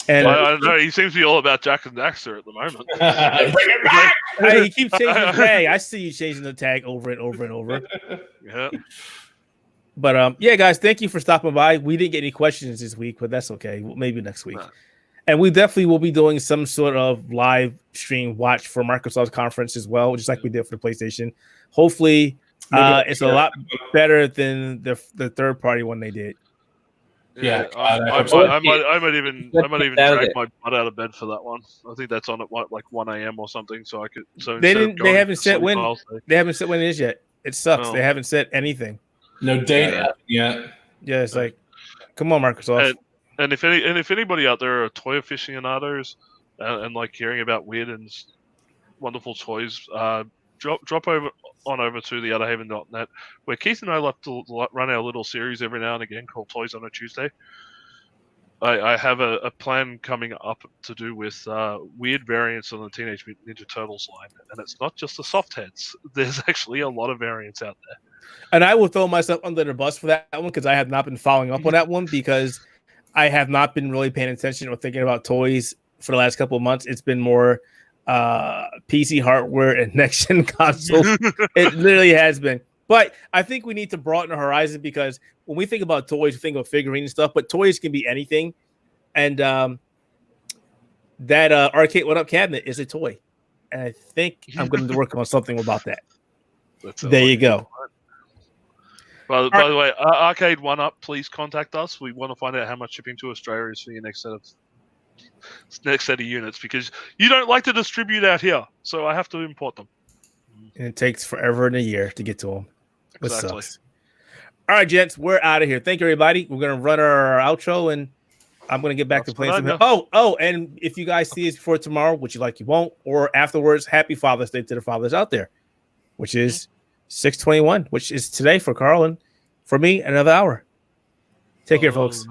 And I know he seems to be all about Jack and Daxter at the moment. Bring it back. Hey, he keeps changing the tag. I see you changing the tag over and over and over. Yeah. But yeah, guys, thank you for stopping by. We didn't get any questions this week, but that's okay. Maybe next week. And we definitely will be doing some sort of live stream watch for Microsoft's conference as well, just like we did for the PlayStation. Hopefully, it's a lot better than the third party one they did. Yeah, I might even drag my butt out of bed for that one. I think that's on at like 1 a.m. or something. So I could. So they haven't said when. They haven't said when it is yet. It sucks. Oh. They haven't said anything. No date yet. Yeah, it's like, come on, Microsoft. And if anybody out there are toy aficionados and like hearing about weird and wonderful toys, drop over to the Outerhaven.net, where Keith and I like to run our little series every now and again called Toys on a Tuesday. I have a plan coming up to do with weird variants on the Teenage Mutant Ninja Turtles line, and it's not just the soft heads. There's actually a lot of variants out there. And I will throw myself under the bus for that one because I have not been following up on that one because I have not been really paying attention or thinking about toys for the last couple of months. It's been more PC hardware and next-gen consoles. It literally has been. But I think we need to broaden the horizon because when we think about toys, we think of figurine and stuff, but toys can be anything. And that arcade one-up cabinet is a toy. And I think I'm going to work on something about that. There you go. By the way, Arcade One Up, please contact us. We want to find out how much shipping to Australia is for your next set of units because you don't like to distribute out here, so I have to import them. And it takes forever and a year to get to them. Exactly. All right, gents, we're out of here. Thank you, everybody. We're going to run our outro, and I'm going to get back to playing some. Oh, and if you guys see us before tomorrow, which you like, you won't, or afterwards, happy Father's Day to the fathers out there, which is 6/21, which is today for Carl and for me, another hour. Take care, folks.